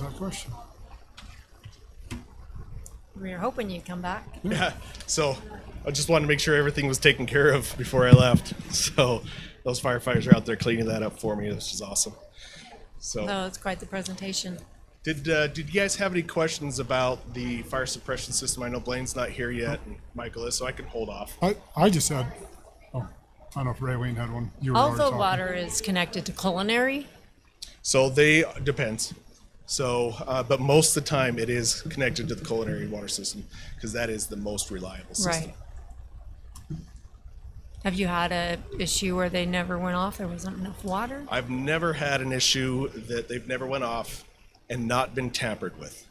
ask that question. We were hoping you'd come back. Yeah. So I just wanted to make sure everything was taken care of before I left. So those firefighters are out there cleaning that up for me, which is awesome. So No, it's quite the presentation. did you guys have any questions about the fire suppression system? I know Blaine's not here yet, and Michael is, so I can hold off. I just had, I don't know if Raylene had one. You were All already the talking. water is connected to culinary. So depends. So, but most of the time it is connected to the culinary water system because that is the most reliable system. Right. Have you had a issue where they never went off? There wasn't enough water? I've never had an issue that they've never went off and not been tampered with.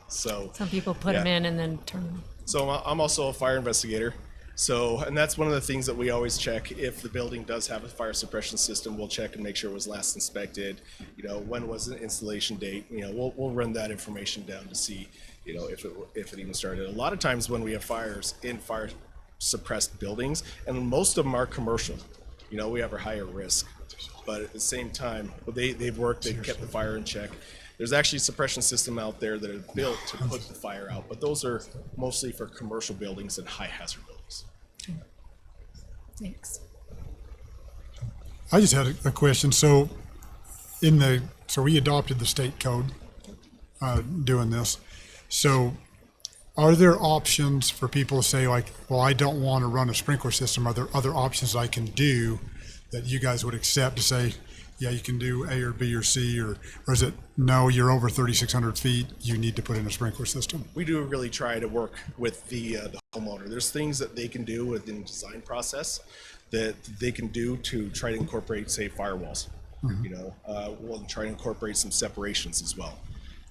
So Some people put them Yeah. in and then turn them. So I'm also a fire investigator. So, and that's one of the things that we always check. If the building does have a fire suppression system, we'll check and make sure it was last inspected. You know, when was the installation date? You know, we'll run that information down to see, you know, if it even started. A lot of times when we have fires in fire suppressed buildings, and most of them are commercial, you know, we have a higher risk. But at the same time, they've worked, they've kept the fire in check. There's actually a suppression system out there that are built to put the fire out, but those are mostly for commercial buildings and high hazard buildings. Thanks. I just had a question. So we adopted the state code doing this. So are there options for people to say like, well, I don't want to run a sprinkler system. Are there other options I can do that you guys would accept to say, yeah, you can do A or B or C, or is it, no, you're over 3,600 feet, you need to put in a sprinkler system? We do really try to work with the homeowner. There's things that they can do within the design process that they can do to try to incorporate, say, firewalls. You know, we'll try to incorporate some separations as well.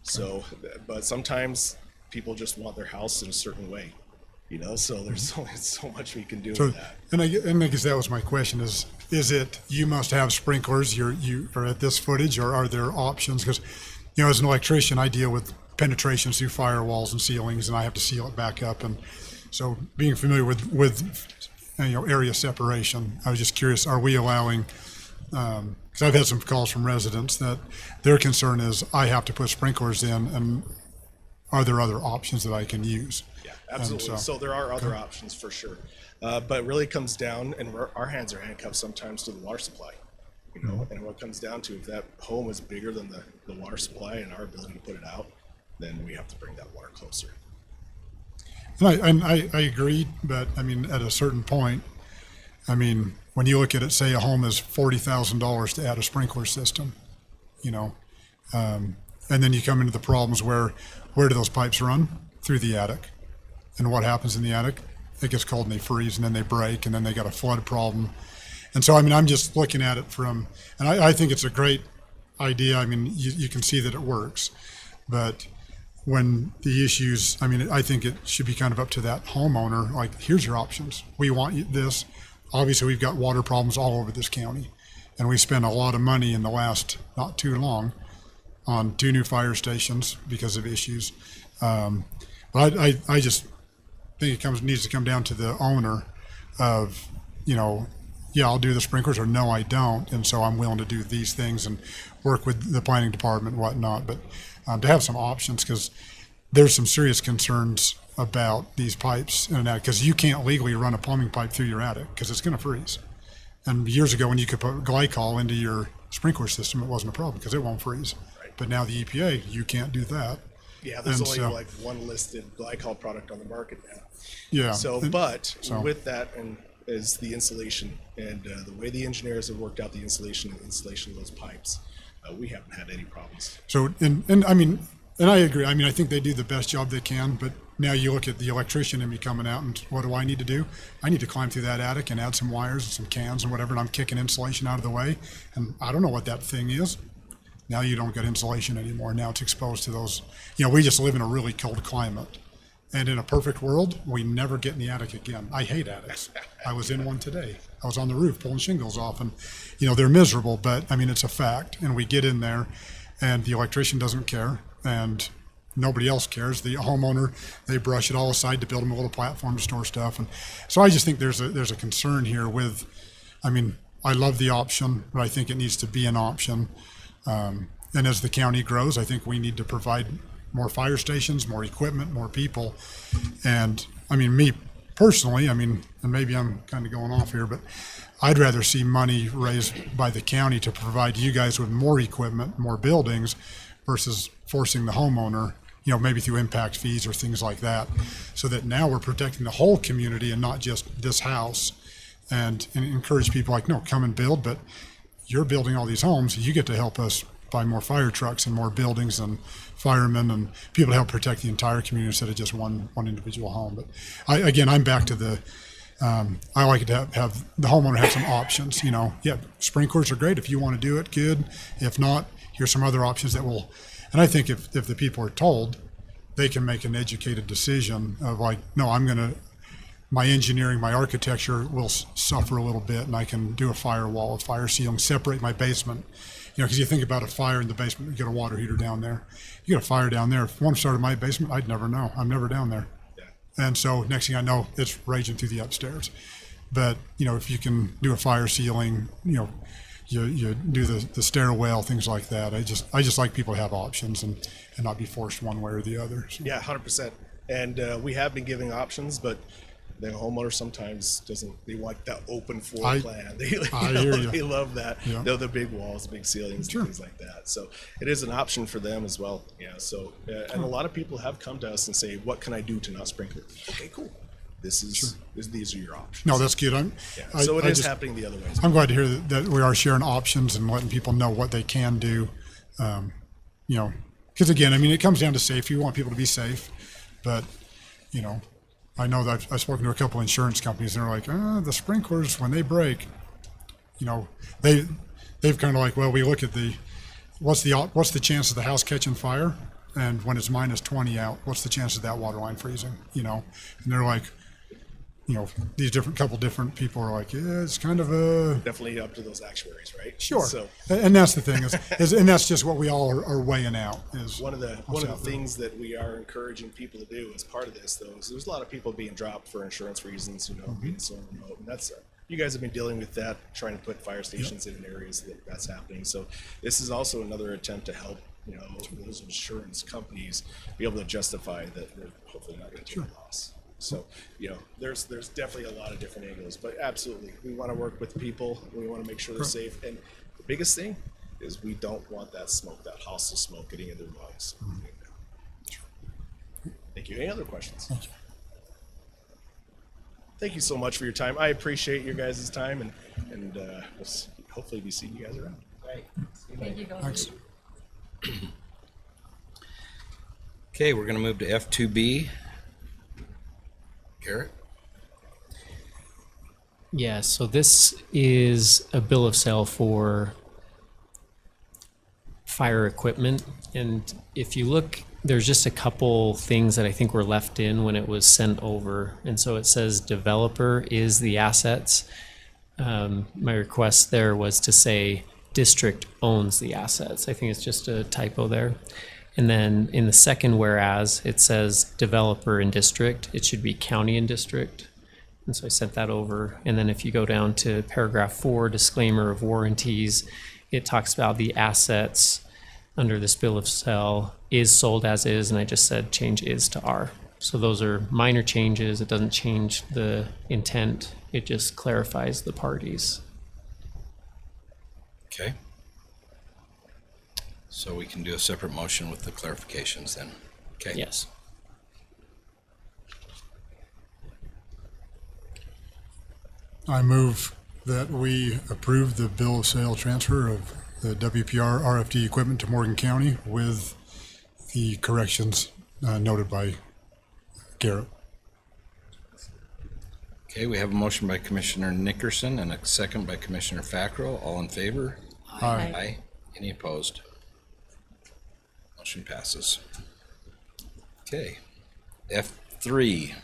So, but sometimes people just want their house in a certain way, you know, so there's only so much we can do So, with that. and I guess that was my question is it, you must have sprinklers, you are at this footage, or are there options? Because, you know, as an electrician, I deal with penetrations through firewalls and ceilings, and I have to seal it back up. And so being familiar with you know, area separation, I was just curious, are we allowing, because I've had some calls from residents that their concern is I have to put sprinklers in, and are there other options that I can use? Yeah, absolutely. so- So there are other options for sure. But it really comes down, and our hands are handcuffed sometimes to the water supply, you know, and what it comes down to, if that home is bigger than the water supply and our ability to put it out, then we have to bring that water closer. And I agree, but I mean, at a certain point, I mean, when you look at it, say a home is $40,000 to add a sprinkler system, you know, and then you come into the problems where do those pipes run? Through the attic. And what happens in the attic? It gets cold and they freeze, and then they break, and then they got a flood problem. And so, I mean, I'm just looking at it from, and I think it's a great idea. I mean, you can see that it works, but when the issues, I mean, I think it should be kind of up to that homeowner, like, here's your options. We want you this. Obviously, we've got water problems all over this county, and we spent a lot of money in the last, not too long, on 2 new fire stations because of issues. But I just think it needs to come down to the owner of, you know, yeah, I'll do the sprinklers, or no, I don't, and so I'm willing to do these things and work with the planning department and whatnot. But to have some options, because there's some serious concerns about these pipes in an attic, because you can't legally run a plumbing pipe through your attic because it's going to freeze. And years ago, when you could put glycol into your sprinkler system, it wasn't a problem because it won't freeze. Right. But now the EPA, you can't do that. Yeah, there's And only so- like one listed glycol product on the market now. Yeah. So, and- but so- with that and is the insulation, and the way the engineers have worked out the installation of those pipes, we haven't had any problems. So, and I mean, and I agree. I mean, I think they do the best job they can, but now you look at the electrician and me coming out, and what do I need to do? I need to climb through that attic and add some wires and some cans and whatever, and I'm kicking insulation out of the way, and I don't know what that thing is. Now you don't get insulation anymore. Now it's exposed to those, you know, we just live in a really cold climate. And in a perfect world, we never get in the attic again. I hate attics. I was in one today. I was on the roof pulling shingles off, and, you know, they're miserable, but I mean, it's a fact. And we get in there, and the electrician doesn't care, and nobody else cares. The homeowner, they brush it all aside to build them a little platform to store stuff. And so I just think there's a concern here with, I mean, I love the option, but I think it needs to be an option. and as the county grows, I think we need to provide more fire stations, more equipment, more people. And I mean, me personally, I mean, and maybe I'm kind of going off here, but I'd rather see money raised by the county to provide you guys with more equipment, more buildings, versus forcing the homeowner, you know, maybe through impact fees or things like that, so that now we're protecting the whole community and not just this house. And encourage people like, no, come and build, but you're building all these homes, you get to help us buy more fire trucks and more buildings and firemen and people to help protect the entire community instead of just one individual home. But I'm back to the, I like it to have the homeowner have some options, you know. Yeah, sprinklers are great. If you want to do it, good. If not, here's some other options that will, and I think if the people are told, they can make an educated decision of like, no, my engineering, my architecture will suffer a little bit, and I can do a firewall, a fire ceiling, separate my basement. You know, because you think about a fire in the basement, you get a water heater down there. You got a fire down there. If one started in my basement, I'd never know. I'm never down there. Yeah. And so next thing I know, it's raging through the upstairs. But, you know, if you can do a fire ceiling, you know, you do the stairwell, things like that. I just like people to have options and not be forced one way or the other. So. Yeah, 100%. And we have been giving options, but the homeowner sometimes doesn't. They want that open floor plan. They, hear you. They love that. Yeah. The big walls, big ceilings, Sure. and things like that. So it is an option for them as well. Yeah. So and a lot of people have come to us and say, "What can I do to not sprinkle?" Okay, cool. These are your options. No, that's good. So it is happening the other way. I'm glad to hear that we are sharing options and letting people know what they can do. You know, because again, I mean, it comes down to safety. We want people to be safe, but you know, I know that I've spoken to a couple insurance companies, and they're like, the sprinklers when they break, you know, they've kind of like, well, we look at what's the chance of the house catching fire, and when it's minus 20 out, what's the chance of that water line freezing? You know, and they're like, you know, these couple different people are like, yeah, it's kind of a Definitely up to those actuaries, right? sure. So And that's the thing is and that's just what we all are weighing out. Is one of the things that we are encouraging people to do as part of this, though, is there's a lot of people being dropped for insurance reasons, you know, being so remote, and that's you guys have been dealing with that, trying to put fire stations in areas that's happening. So this is also another attempt to help, you know, those insurance companies be able to justify that they're hopefully not going to take a loss. So, you know, there's definitely a lot of different angles, but absolutely, we want to work with people. We want to make sure they're safe. And the biggest thing is we don't want that smoke, that hostile smoke getting in their lungs. Thank you. Any other questions? Thank you so much for your time. I appreciate your guys' time, and we'll hopefully be seeing you guys around. Right. Thank you, guys. Thanks. Okay, we're going to move to F2B. Garrett? Yeah, so this is a bill of sale for fire equipment. And if you look, there's just a couple things that I think were left in when it was sent over. And so it says developer is the assets. My request there was to say district owns the assets. I think it's just a typo there. And then in the second whereas, it says developer and district. It should be county and district. And so I sent that over. And then if you go down to paragraph 4, disclaimer of warranties, it talks about the assets under this bill of sale is sold as is, and I just said change is to are. So those are minor changes. It doesn't change the intent. It just clarifies the parties. Okay. So we can do a separate motion with the clarifications then. Okay. Yes. I move that we approve the bill of sale transfer of the WPR RFD equipment to Morgan County with the corrections noted by Garrett. Okay, we have a motion by Commissioner Nickerson and a second by Commissioner Fackrell. All in favor? Aye. Aye. Any opposed? Motion passes. Okay. F3.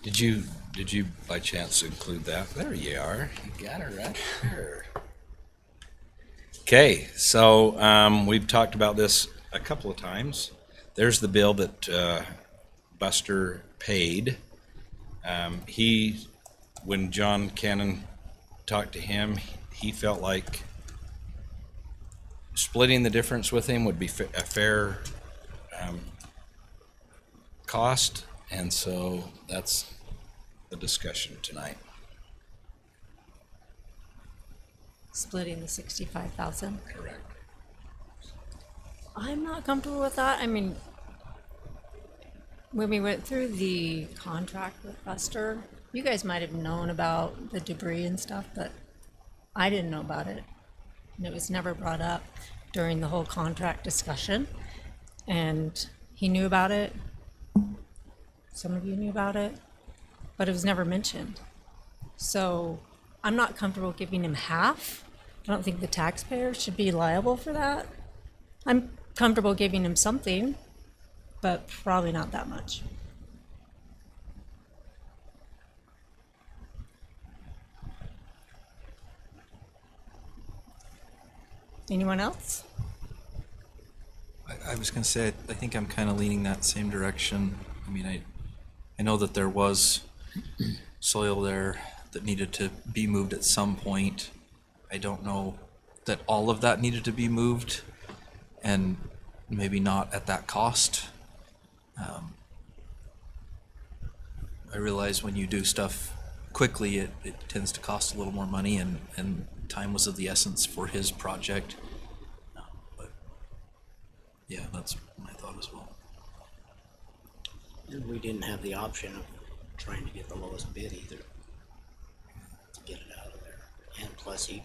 Did you by chance include that? There you are. You got it right there. Okay, so we've talked about this a couple of times. There's the bill that Buster paid. When John Cannon talked to him, he felt like splitting the difference with him would be a fair cost, and so that's the discussion tonight. Splitting the 65,000. Correct. I'm not comfortable with that. I mean, when we went through the contract with Buster, you guys might have known about the debris and stuff, but I didn't know about it. And it was never brought up during the whole contract discussion. And he knew about it. Some of you knew about it, but it was never mentioned. So I'm not comfortable giving him half. I don't think the taxpayer should be liable for that. I'm comfortable giving him something, but probably not that much. Anyone else? I was going to say, I think I'm kind of leaning that same direction. I mean, I know that there was soil there that needed to be moved at some point. I don't know that all of that needed to be moved, and maybe not at that cost. I realize when you do stuff quickly, it tends to cost a little more money, and time was of the essence for his project. But yeah, that's my thought as well. And we didn't have the option of trying to get the lowest bid either to get it out of there. And plus he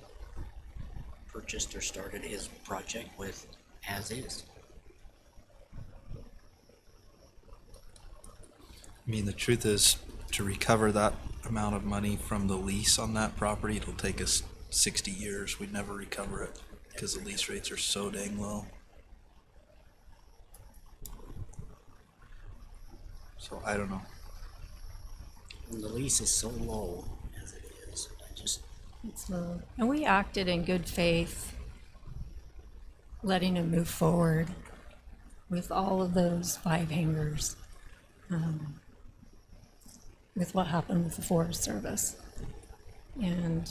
purchased or started his project with as is. I mean, the truth is, to recover that amount of money from the lease on that property, it'll take us 60 years. We'd never recover it because the lease rates are so dang low. So I don't know. And the lease is so low as it is, It's low. And we acted in good faith, letting him move forward with all of those 5 hangars, with what happened with the Forest Service. And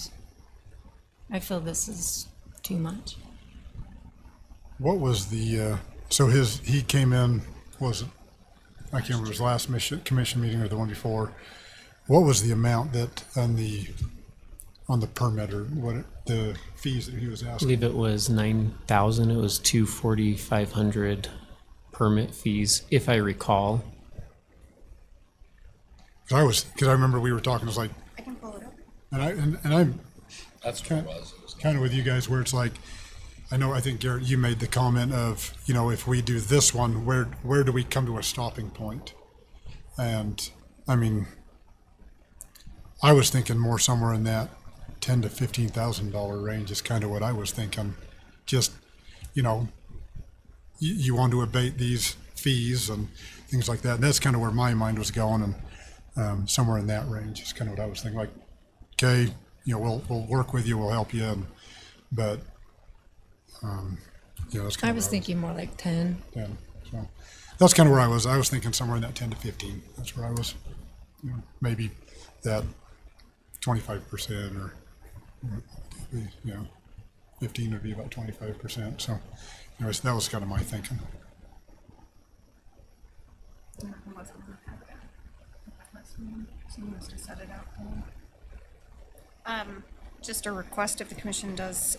I feel this is too much. What was the, so he came in, was it, I can't remember his last commission meeting or the one before. What was the amount that on the permit, or the fees that he was I asking? believe it was 9,000. It was 240,500 permit fees, if I recall. Because I remember we were talking, it was like, I can pull it up. and I'm That's what it was. It was kind of with you guys where it's like, I think Garrett, you made the comment of, if we do this one, where do we come to a stopping point? And I mean, I was thinking more somewhere in that $10,000 to $15,000 range is kind of what I was thinking. Just, you want to abate these fees and things like that. And that's kind of where my mind was going, and somewhere in that range is kind of what I was thinking. Like, okay, we'll work with you, we'll help you, but that's kind I of was where thinking more like 10. 10. So that's kind of where I was. I was thinking somewhere in that 10 to 15. That's where I was. Maybe that 25% or 15 would be about 25%. So anyways, that was kind of my thinking. Someone must have set it out. Just a request, if the commission does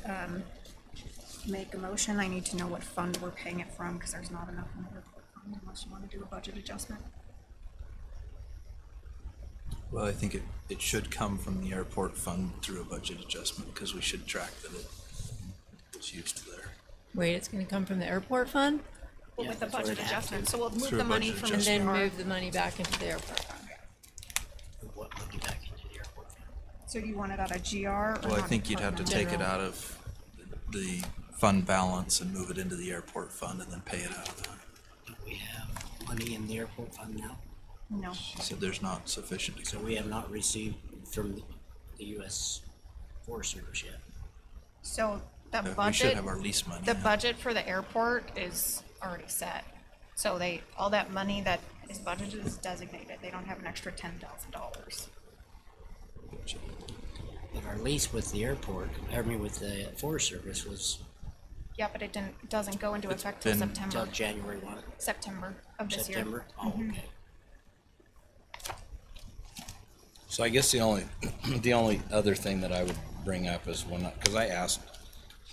make a motion, I need to know what fund we're paying it from, because there's not enough in the airport fund unless you want to do a budget adjustment. Well, I think it should come from the airport fund through a budget adjustment, because we should track that it's used there. Wait, it's going to come from the airport fund Well, Yeah, with the that's what budget it has adjustment, to. so we'll move Through the a money budget from and then the move the money back into the airport fund. What money back into the airport fund? So do you want it out of GR or Well, I think you'd have to non-departmental? take it out of the fund balance and move it into the airport fund and then pay it out of that. Do we have money in the airport fund now? No. She said there's not sufficient to So we have not received from the U.S. Forest Service yet. So the we should budget, have our lease money. the yeah. budget for the airport is already set. So all that money that is budgeted is designated. They don't have an extra $10,000. But our lease with the airport, with the Forest Service was Yeah, but it doesn't go into effect till been- September, Till January 1, September of this year. September? Oh, okay. So I guess the only, the only other thing that I would bring up is when, because I asked,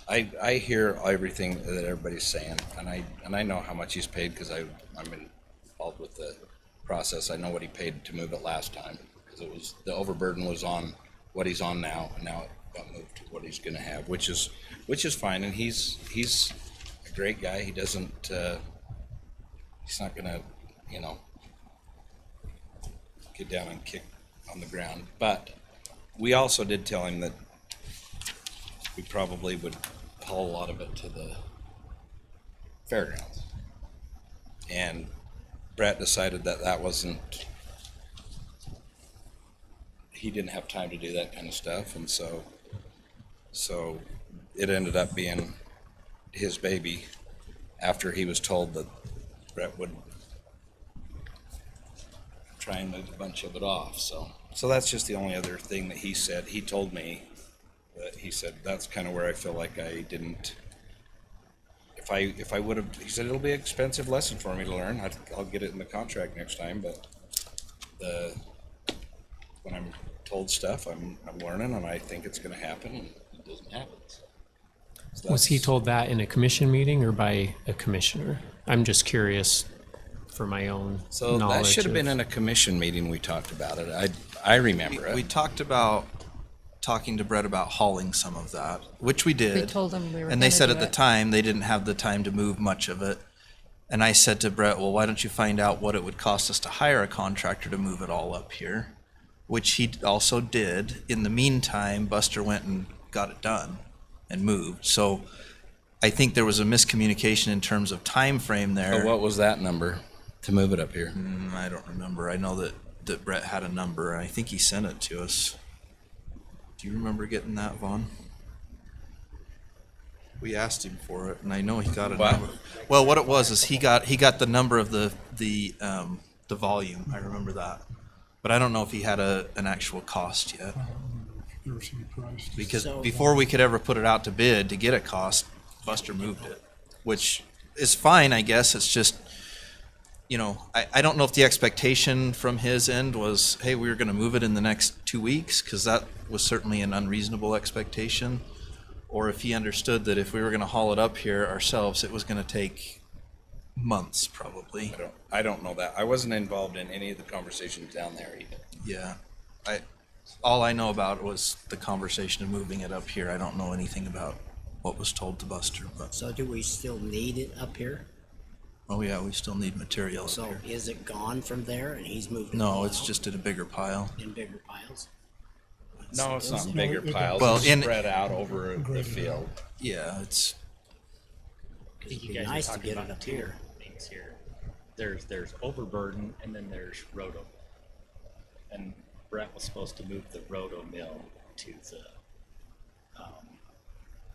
I hear everything that everybody's saying, and I know how much he's paid because I'm involved with the process. I know what he paid to move it last time, because it was, the overburden was on what he's on now, and now it got moved to what he's gonna have, which is fine, and he's a great guy. He doesn't, he's not gonna, you know, get down and kick on the ground. But we also did tell him that we probably would haul a lot of it to the fairgrounds. And Brett decided that that wasn't, he didn't have time to do that kind of stuff, and so it ended up being his baby after he was told that Brett would try and move a bunch of it off. So that's just the only other thing that he said. He told me that he said that's kind of where I feel like I didn't. If I would have, he said it'll be an expensive lesson for me to learn. I'll get it in the contract next time, but when I'm told stuff, I'm learning, and I think it's going to happen, and it doesn't happen. So Was he that's- told that in a commission meeting or by a commissioner? I'm just curious for my own So knowledge. that should have been of- in a commission meeting. We talked about it. I remember it. We talked about talking to Brett about hauling some of that, which we did. We told him we were And they gonna said do at the it. time, they didn't have the time to move much of it. And I said to Brett, well, why don't you find out what it would cost us to hire a contractor to move it all up here? Which he also did. In the meantime, Buster went and got it done and moved. So I think there was a miscommunication in terms of time frame there. So what was that number to move it up here? I don't remember. I know that Brett had a number. I think he sent it to us. Do you remember getting that, Vaughn? We asked him for it, and I know he got a Wow. number. Well, what it was is he got the number of the volume. I remember that, but I don't know if he had an actual cost yet. Never seen a price. Because So- before we could ever put it out to bid to get a cost, Buster moved it, which is fine, I guess. It's just, you know, I don't know if the expectation from his end was, hey, we were going to move it in the next 2 weeks, because that was certainly an unreasonable expectation, or if he understood that if we were going to haul it up here ourselves, it was going to take months probably. I don't know that. I wasn't involved in any of the conversations down there even. Yeah, all I know about was the conversation of moving it up here. I don't know anything about what was told to Buster, but, So do we still need it up here? oh yeah, we still need material up So here. is it gone from there and he's moved it No, all it's out just in a bigger pile. in bigger piles? No, it's not Is it? bigger No, it- piles. Well, It's in- spread out over the Graded field. Yeah, it's, It'd You be guys are nice to talking get about it up two here. things here. There's overburden and then there's roto. And Brett was supposed to move the roto mill to the,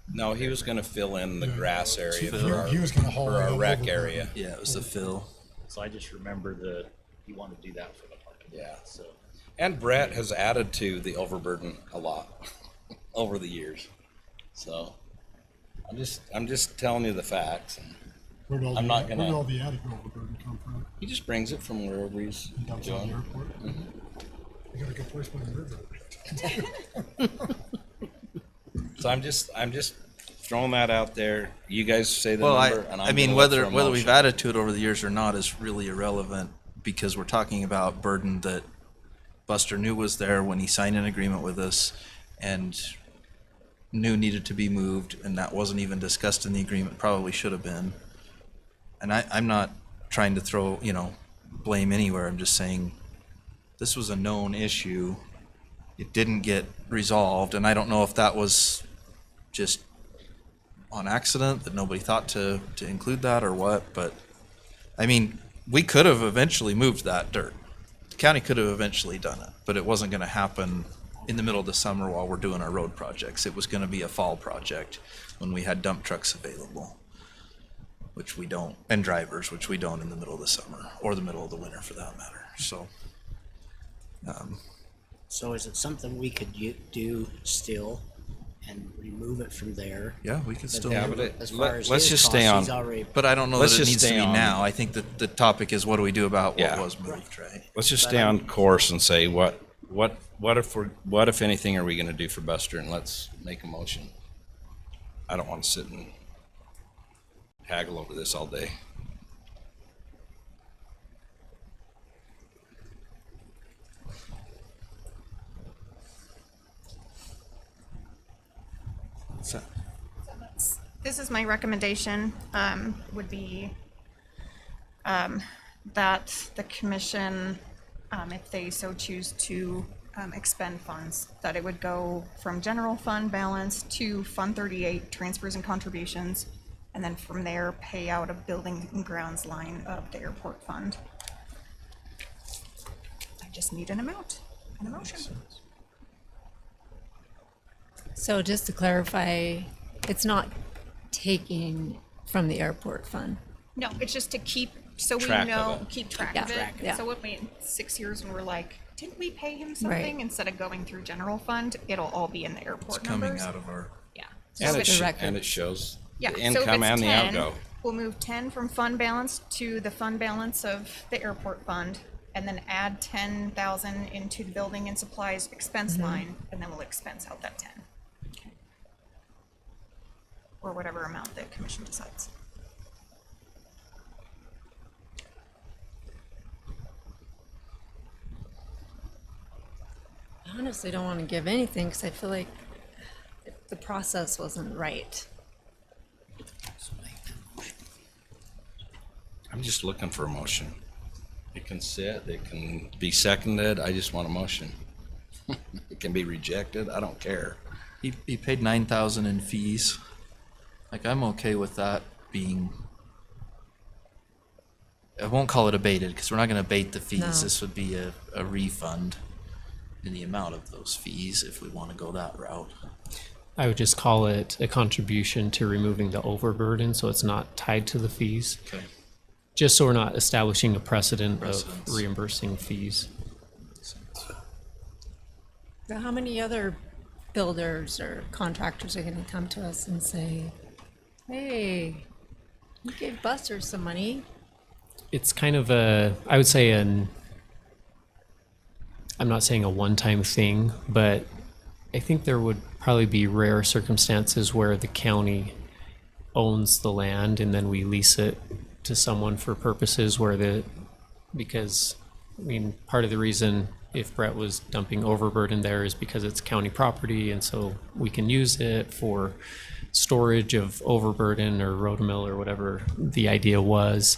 No, he was gonna fill in the grass area Fill. for our, He was gonna haul for it our all rec over. area. yeah, it was the fill. so I just remember you want to do that for the parking lot. Yeah. So And Brett has added to the overburden a lot over the years. So I'm just telling you the facts. And Where'd all I'm the- not gonna- Where'd all the attic overburden come from? he just brings it from wherever he's He dumps it on the doing. airport? You got a good place by the river. So I'm just throwing that out there. You guys say the Well, number, and I'm I mean, gonna look for whether a we've motion. added to it over the years or not is really irrelevant, because we're talking about burden that Buster knew was there when he signed an agreement with us and knew needed to be moved, and that wasn't even discussed in the agreement, probably should have been. And I'm not trying to throw, blame anywhere. I'm just saying this was a known issue. It didn't get resolved, and I don't know if that was just on accident, that nobody thought to include that or what, but I mean, we could have eventually moved that dirt. The county could have eventually done it, but it wasn't gonna happen in the middle of the summer while we're doing our road projects. It was gonna be a fall project when we had dump trucks available, which we don't, and drivers, which we don't in the middle of the summer, or the middle of the winter for that matter, so. So is it something we could do still and remove it from there. Yeah, we could But still. Yeah, then but it- as far as let's his just costs, stay on- he's already, But I don't know Let's that it just needs to stay be on- now. I think that the topic is, what do we do about what Yeah. was moved, right? Let's just stay on course and say what if anything are we gonna do for Buster, and let's make a motion. I don't wanna sit and haggle over this all day. So, This is my recommendation, would be, that the commission, if they so choose to, expend funds, that it would go from general fund balance to Fund 38, transfers and contributions, and then from there, pay out a building and grounds line of the airport fund. I just need an amount, an emotion. So just to clarify, it's not taking from the airport fund. No, it's just to keep, so we Track of know, it. keep track Yeah. of it. Track, yeah. So what we, in 6 years when we're like, didn't we pay him something? Instead of going through general fund, it'll all be in the airport it's coming numbers. out of our. Yeah. Just And for the record. and it shows Yeah, the so if income it's and the 10, outgo. we'll move 10 from fund balance to the fund balance of the airport fund, and then add 10,000 into the building and supplies expense line, and then we'll expense out that 10. Or whatever amount the commission decides. I honestly don't want to give anything because I feel like the process wasn't right. I'm just looking for a motion. It can sit, it can be seconded, I just want a motion. It can be rejected, I don't care. He paid 9,000 in fees. Like, I'm okay with that being. I won't call it abated because we're not going to abate the fees. No. This would be a refund in the amount of those fees if we want to go that route. I would just call it a contribution to removing the overburden, so it's not tied to the fees. Okay. Just so we're not establishing a precedent Precedence. of reimbursing fees. But how many other builders or contractors are gonna come to us and say, hey, you gave Buster some money? It's kind of I would say I'm not saying a one-time thing, but I think there would probably be rare circumstances where the county owns the land and then we lease it to someone for purposes because I mean, part of the reason if Brett was dumping overburden there is because it's county property, and so we can use it for storage of overburden or rotomill or whatever the idea was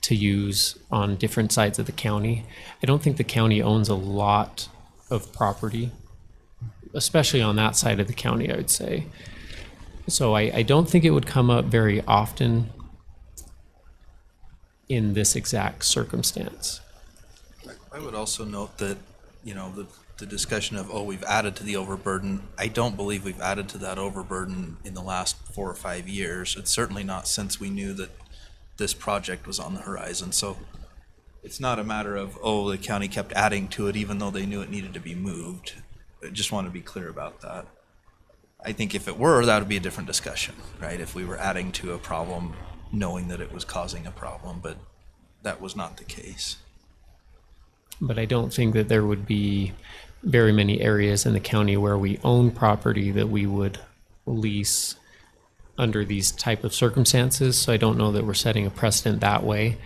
to use on different sides of the county. I don't think the county owns a lot of property, especially on that side of the county, I would say. So I don't think it would come up very often in this exact circumstance. I would also note that, the discussion of, we've added to the overburden. I don't believe we've added to that overburden in the last 4 or 5 years. It's certainly not since we knew that this project was on the horizon. So it's not a matter of, the county kept adding to it even though they knew it needed to be moved. I just want to be clear about that. I think if it were, that would be a different discussion, right? If we were adding to a problem knowing that it was causing a problem, but that was not the case. But I don't think that there would be very many areas in the county where we own property that we would lease under these type of circumstances. So I don't know that we're setting a precedent that way.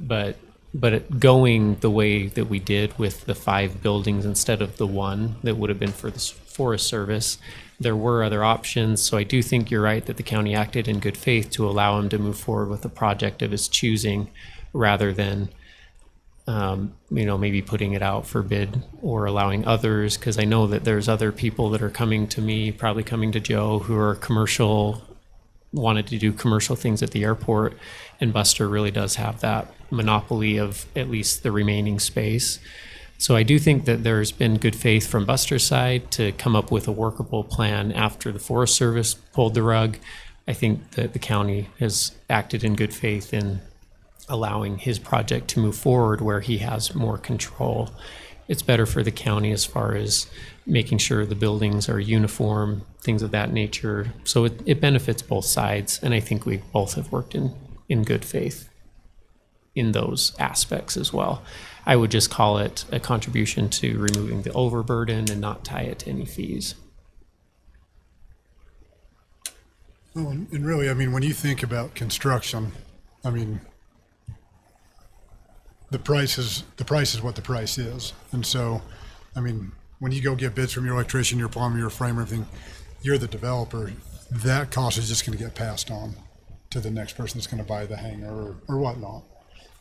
But going the way that we did with the 5 buildings instead of the 1 that would have been for the Forest Service, there were other options. So I do think you're right that the county acted in good faith to allow him to move forward with a project of his choosing rather than, maybe putting it out for bid or allowing others. Because I know that there's other people that are coming to me, probably coming to Joe, who are wanted to do commercial things at the airport. And Buster really does have that monopoly of at least the remaining space. So I do think that there's been good faith from Buster's side to come up with a workable plan after the Forest Service pulled the rug. I think that the county has acted in good faith in allowing his project to move forward where he has more control. it's better for the county as far as making sure the buildings are uniform, things of that nature. So it benefits both sides, and I think we both have worked in good faith in those aspects as well. I would just call it a contribution to removing the overburden and not tie it to any fees. Well, and really, I mean, when you think about construction, I mean, the price is what the price is. And so, I mean, when you go get bids from your electrician, your plumber, your framer, everything, you're the developer. That cost is just going to get passed on to the next person that's going to buy the hanger or whatnot.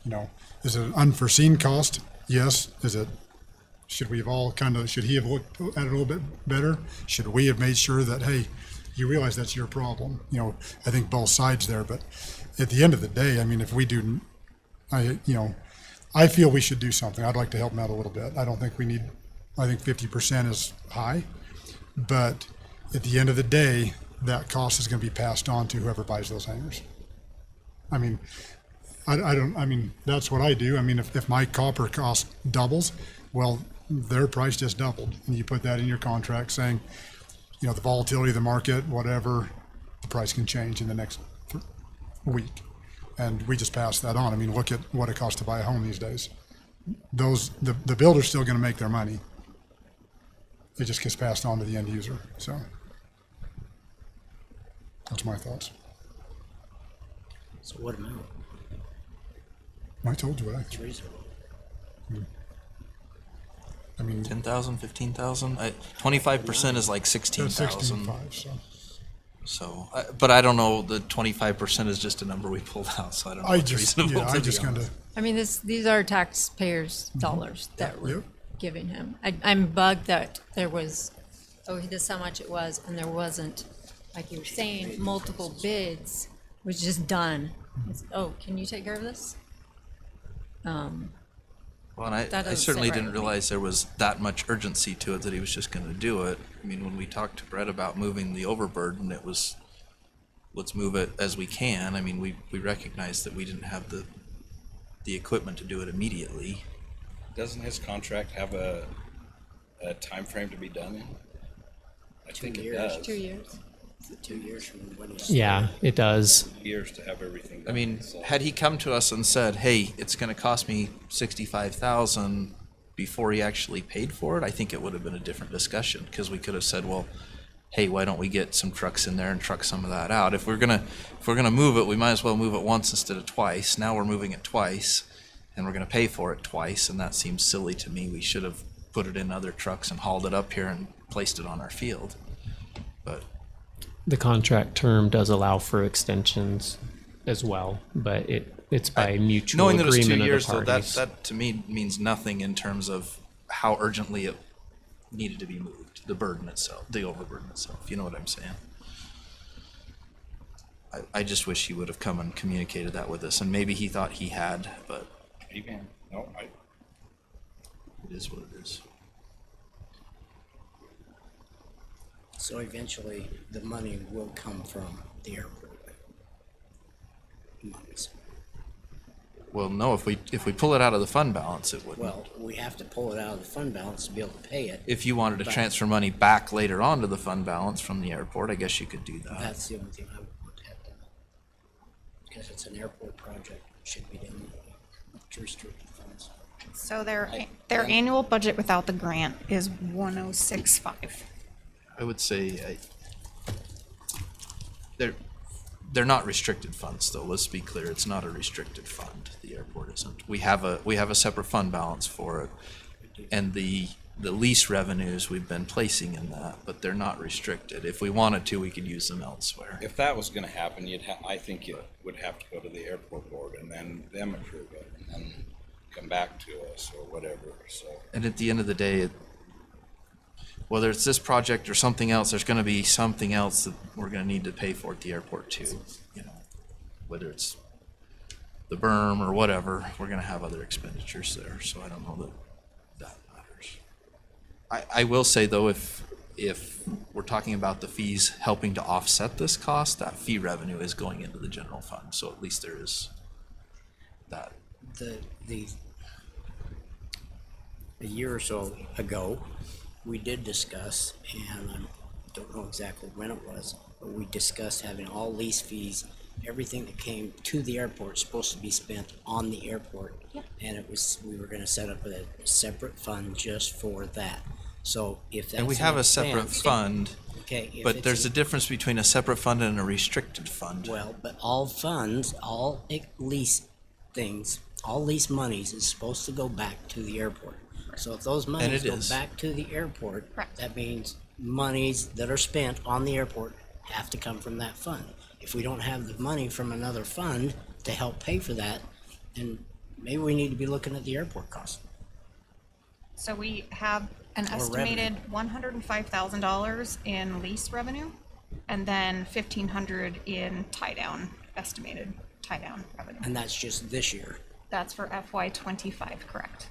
You know, is it an unforeseen cost? Yes. Should he have looked at it a little bit better? Should we have made sure that, hey, you realize that's your problem? You know, I think both sides there, but at the end of the day, I mean, if we do, I feel we should do something. I'd like to help them out a little bit. I think 50% is high, but at the end of the day, that cost is going to be passed on to whoever buys those hangers. I mean, that's what I do. I mean, if my copper cost doubles, well, their price just doubled. And you put that in your contract saying, you know, the volatility of the market, whatever, the price can change in the next week. And we just pass that on. I mean, look at what it costs to buy a home these days. The builder's still going to make their money. It just gets passed on to the end user. So that's my thoughts. So what amount? I told you what It's reasonable. I mean, 10,000, 15,000? 25% is like that's 16,000. 16.5, so. So, but I don't know, the 25% is just a number we pulled out, so I don't know I what's just reasonable, to I be just kind honest. of, I mean, these are taxpayers' dollars that we're Yep. giving him. I'm bugged that there was, oh, this is how much it was, and there wasn't, like you were saying, multiple bids, was just done. It's, oh, can you take care of this? Well, and I doesn't certainly sit right didn't with me. realize there was that much urgency to it that he was just gonna do it. I mean, when we talked to Brett about moving the overburden, it was, let's move it as we can. I mean, we recognized that we didn't have the equipment to do it immediately. Doesn't his contract have a time frame to be done in? I think it years. does. 2 years. 2 years from when he Yeah, it does. Years to have everything done. I mean, so- had he come to us and said, hey, it's gonna cost me 65,000 before he actually paid for it, I think it would have been a different discussion, because we could have said, well, hey, why don't we get some trucks in there and truck some of that out? If we're gonna move it, we might as well move it once instead of twice. Now we're moving it twice, and we're gonna pay for it twice, and that seems silly to me. We should have put it in other trucks and hauled it up here and placed it on our field. But The contract term does allow for extensions as well, but it's by mutual knowing that it's 2 agreement of years, the though, parties. that to me means nothing in terms of how urgently it needed to be moved, the burden itself, the overburden itself, you know what I'm saying? I just wish he would have come and communicated that with us, and maybe he thought he had, but Maybe. No, it is what it is. So eventually, the money will come from the airport. Monies. Well, no, if we pull it out of the fund balance, it wouldn't. Well, we have to pull it out of the fund balance to be able to pay it. If you wanted to But- transfer money back later on to the fund balance from the airport, I guess you could do that. That's the only thing I would want to have done. Because it's an airport project, it should be done with restricted funds. So their annual budget without the grant is 106.5. I would say they're not restricted funds, though. Let's be clear, it's not a restricted fund. The airport isn't. We have a separate fund balance for it, and the lease revenues we've been placing in that, but they're not restricted. If we wanted to, we could use them elsewhere. if that was gonna happen, I think it would have to go to the airport board and then them approve it and then come back to us or whatever, so. And at the end of the day, whether it's this project or something else, there's gonna be something else that we're gonna need to pay for at the airport too, you know. Whether it's the berm or whatever, we're gonna have other expenditures there, so I don't know that matters. I will say though, if we're talking about the fees helping to offset this cost, that fee revenue is going into the general fund, so at least there is that. The a year or so ago, we did discuss, and I don't know exactly when it was, but we discussed having all lease fees, everything that came to the airport supposed to be spent on the airport. And it was, we were gonna set up a separate fund just for that. So if that's And we an have a separate expense- fund, Okay. if but it's there's an- a difference between a separate fund and a restricted fund. Well, but all funds, all lease things, all lease monies is supposed to go back to the airport. So if those monies it go is. back to the airport, Correct. that means monies that are spent on the airport have to come from that fund. If we don't have the money from another fund to help pay for that, then maybe we need to be looking at the airport cost. So we have an Or estimated $105,000 in lease revenue, and then 1,500 in estimated tie-down revenue. And that's just this year. That's for FY '25, correct?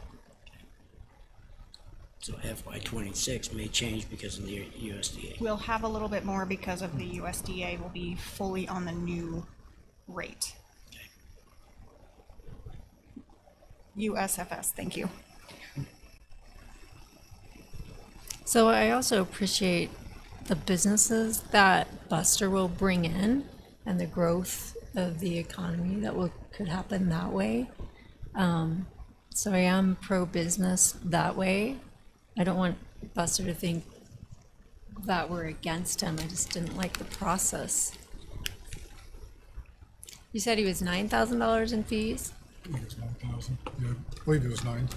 So FY '26 may change because of the USDA. We'll have a little bit more because of the USDA will be fully on the new rate. USFS, thank you. So I also appreciate the businesses that Buster will bring in and the growth of the economy that could happen that way. So I am pro-business that way. I don't want Buster to think that we're against him. I just didn't like the process. You said he was $9,000 in fees? I think it's 9,000. Yeah, I believe it was 9.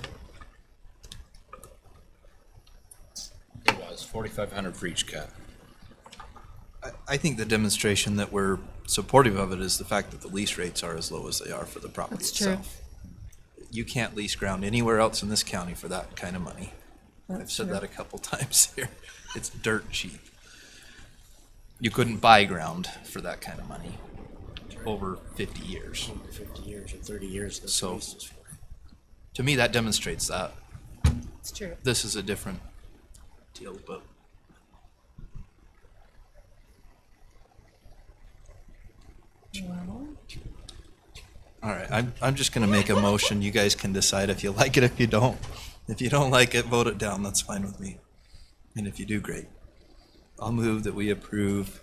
It was 4,500 for each cut. I think the demonstration that we're supportive of it is the fact that the lease rates are as low as they are for the property That's true. itself. You can't lease ground anywhere else in this county for that kind of money. I've That's said true. that a couple times here. It's dirt cheap. You couldn't buy ground for that kind of money over 50 years. 50 years or 30 years. That's So- the lease is for. To me, that demonstrates that. It's true. This is a different deal, but Well, all right, I'm just gonna make a motion. You guys can decide if you like it, if you don't. If you don't like it, vote it down. That's fine with me. And if you do, great. I'll move that we approve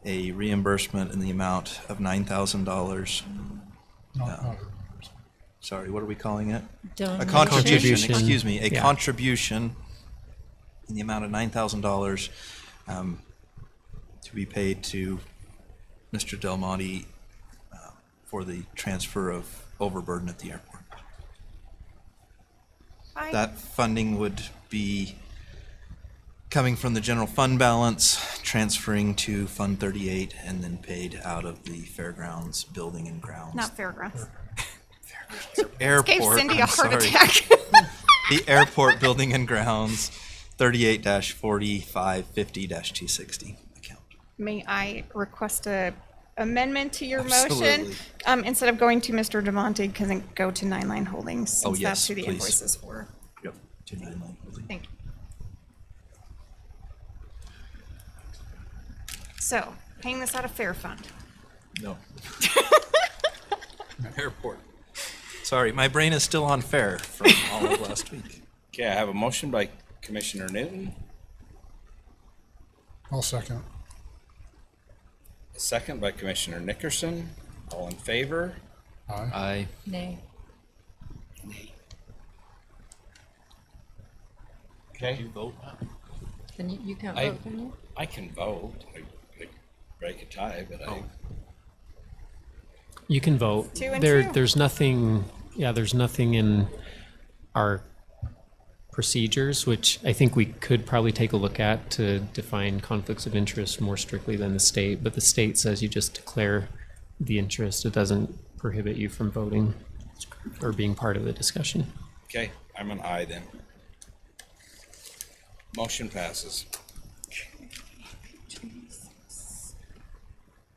a reimbursement in the amount of $9,000. Not Sorry, what are we calling it? A donation. contribution, Contribution. excuse me, a Yeah. contribution in the amount of $9,000 to be paid to Mr. Del Monte for the transfer of overburden at the airport. That funding would be coming from the general fund balance, transferring to Fund 38, and then paid out of the fairgrounds building and grounds. Not fairgrounds. Airport, Gave Cindy a I'm heart sorry. attack. The airport building and grounds, 38-4550-260 account. May I request a amendment to your Absolutely. motion? Instead of going to Mr. Demonte, can it go to Nine Line Holdings? Oh, Since that's yes, who the please. invoice is for. Yep. 299 building. Thank you. So, paying this out of fair fund. No. Airport. Sorry, my brain is still on fair from all of last week. Okay, I have a motion by Commissioner Newton, I'll second. a second by Commissioner Nickerson. All in favor? Aye. Nay. Okay. You vote now? Then you can't I- vote, can you? I can vote. I break a tie, but You can vote. 2 and 2. There's nothing, there's nothing in our procedures, which I think we could probably take a look at to define conflicts of interest more strictly than the state. But the state says you just declare the interest. It doesn't prohibit you from voting or being part of the discussion. okay, I'm an aye then. Motion passes.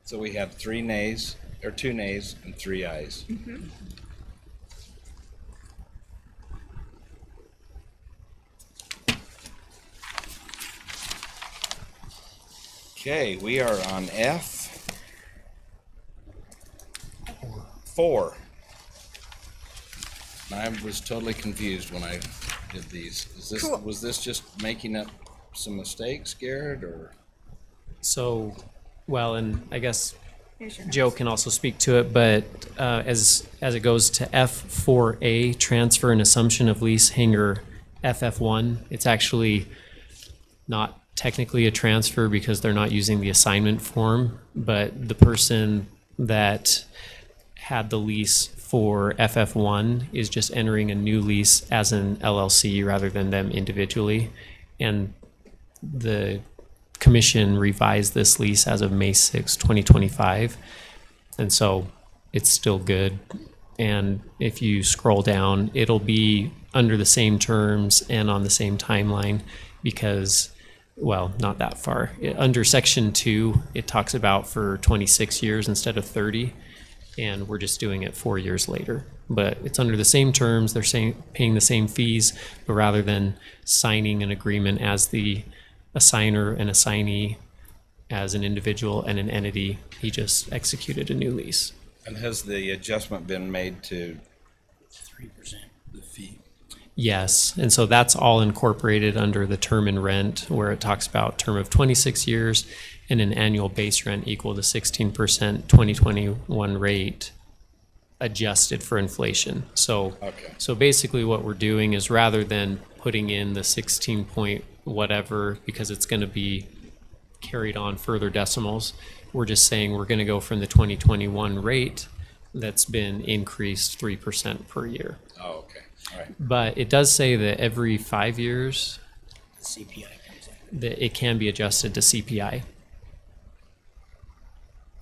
So we have 3 nays, or 2 nays and 3 ayes. Okay, we are on F4. I was totally confused when I did these. Is this, Cool. was this just making up some mistakes, Garrett, or? So, well, and I guess Here's your Joe can also speak to it, but as it goes to F4A, transfer and assumption of lease hangar FF1, it's actually not technically a transfer because they're not using the assignment form, but the person that had the lease for FF1 is just entering a new lease as an LLC rather than them individually. And the commission revised this lease as of May 6, 2025. And so it's still good. And if you scroll down, it'll be under the same terms and on the same timeline because, well, not that far. Under section 2, it talks about for 26 years instead of 30. And we're just doing it 4 years later. But it's under the same terms, they're paying the same fees, but rather than signing an agreement as the assigner and assignee as an individual and an entity, he just executed a new lease. And has the adjustment been made to 3%. The fee. Yes, and so that's all incorporated under the term and rent, where it talks about term of 26 years and an annual base rent equal to 16% 2021 rate adjusted for inflation. So, Okay. so basically what we're doing is rather than putting in the 16 point whatever, because it's going to be carried on further decimals, we're just saying we're going to go from the 2021 rate that's been increased 3% per year. Oh, okay, all right. But it does say that every 5 years The CPI comes in. that it can be adjusted to CPI.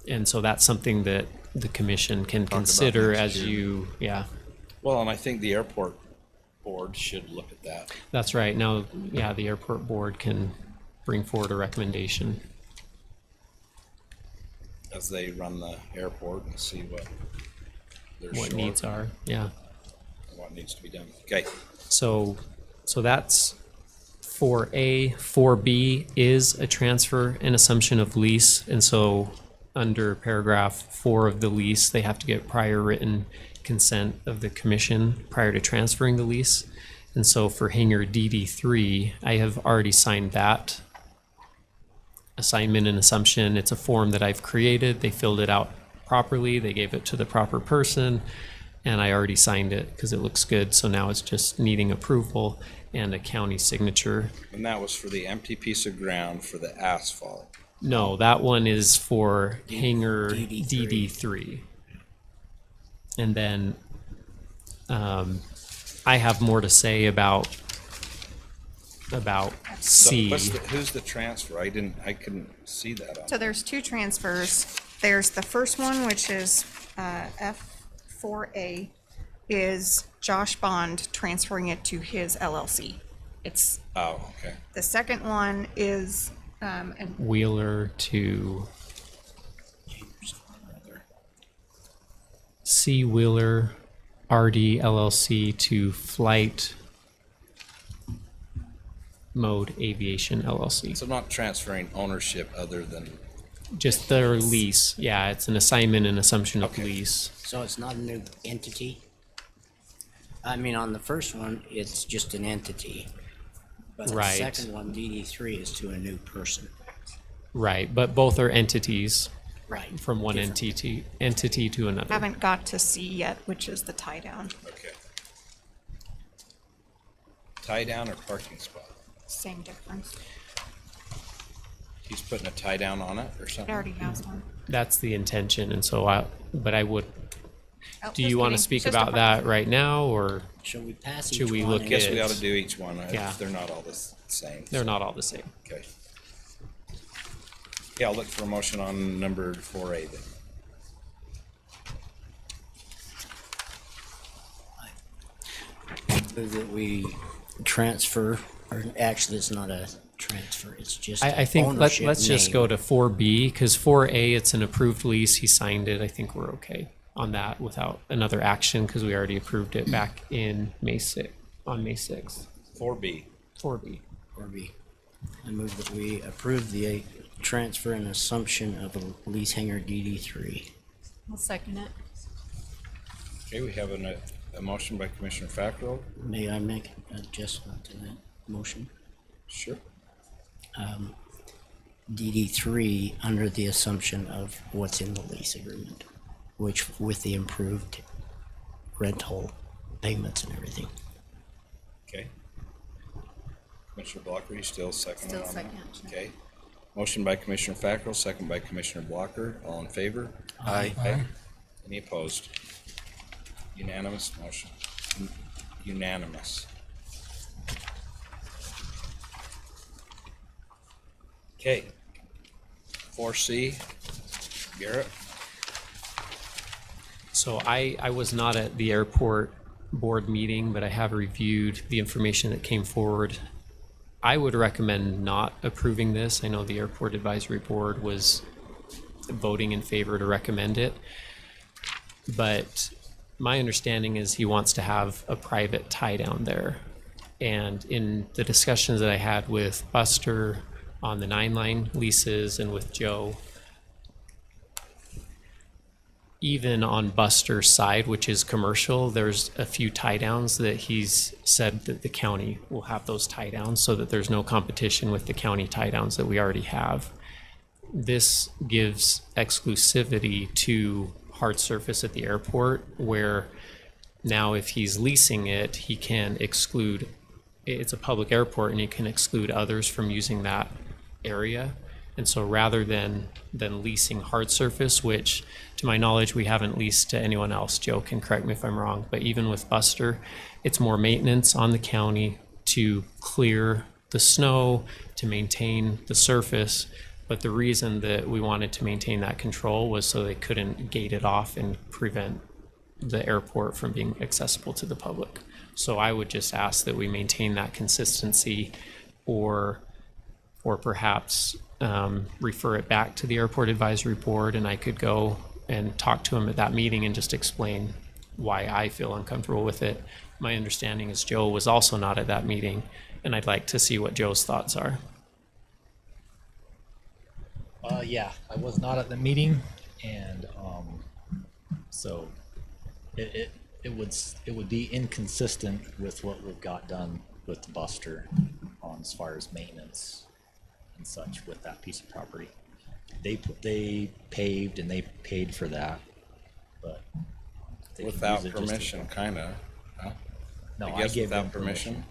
And so that's something that the commission can about consider next as year. you, yeah, Well, and I think the airport board should look at that. that's right. Now, yeah, the airport board can bring forward a recommendation. As they run the airport and see what they're What short needs are, yeah. and what needs to be done. Okay, So that's 4A. 4B is a transfer and assumption of lease. And so under paragraph 4 of the lease, they have to get prior written consent of the commission prior to transferring the lease. And so for hangar DD3, I have already signed that assignment and assumption. It's a form that I've created. They filled it out properly. They gave it to the proper person. And I already signed it because it looks good. So now it's just needing approval and a county signature. and that was for the empty piece of ground for the asphalt. No, that one is for hangar DD3. DD3. And then I have more to say about So C. who's the transfer? I couldn't see that on. So there's two transfers. There's the first one, which is F4A, is Josh Bond transferring it to his LLC. It's, Oh, okay. the second one is, and Wheeler to C. Wheeler RD LLC to Flight Mode Aviation LLC. So not transferring ownership other than, Just their lease. Yeah, it's an assignment and assumption of Okay. lease. So it's not a new entity? I mean, on the first one, it's just an entity. But the Right. second one, DD3, is to a new person. Right, but both are entities Right. from one Different. entity to another. haven't got to C yet, which is the tie down. okay. Tie down or parking spot? Same difference. He's putting a tie down on it or It something? already has one. That's the intention, and so but I would, Oh, do just you want to kidding. speak Just a about that right now, or Shall we pass each Should we one look and- Guess we at- ought to do each one. Yeah. They're not all the same. they're not all the same? Okay. Yeah, I'll look for a motion on number 4A then. Move that we transfer, or actually, it's not a transfer, it's just I think ownership let's just name. go to 4B, because 4A, it's an approved lease, he signed it, I think we're okay on that without another action, because we already approved it back in May 6th, on May 6th. 4B. 4B. Or B. I move that we approve the transfer and assumption of a lease hangar DD3. I'll second it. Okay, we have a motion by Commissioner Fackrell. May I make an adjustment to that motion? Sure. DD3 under the assumption of what's in the lease agreement, which with the improved rental payments and everything. Okay. Commissioner Blocker, you still second Still on that? second. Okay. Motion by Commissioner Fackrell, second by Commissioner Blocker. All in favor? Aye. Any opposed? Unanimous motion. Unanimous. Okay. 4C, Garrett. So I was not at the airport board meeting, but I have reviewed the information that came forward. I would recommend not approving this. I know the airport advisory board was voting in favor to recommend it. But my understanding is he wants to have a private tie down there. And in the discussions that I had with Buster on the 9-line leases and with Joe, even on Buster's side, which is commercial, there's a few tie downs that he's said that the county will have those tie downs so that there's no competition with the county tie downs that we already have. This gives exclusivity to hard surface at the airport, where now if he's leasing it, he can exclude, it's a public airport and he can exclude others from using that area. And so rather than leasing hard surface, which to my knowledge, we haven't leased to anyone else, Joe can correct me if I'm wrong, but even with Buster, it's more maintenance on the county to clear the snow, to maintain the surface. But the reason that we wanted to maintain that control was so they couldn't gate it off and prevent the airport from being accessible to the public. So I would just ask that we maintain that consistency, or perhaps refer it back to the airport advisory board, and I could go and talk to him at that meeting and just explain why I feel uncomfortable with it. My understanding is Joe was also not at that meeting, and I'd like to see what Joe's thoughts are. Yeah, I was not at the meeting, and so it would be inconsistent with what we've got done with the Buster on as far as maintenance and such with that piece of property. They paved and they paid for that, but they can Without use it just as permission, well. kinda. Huh? No, I I guess gave them without permission?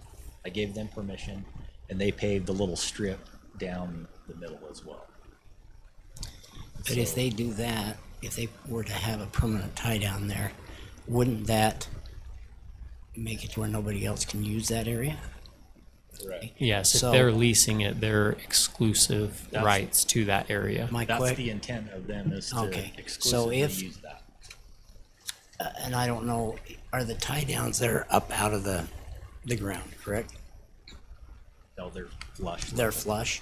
I gave them permission, and they paved the little strip down the middle as well. But if they do that, if they were to have a permanent tie down there, wouldn't that make it to where nobody else can use that area? Right. Yes, if So- they're leasing it, they're exclusive That's- rights to that area. My That's que- the intent of them, is to Okay, so exclusively if- use that. and I don't know, are the tie downs there up out of the ground, correct? No, they're flush. They're flush?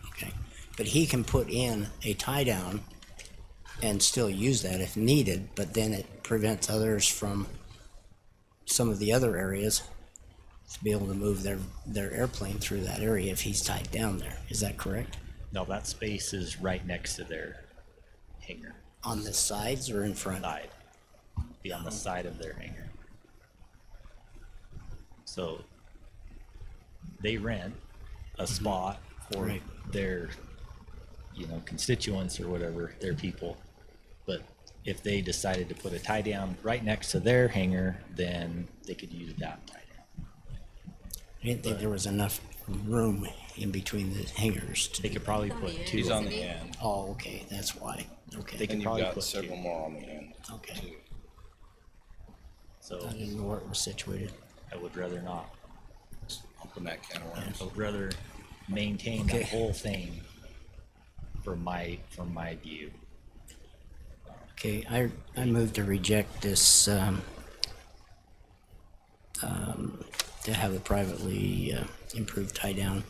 Okay. But he can put in a tie down and still use that if needed, but then it prevents others from some of the other areas to be able to move their airplane through that area if he's tied down there. Is that correct? No, that space is right next to their hangar On the sides or in front? side. Be on the side of their hangar. So they rent a spot for Right. their, constituents or whatever, their people. But if they decided to put a tie down right next to their hangar, then they could use that tie down. I didn't think there was enough room in between the hangars to They do could that. probably put two. He's on the end. Oh, okay, that's why. Okay, They could And you've probably got put several two. more on the end. okay. too. So I didn't know where it was situated. I would rather not. Open that can of worms. I would rather maintain Okay. that whole thing from my view. Okay, I move to reject this, to have the privately improved tie down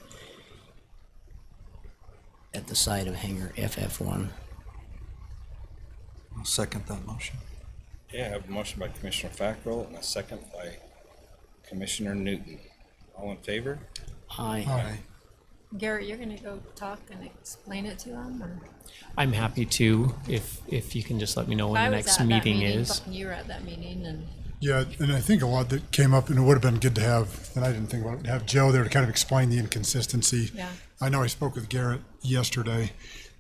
at the side of hangar FF1. I'll second that motion. Okay, I have a motion by Commissioner Fackrell and a second by Commissioner Newton. All in favor? Aye. Garrett, you're gonna go talk and explain it to them, or? I'm happy to, if you can just let me know when I the was next at that meeting is. but You were at that meeting, and Yeah, and I think a lot that came up, and it would have been good to have, and I didn't think about it, have Joe there to kind of explain the inconsistency. Yeah. I know I spoke with Garrett yesterday,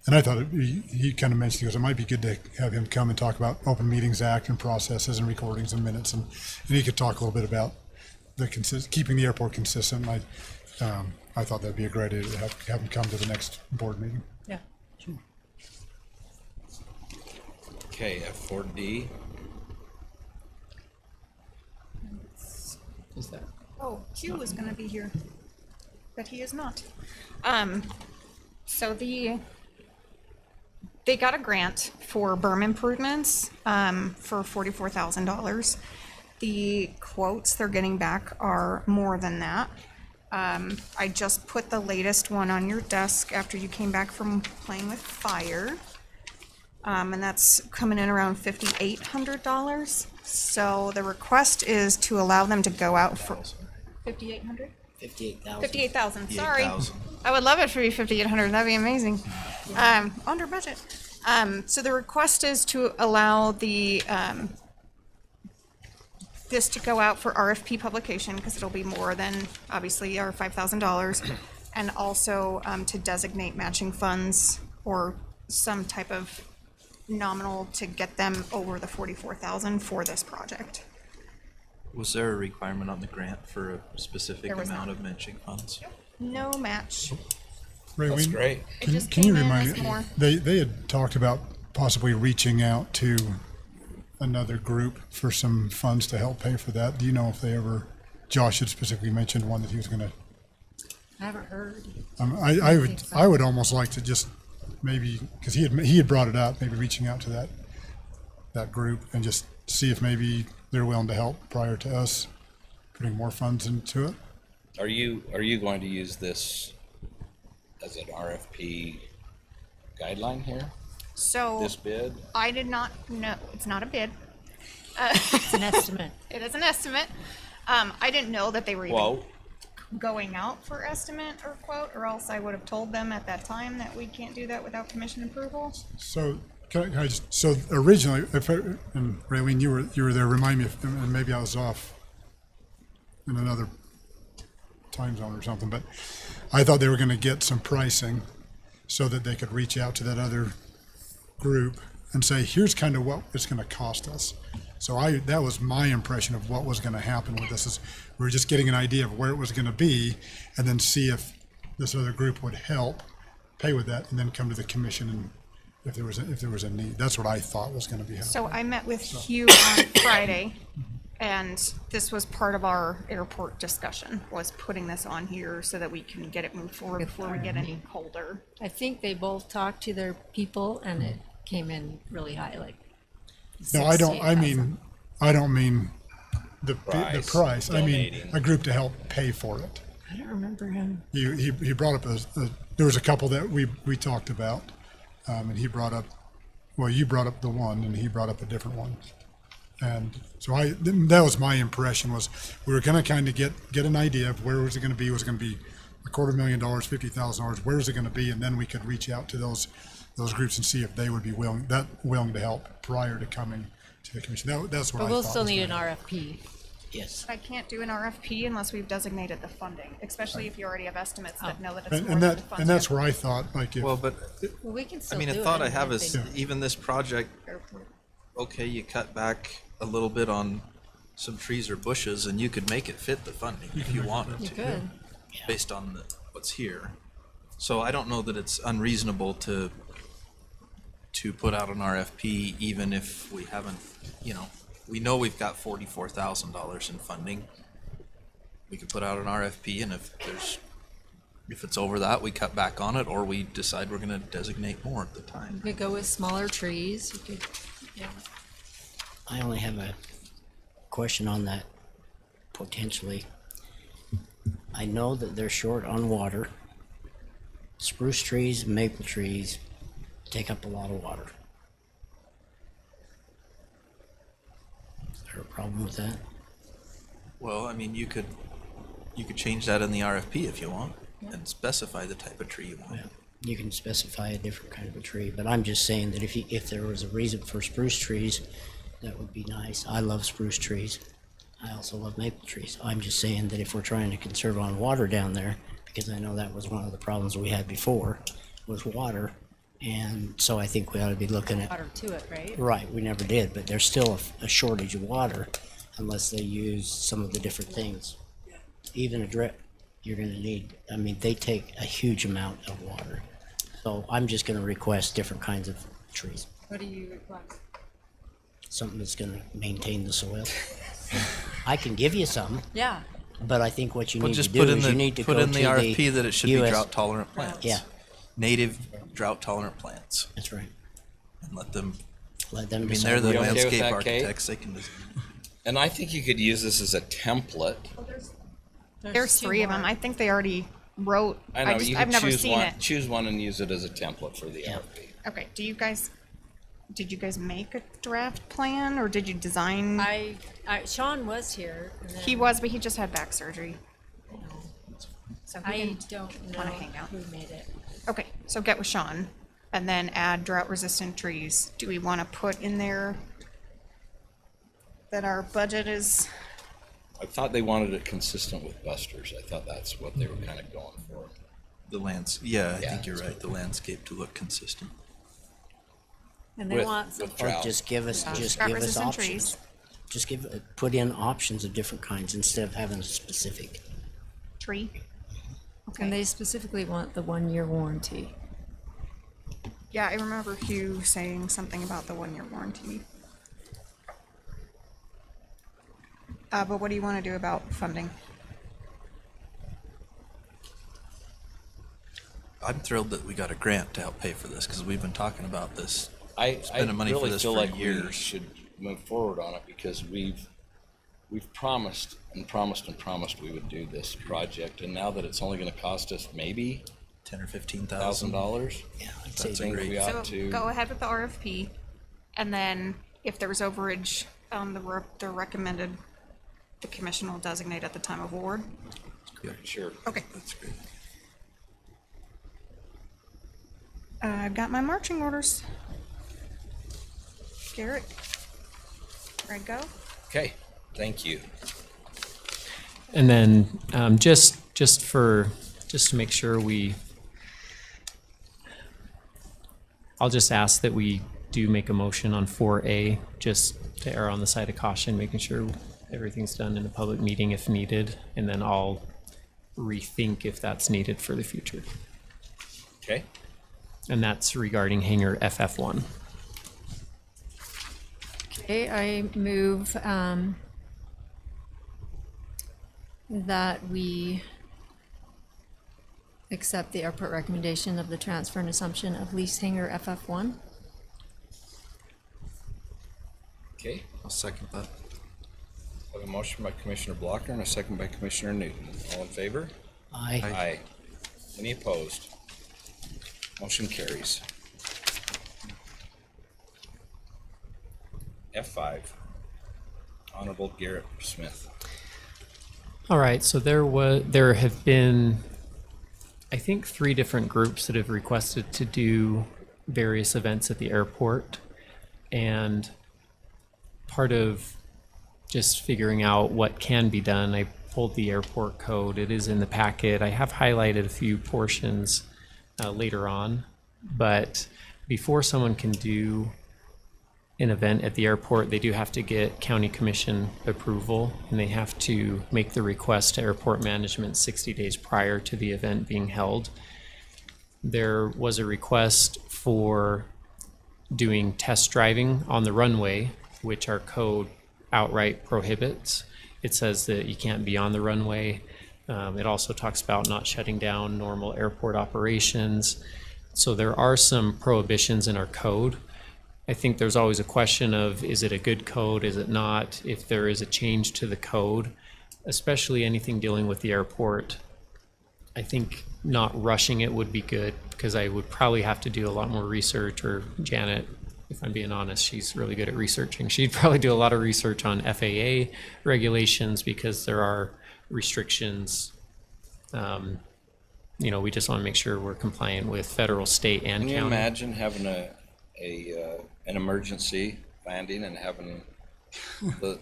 and I thought he kind of mentioned, he goes, it might be good to have him come and talk about Open Meetings Act and processes and recordings and minutes, and he could talk a little bit about the keeping the airport consistent. I thought that'd be a great idea to have him come to the next board meeting. Yeah. Okay, F4D. Is that? Oh, Q was gonna be here, but he is not. So they got a grant for berm improvements, for $44,000. The quotes they're getting back are more than that. I just put the latest one on your desk after you came back from playing with fire. And that's coming in around $5,800. So the request is to allow them to go out for 5,800? 58,000. 58,000, sorry. 58,000. I would love it for you 5,800, that'd be amazing. Under budget. So the request is to allow the, this to go out for RFP publication, because it'll be more than, obviously, our $5,000. And also, to designate matching funds or some type of nominal to get them over the 44,000 for this project. Was there a requirement on the grant for a specific There was amount not. of matching funds? No match. Ray, That's great. It just Can you came in remind as me, more. they had talked about possibly reaching out to another group for some funds to help pay for that. Do you know if they ever, Josh had specifically mentioned one that he was gonna, I haven't heard. I would almost like to just maybe, because he had brought it up, maybe reaching out to that group and just see if maybe they're willing to help prior to us putting more funds into it. Are you going to use this as an RFP guideline here? So This bid? I did not know, it's not a bid. It's an estimate. It is an estimate. I didn't know that they were even Whoa. going out for estimate or quote, or else I would have told them at that time that we can't do that without commission approval. So can I just, so originally, and Raylene, you were there, remind me if, and maybe I was off in another time zone or something, but I thought they were gonna get some pricing so that they could reach out to that other group and say, here's kind of what it's gonna cost us. So that was my impression of what was gonna happen with this, is we were just getting an idea of where it was gonna be, and then see if this other group would help pay with that, and then come to the commission and if there was a need. That's what I thought was gonna be happening. So I met with Hugh on Friday, and this was part of our airport discussion, was putting this on here so that we can get it moved forward before we get any colder. I think they both talked to their people and it came in really high, like. No, I don't mean the price. I mean Donating. a group to help pay for it. I don't remember him. He brought up there was a couple that we talked about, and he brought up, well, you brought up the one and he brought up a different one. And so that was my impression, was we were gonna kind of get an idea of where was it gonna be. Was it gonna be $250,000, $50,000? Where is it gonna be? And then we could reach out to those groups and see if they would be willing to help prior to coming to the commission. That's what I But we'll thought still was need an gonna RFP. Yes. I can't do an RFP unless we've designated the funding, especially if you already have estimates that know that it's more And than the funds. that's we where I thought, like, if, Well, but, Well, we can I still mean, do a it. thought I if have they- is, even this project, okay, you cut back a little bit on some trees or bushes, and you could make it fit the funding if you wanted You to, could. based on what's here. So I don't know that it's unreasonable to put out an RFP, even if we haven't, we know we've got $44,000 in funding. We could put out an RFP, and if it's over that, we cut back on it, or we decide we're gonna designate more at the time. You could go with smaller trees. You could, yeah. I only have a question on that, potentially. I know that they're short on water. Spruce trees, maple trees take up a lot of water. Is there a problem with that? Well, I mean, you could change that in the RFP if you want, and specify the type of tree you want. You can specify a different kind of a tree, but I'm just saying that if there was a reason for spruce trees that would be nice. I love spruce trees. I also love maple trees. I'm just saying that if we're trying to conserve on water down there, because I know that was one of the problems we had before, was water. And so I think we ought to be looking at, Water to it, right? right, we never did, but there's still a shortage of water unless they use some of the different things. Even a drip, you're gonna need, I mean, they take a huge amount of water. So I'm just gonna request different kinds of trees, What do you request? something that's gonna maintain the soil. I can give you some, Yeah. but I think what you Well, need to just do put in is you the, need to put go in to the RFP that it should be US drought tolerant plants. Yeah, Native drought tolerant plants, that's right. and let them, Let them I mean, decide. they're the You okay with landscape that, Kate? architects, they can design. And I think you could use this as a template. There's two 3 of them. more. I think they already wrote. I know, you I've could never choose seen one, it. choose one and use it as a template for the RFP. Okay, did you guys make a draft plan or did you design? Sean was here. And then He was, but he just had back surgery. So he I didn't don't know wanna hang out. who made it. Okay, so get with Sean and then add drought resistant trees. Do we want to put in there that our budget is, I thought they wanted it consistent with Buster's. I thought that's what they were kind of going for. Yeah, I Yeah. think you're right, the landscape to look consistent. And they With- want some. with Or drought. just give us drought options. resistant trees? Just put in options of different kinds instead of having a specific. Tree? And Okay, they specifically want the 1-year warranty. yeah, I remember Hugh saying something about the 1-year warranty. But what do you want to do about funding? I'm thrilled that we got a grant to help pay for this, because we've been talking about this. I Spending money for really this feel for like we years. should move forward on it because we've promised and promised and promised we would do this project, and now that it's only going to cost us maybe 10 or 15,000. $1,000, Yeah, I'd I say think great. we So ought to. go ahead with the RFP, and then if there's overage on the recommended, the commission will designate at the time of award. Sure. Okay. That's great. I've got my marching orders. Garrett, ready to go? Okay. Thank you. And then just to make sure I'll just ask that we do make a motion on 4A, just to err on the side of caution, making sure everything's done in a public meeting if needed, and then I'll rethink if that's needed for the future. Okay. And that's regarding hangar FF1. Okay, I move that we accept the airport recommendation of the transfer and assumption of lease hangar FF1. Okay. I'll second that. I have a motion by Commissioner Blocker and a second by Commissioner Newton. All in favor? Aye. Aye. Any opposed? Motion carries. F5. Honorable Garrett Smith. All right, so there have been, I think, 3 different groups that have requested to do various events at the airport. And part of just figuring out what can be done, I pulled the airport code. It is in the packet. I have highlighted a few portions later on, but before someone can do an event at the airport, they do have to get county commission approval, and they have to make the request to airport management 60 days prior to the event being held. There was a request for doing test driving on the runway, which our code outright prohibits. It says that you can't be on the runway. It also talks about not shutting down normal airport operations. So there are some prohibitions in our code. I think there's always a question of, is it a good code, is it not? If there is a change to the code, especially anything dealing with the airport, I think not rushing it would be good, because I would probably have to do a lot more research, or Janet, if I'm being honest, she's really good at researching. She'd probably do a lot of research on FAA regulations, because there are restrictions. We just want to make sure we're compliant with federal, state, and Can you county. imagine having an emergency landing and having But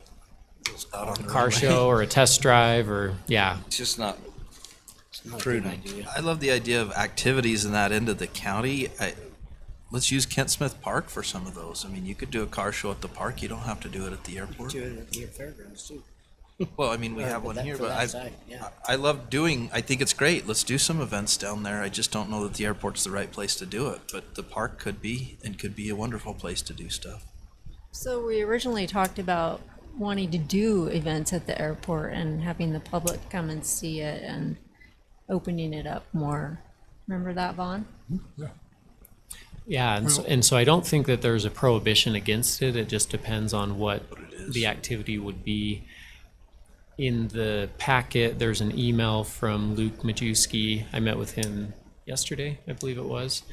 Out on the car runway. show or a test drive or, yeah. it's just not, It's not a good Prudent. idea. I love the idea of activities in that end of the county. Let's use Kent Smith Park for some of those. I mean, you could do a car show at the park. You don't have to do it at the airport. Do it at the fairgrounds too. Well, I mean, we Or have for one that- here, for but that I, side, yeah. I love doing, I think it's great. Let's do some events down there. I just don't know that the airport's the right place to do it, but the park could be, and could be a wonderful place to do stuff. So we originally talked about wanting to do events at the airport and having the public come and see it and opening it up more. Remember that, Vaughn? Yeah. Yeah, and so I don't think that there's a prohibition against it. It just depends on what the activity would be. In the packet, there's an email from Luke Majewski. I met with him yesterday, I believe it was.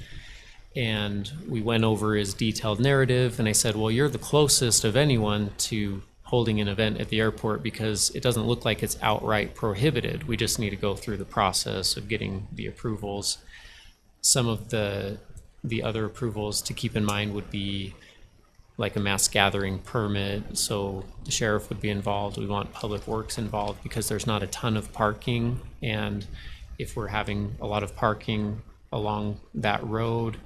And we went over his detailed narrative, and I said, well, you're the closest of anyone to holding an event at the airport because it doesn't look like it's outright prohibited. We just need to go through the process of getting the approvals. Some of the other approvals to keep in mind would be like a mass gathering permit, so the sheriff would be involved. We want Public Works involved because there's not a ton of parking, and if we're having a lot of parking along that road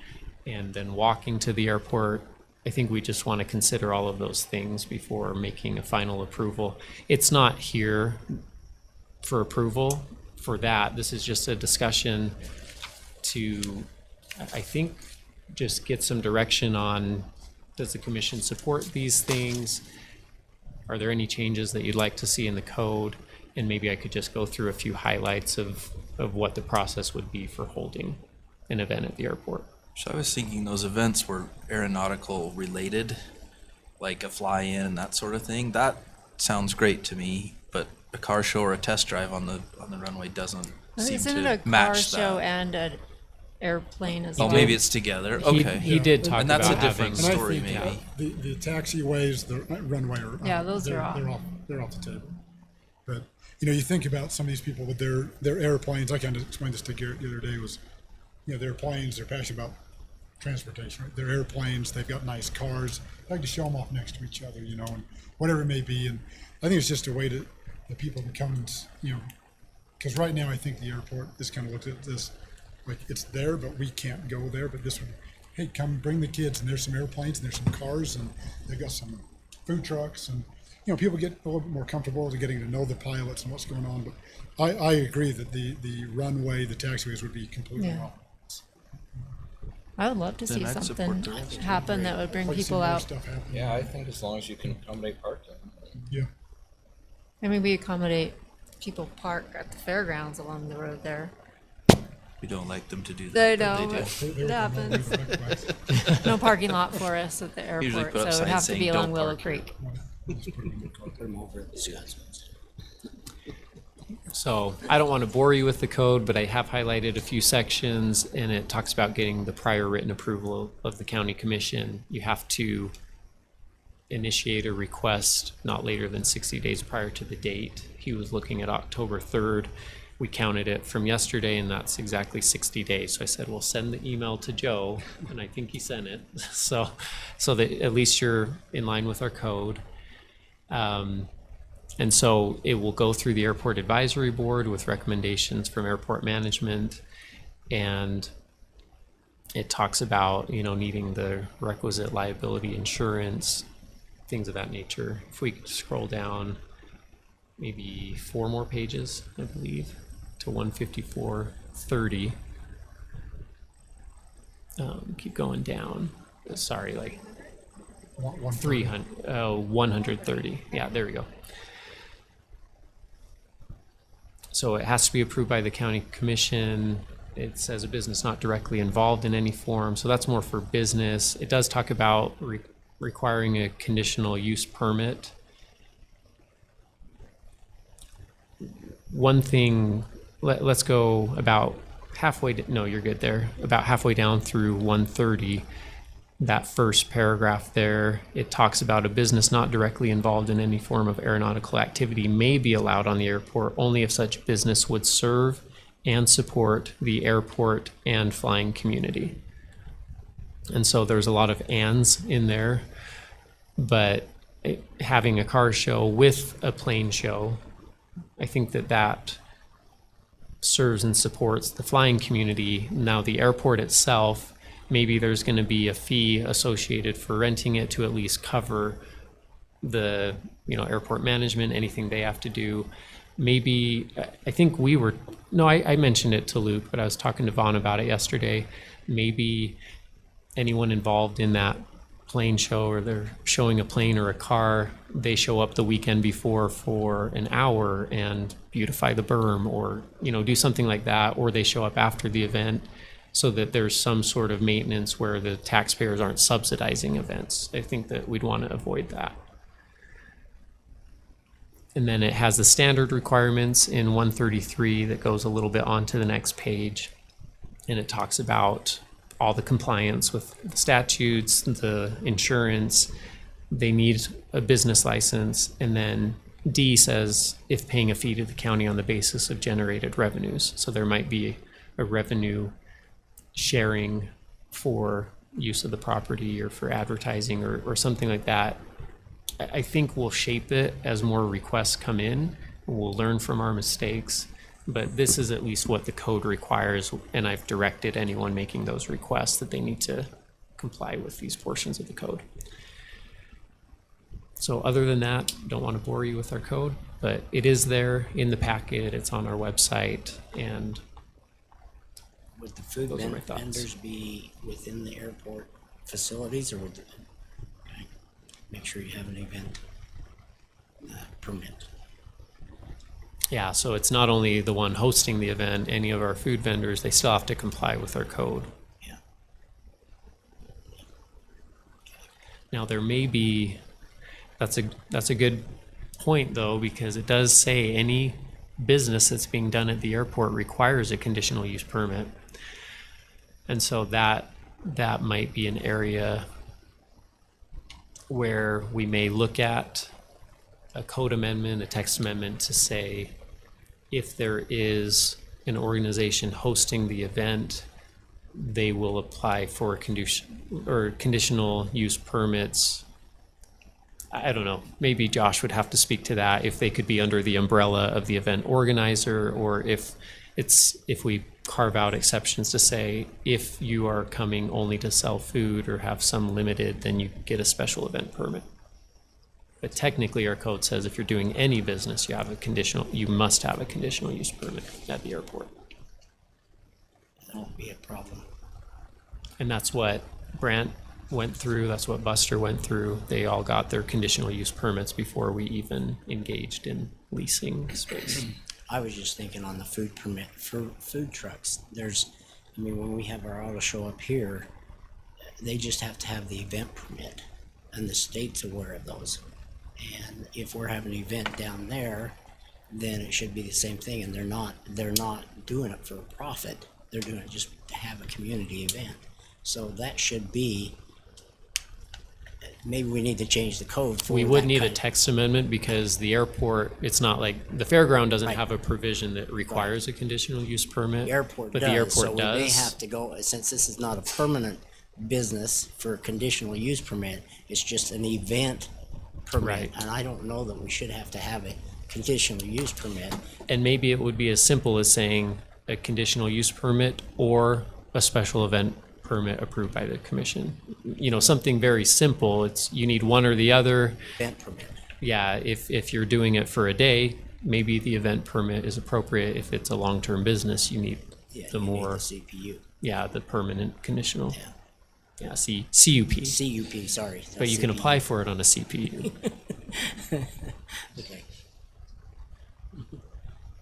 and then walking to the airport, I think we just want to consider all of those things before making a final approval. It's not here for approval for that. This is just a discussion to, I think, just get some direction on, does the commission support these things? Are there any changes that you'd like to see in the code? And maybe I could just go through a few highlights of what the process would be for holding an event at the airport. So I was thinking those events were aeronautical related, like a fly-in and that sort of thing. That sounds great to me, but a car show or a test drive on the runway doesn't seem Isn't it to a car match show that. and an airplane as Oh, well? maybe it's together. Okay. He did talk And that's about a different having, And I story, think maybe. the taxiways, the runway are. Yeah, those are off. They're off the table. But, you think about some of these people with their airplanes, I kind of explained this to Garrett the other day, was, their planes, they're passionate about transportation, right? They're airplanes, they've got nice cars, they like to show them off next to each other, and whatever it may be. And I think it's just a way that people can come and, because right now I think the airport is kind of looked at this, like it's there, but we can't go there. But this one, hey, come bring the kids, and there's some airplanes, and there's some cars, and they've got some food trucks, and people get a little bit more comfortable to getting to know the pilots and what's going on. But I agree that the runway, the taxiways would be completely Yeah. off. I would love to Then see I'd something support that. happen that would bring Like to see people more out. stuff happening. yeah, I think as long as you can accommodate parking. Yeah. I mean, we accommodate people park at the fairgrounds along the road there. We don't like them to do They that. but know, they do. but They it were happens. gonna No parking lot for us at the Usually airport, put up so it would signs have to saying, be along "Don't Willow park here." Creek. Put them over at the Scotsman's. so I don't want to bore you with the code, but I have highlighted a few sections, and it talks about getting the prior written approval of the county commission. You have to initiate a request not later than 60 days prior to the date. He was looking at October 3rd. We counted it from yesterday, and that's exactly 60 days. So I said, well, send the email to Joe, and I think he sent it. So that at least you're in line with our code. And so it will go through the airport advisory board with recommendations from airport management. And it talks about, needing the requisite liability insurance, things of that nature. If we could scroll down maybe 4 more pages, I believe, to 154:30. Keep going down. Sorry, like 130. Yeah, there we go. So it has to be approved by the county commission. It says a business not directly involved in any form. So that's more for business. It does talk about requiring a conditional use permit. One thing, let's go about halfway, no, you're good there. About halfway down through 130, that first paragraph there, it talks about a business not directly involved in any form of aeronautical activity may be allowed on the airport only if such business would serve and support the airport and flying community. And so there's a lot of ands in there, but having a car show with a plane show, I think that that serves and supports the flying community. Now, the airport itself, maybe there's going to be a fee associated for renting it to at least cover the, airport management, anything they have to do. Maybe, I think I mentioned it to Luke, but I was talking to Vaughn about it yesterday. Maybe anyone involved in that plane show, or they're showing a plane or a car, they show up the weekend before for an hour and beautify the berm, or do something like that, or they show up after the event, so that there's some sort of maintenance where the taxpayers aren't subsidizing events. I think that we'd want to avoid that. And then it has the standard requirements in 133 that goes a little bit on to the next page, and it talks about all the compliance with the statutes, the insurance. They need a business license. And then D says if paying a fee to the county on the basis of generated revenues. So there might be a revenue sharing for use of the property or for advertising or something like that. I think we'll shape it as more requests come in. We'll learn from our mistakes, but this is at least what the code requires, and I've directed anyone making those requests that they need to comply with these portions of the code. So other than that, don't want to bore you with our code, but it is there in the packet, it's on our website, and Would the food Those are my thoughts. vendors be within the airport facilities, or would the, okay, make sure you have an event permit? yeah, so it's not only the one hosting the event, any of our food vendors, they still have to comply with our code. Yeah. Now, there may be, that's a good point though, because it does say any business that's being done at the airport requires a conditional use permit. And so that might be an area where we may look at a code amendment, a text amendment to say, if there is an organization hosting the event, they will apply for a conditional use permits. I don't know, maybe Josh would have to speak to that, if they could be under the umbrella of the event organizer, or if we carve out exceptions to say, if you are coming only to sell food or have some limited, then you get a special event permit. But technically, our code says if you're doing any business, you must have a conditional use permit at the airport. That won't be a problem. And that's what Brant went through, that's what Buster went through. They all got their conditional use permits before we even engaged in leasing space. I was just thinking on the food permit for food trucks. When we have our auto show up here, they just have to have the event permit, and the state's aware of those. And if we're having an event down there, then it should be the same thing, and they're not doing it for a profit. They're doing it just to have a community event. So that should be, maybe we need to change the code for We would that need a kind of- text amendment because the airport, it's not like, the fairground doesn't Right. have a provision that requires a conditional use permit. The airport But does, the airport so we may does. have to go, since this is not a permanent business for a conditional use permit, it's just an event permit. Right. And I don't know that we should have to have a conditional use permit. And maybe it would be as simple as saying a conditional use permit or a special event permit approved by the commission. Something very simple. You need one or the other. Event permit. Yeah, if you're doing it for a day, maybe the event permit is appropriate. If it's a long-term business, you need Yeah, the you need more, the CPU. the permanent conditional. Yeah. Yeah, CUP. CUP, sorry. But you can CPU. apply for it on a CPU. Okay.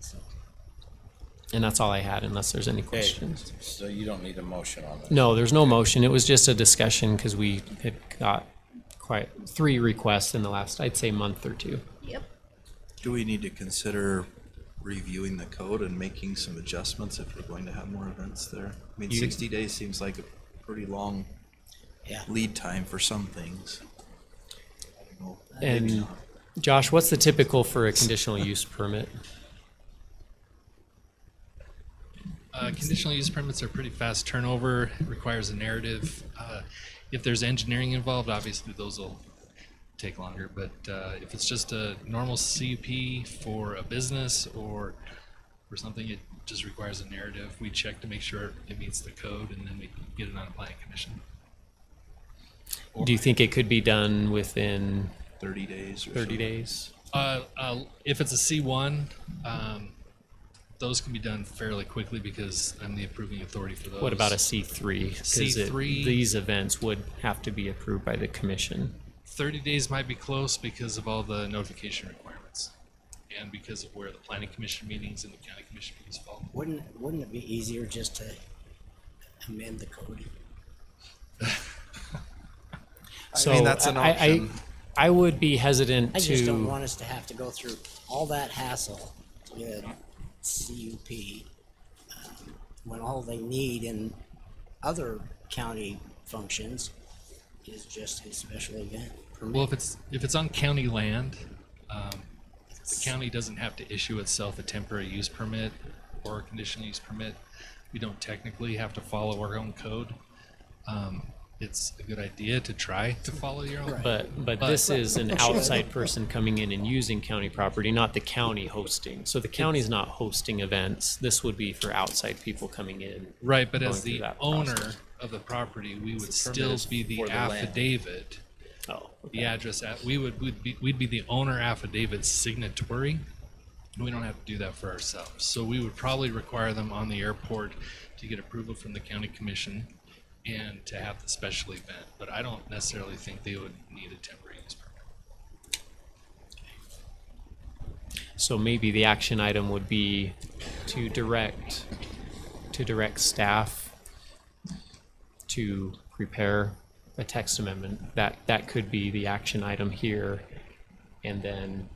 So, And that's all I had, unless there's any questions. So you don't need a motion on this? No, there's no motion. It was just a discussion because we had got quite 3 requests in the last, I'd say, month or 2. Yep. Do we need to consider reviewing the code and making some adjustments if we're going to have more events there? 60 days seems like a pretty long yeah. lead time for some things. I don't know. And Josh, what's the typical for a conditional use permit? Conditional use permits are pretty fast turnover. It requires a narrative. If there's engineering involved, obviously those will take longer. But if it's just a normal CUP for a business or for something, it just requires a narrative. We check to make sure it meets the code, and then we get it on a planning commission. Do you think it could be done within 30 days or 30 so. days? If it's a C1, those can be done fairly quickly because I'm the approving authority for those. What about a C3? 'Cause C3? These events would have to be approved by the commission. 30 days might be close because of all the notification requirements and because of where the planning commission meetings and the county commission meetings fall. Wouldn't it be easier just to amend the code? So mean, that's an option. I would be hesitant I just don't to, want us to have to go through all that hassle to get a CUP, when all they need in other county functions is just a special event permit. Well, if it's on county land, the county doesn't have to issue itself a temporary use permit or a conditional use permit. We don't technically have to follow our own code. It's a good idea to try to follow your own. but this is an outside person coming in and using county property, not the county hosting. So the county's not hosting events. This would be for outside people coming in. Right, but as going through the that owner process. of the property, we would permit still is be the for the land. affidavit. Oh, The address, we'd be the owner affidavit signatory. We don't have to do that for ourselves. So we would probably require them on the airport to get approval from the county commission and to have the special event. But I don't necessarily think they would need a temporary use permit. So maybe the action item would be to direct staff to prepare a text amendment. That could be the action item here. And then,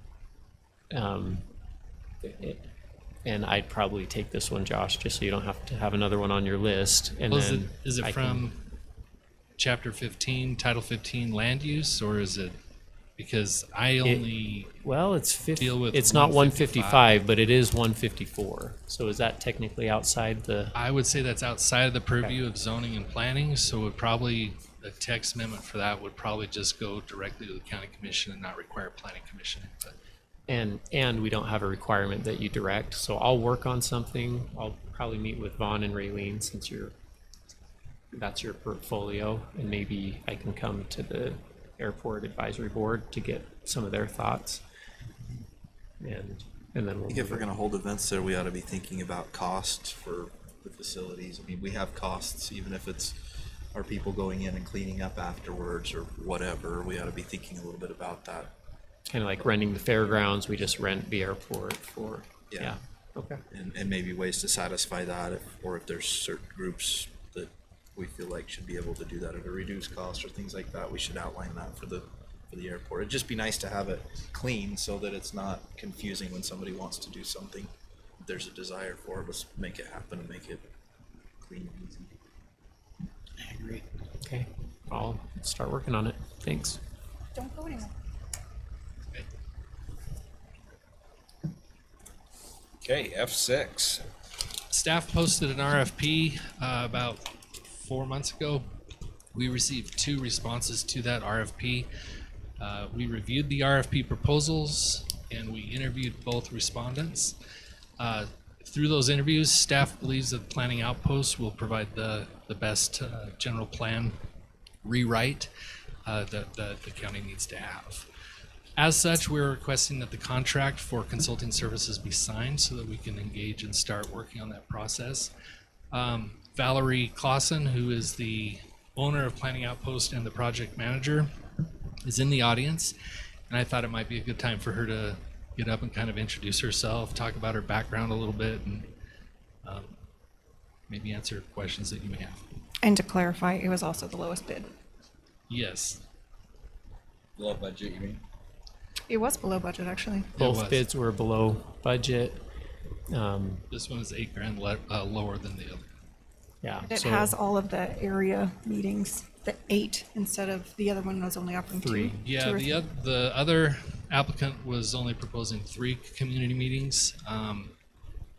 and I'd probably take this one, Josh, just so you don't have to have another one on your list. And Well, then is it I from chapter 15, title 15 land use, or is it, because I only, Well, it's 50, deal with it's not 155, 155, but it is 154. So is that technically outside the? I would say that's outside of the purview of zoning and planning, so it probably, a text amendment for that would probably just go directly to the county commission and not require planning commission input. And we don't have a requirement that you direct, so I'll work on something. I'll probably meet with Vaughn and Raylene since that's your portfolio, and maybe I can come to the airport advisory board to get some of their thoughts. And then I we'll think if move we're it. gonna hold events there, we ought to be thinking about cost for the facilities. I mean, we have costs, even if it's our people going in and cleaning up afterwards or whatever. We ought to be thinking a little bit about that. Kind of like renting the fairgrounds, we just rent the airport for, Yeah. yeah, okay. And maybe ways to satisfy that, or if there's certain groups that we feel like should be able to do that at a reduced cost or things like that, we should outline that for the airport. It'd just be nice to have it clean so that it's not confusing when somebody wants to do something. If there's a desire for it, let's make it happen and make it clean and easy. I agree. Okay, I'll start working on it. Thanks. Don't go anywhere. Okay, F6. Staff posted an RFP about 4 months ago. We received 2 responses to that RFP. We reviewed the RFP proposals and we interviewed both respondents. Through those interviews, staff believes that Planning Outpost will provide the best general plan rewrite that the county needs to have. As such, we're requesting that the contract for consulting services be signed so that we can engage and start working on that process. Valerie Clausen, who is the owner of Planning Outpost and the project manager, is in the audience, and I thought it might be a good time for her to get up and kind of introduce herself, talk about her background a little bit, and maybe answer questions that you may have. And to clarify, it was also the lowest bid. Yes. Low budget, you mean? It was below budget, actually. was. Both bids were below budget. This one is $8,000 lower than the other. Yeah. It so has all of the area meetings, the 8 instead of the other one was only offering 3. 2. Yeah, 2 or the other applicant was only proposing 3 community meetings.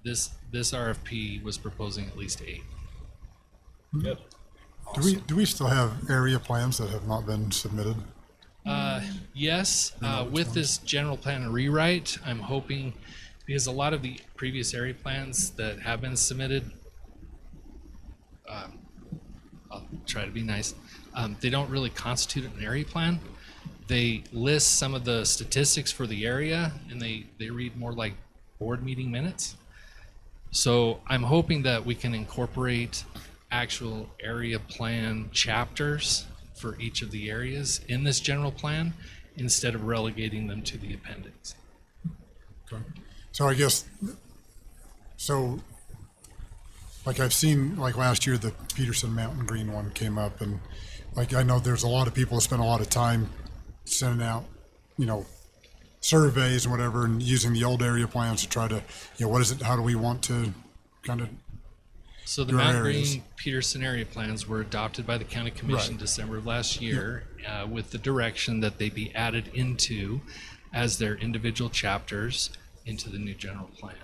This RFP was proposing at least 8. Good. Do we still have area plans that have not been submitted? Yes, with this general plan rewrite, I'm hoping, because a lot of the previous area plans that have been submitted, I'll try to be nice, they don't really constitute an area plan. They list some of the statistics for the area, and they read more like board meeting minutes. So I'm hoping that we can incorporate actual area plan chapters for each of the areas in this general plan instead of relegating them to the appendix. Okay. So I guess, so like I've seen, like last year, the Peterson Mountain Green one came up, and like I know there's a lot of people that spend a lot of time sending out, surveys and whatever, and using the old area plans to try to, what is it, how do we want to kind of, So the Your Mount areas. Green Peterson area plans were adopted by the county commission Right. December of last year with the direction that they be added into as their individual chapters into the new general plan.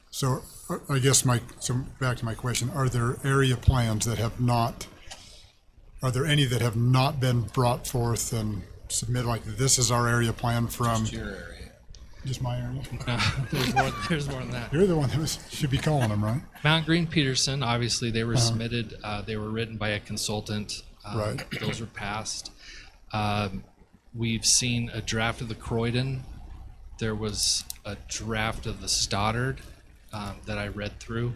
so I guess so back to my question, are there area plans that have not, are there any that have not been brought forth and submitted, like this is our area plan from, Your area. just my area? There's more than that. You're the one that should be calling them, right? Mount Green Peterson, obviously, they were submitted. They were written by a consultant. Right. Those were passed. We've seen a draft of the Croydon. There was a draft of the Stoddard that I read through.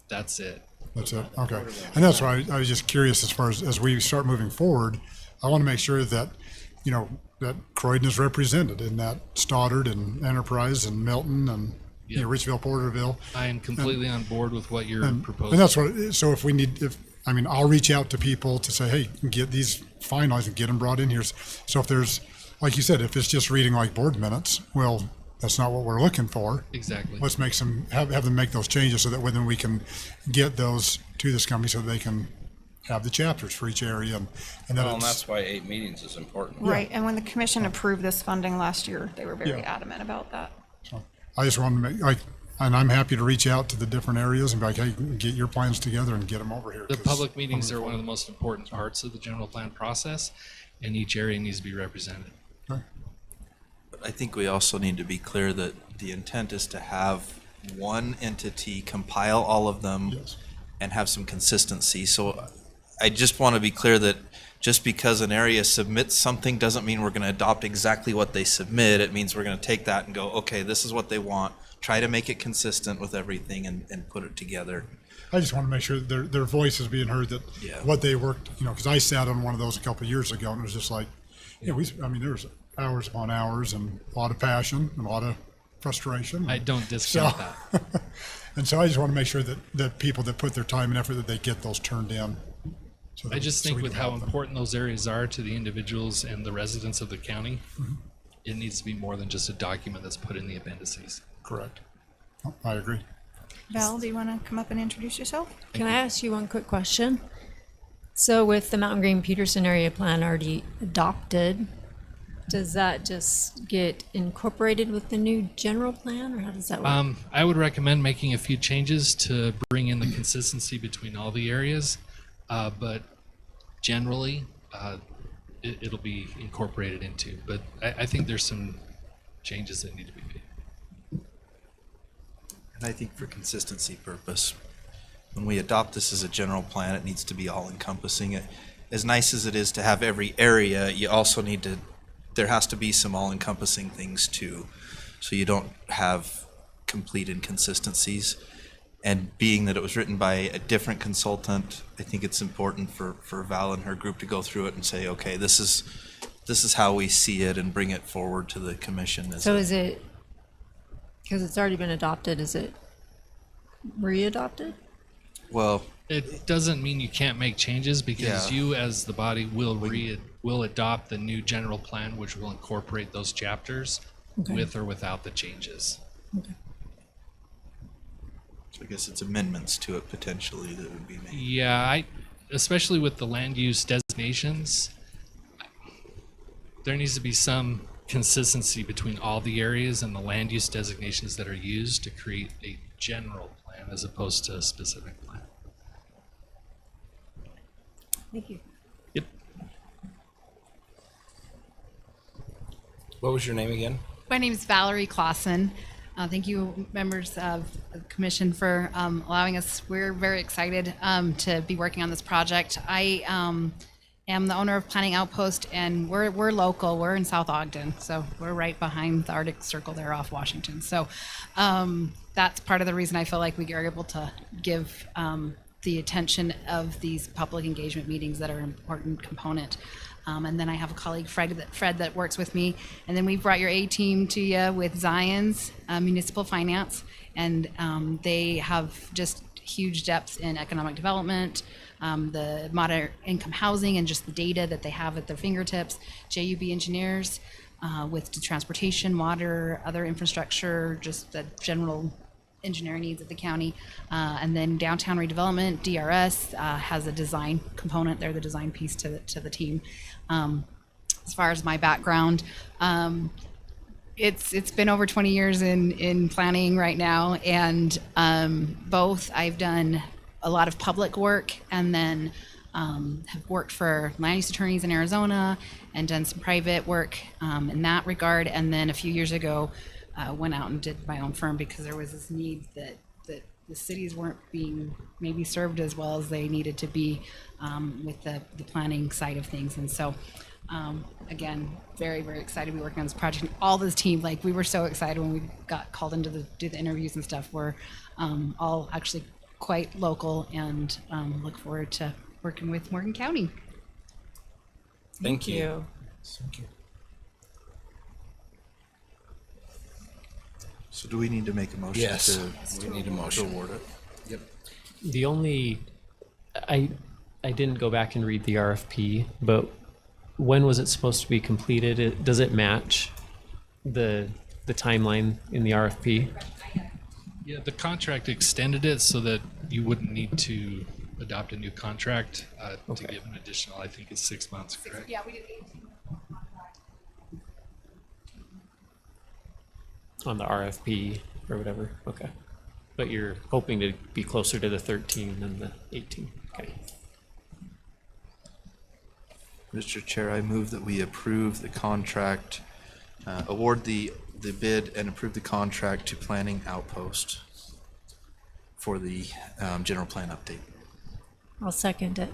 That's it. That's it, okay. And that's why I was just curious, as far as we start moving forward, I want to make sure that, that Croydon is represented in that Stoddard and Enterprise and Milton and, Yeah. Richville, Porterville. I am completely on board with what you're proposing. And that's what, so if we need, I'll reach out to people to say, hey, get these finalized and get them brought in here. So if there's, like you said, if it's just reading like board minutes, well, that's not what we're looking for. Exactly. Let's make have them make those changes so that then we can get those to this company so they can have the chapters for each area and that Well, and it's, that's why 8 meetings is important. Right, and when the commission approved this funding last year, they were very Yeah. adamant about that. so I just want to make, and I'm happy to reach out to the different areas and be like, hey, get your plans together and get them over here. The 'cause public meetings are one of the most important parts of the general plan process, and each area needs to be represented. Okay. I think we also need to be clear that the intent is to have one entity compile all of them Yes. and have some consistency. So I just want to be clear that just because an area submits something doesn't mean we're going to adopt exactly what they submit. It means we're going to take that and go, okay, this is what they want, try to make it consistent with everything and put it together. I just want to make sure that their voice is being heard, that Yeah. what they worked, because I sat on one of those a couple of years ago and it was just like, there was hours upon hours and a lot of passion and a lot of frustration. I don't discount So- that. And so I just want to make sure that people that put their time and effort, that they get those turned in. So I that- just so think we with can how help them. important those areas are to the individuals and the residents of the county, Mm-hmm. it needs to be more than just a document that's put in the appendices. Correct. Oh, I agree. Val, do you want to come up and introduce yourself? Can I ask you one quick question? So with the Mountain Green Peterson area plan already adopted, does that just get incorporated with the new general plan, or how does that work? I would recommend making a few changes to bring in the consistency between all the areas, but generally, it'll be incorporated into. But I think there's some changes that need to be made. And I think for consistency purpose, when we adopt this as a general plan, it needs to be all encompassing. As nice as it is to have every area, you also need to, there has to be some all encompassing things too. So you don't have complete inconsistencies. And being that it was written by a different consultant, I think it's important for Val and her group to go through it and say, okay, this is how we see it, and bring it forward to the commission. So is it, because it's already been adopted, is it re-adopted? Well, It doesn't mean you can't make changes, because Yeah. you as the body will adopt the new general plan, which will incorporate those chapters Okay. with or without the changes. Okay. so I guess it's amendments to it potentially that would be made. Yeah, especially with the land use designations, there needs to be some consistency between all the areas and the land use designations that are used to create a general plan as opposed to a specific plan. Thank you. Yep. What was your name again? My name is Valerie Clausen. Thank you, members of the commission, for allowing us. We're very excited to be working on this project. I am the owner of Planning Outpost, and we're local. We're in South Ogden, so we're right behind the Arctic Circle there off Washington. So that's part of the reason I feel like we are able to give the attention of these public engagement meetings that are an important component. And then I have a colleague, Fred, that works with me. And then we brought your A-team to you with Zion's Municipal Finance. And they have just huge depth in economic development, the moderate income housing, and just the data that they have at their fingertips. JUB Engineers with the transportation, water, other infrastructure, just the general engineering needs of the county. And then downtown redevelopment, DRS has a design component. They're the design piece to the team. As far as my background, it's been over 20 years in planning right now, and both I've done a lot of public work, and then have worked for land use attorneys in Arizona and done some private work in that regard. And then a few years ago, went out and did my own firm because there was this need that the cities weren't being maybe served as well as they needed to be with the planning side of things. And so, again, very, very excited to be working on this project. And all this team, like, we were so excited when we got called in to do the interviews and stuff. We're all actually quite local, and look forward to working with Morgan County. Thank you. So do we need to make a motion? Yes, to we need a to motion. award it? Yep. The only, I didn't go back and read the RFP, but when was it supposed to be completed? Does it match the timeline in the RFP? Yeah, the contract extended it so that you wouldn't need to adopt a new contract to Okay. give an additional, I think it's 6 months, correct? Yeah, we did 18. On the RFP or whatever, okay. But you're hoping to be closer to the 13 than the 18, okay. Mr. Chair, I move that we approve the contract, award the bid and approve the contract to Planning Outpost for the general plan update. I'll second it.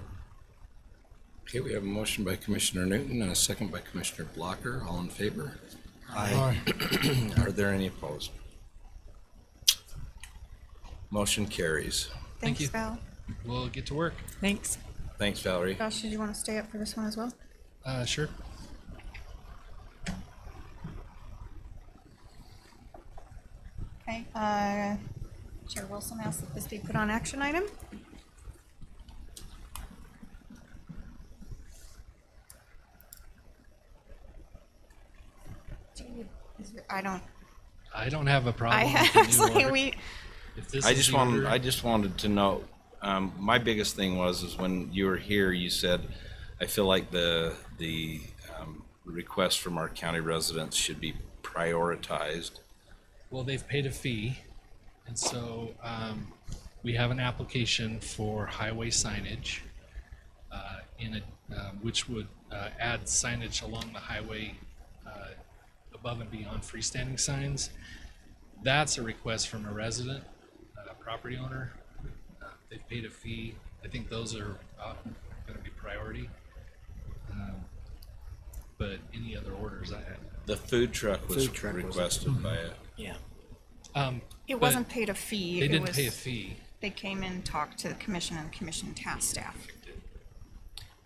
Okay, we have a motion by Commissioner Newton and a second by Commissioner Blocker. All in favor? Aye. Are there any opposed? Motion carries. Thank Thanks, you. Val. We'll get to work. Thanks. Thanks, Valerie. Josh, did you want to stay up for this one as well? Sure. Okay, Chair Wilson asked that this be put on action item. I don't, I don't have a problem I with the was new like, order. we, If this I is just the wanted, order- I just wanted to know, my biggest thing was when you were here, you said, I feel like the request from our county residents should be prioritized. Well, they've paid a fee, and so we have an application for highway signage which would add signage along the highway above and beyond freestanding signs. That's a request from a resident, property owner. They've paid a fee. I think those are going to be priority. But any other orders I had. The food truck was Food truck was- requested by a, Yeah. it But wasn't paid a fee. They it didn't was- pay a fee. They came and talked to the commission and commission task staff.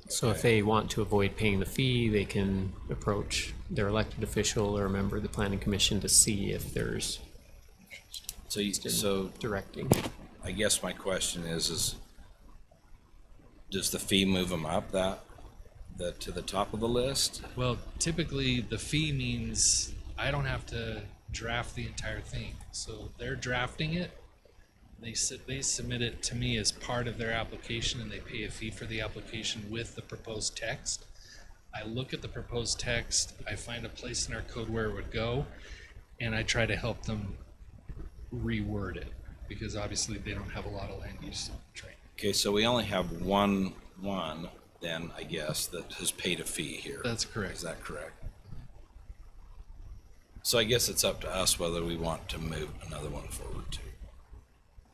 So if they want to avoid paying the fee, they can approach their elected official or a member of the planning commission to see if there's so directing. I guess my question is does the fee move them up to the top of the list? Well, typically the fee means I don't have to draft the entire thing. So they're drafting it. They submit it to me as part of their application, and they pay a fee for the application with the proposed text. I look at the proposed text, I find a place in our code where it would go, and I try to help them reword it because obviously they don't have a lot of land use training. Okay, so we only have one then, I guess, that has paid a fee here. That's correct. Is that correct? So I guess it's up to us whether we want to move another one forward too.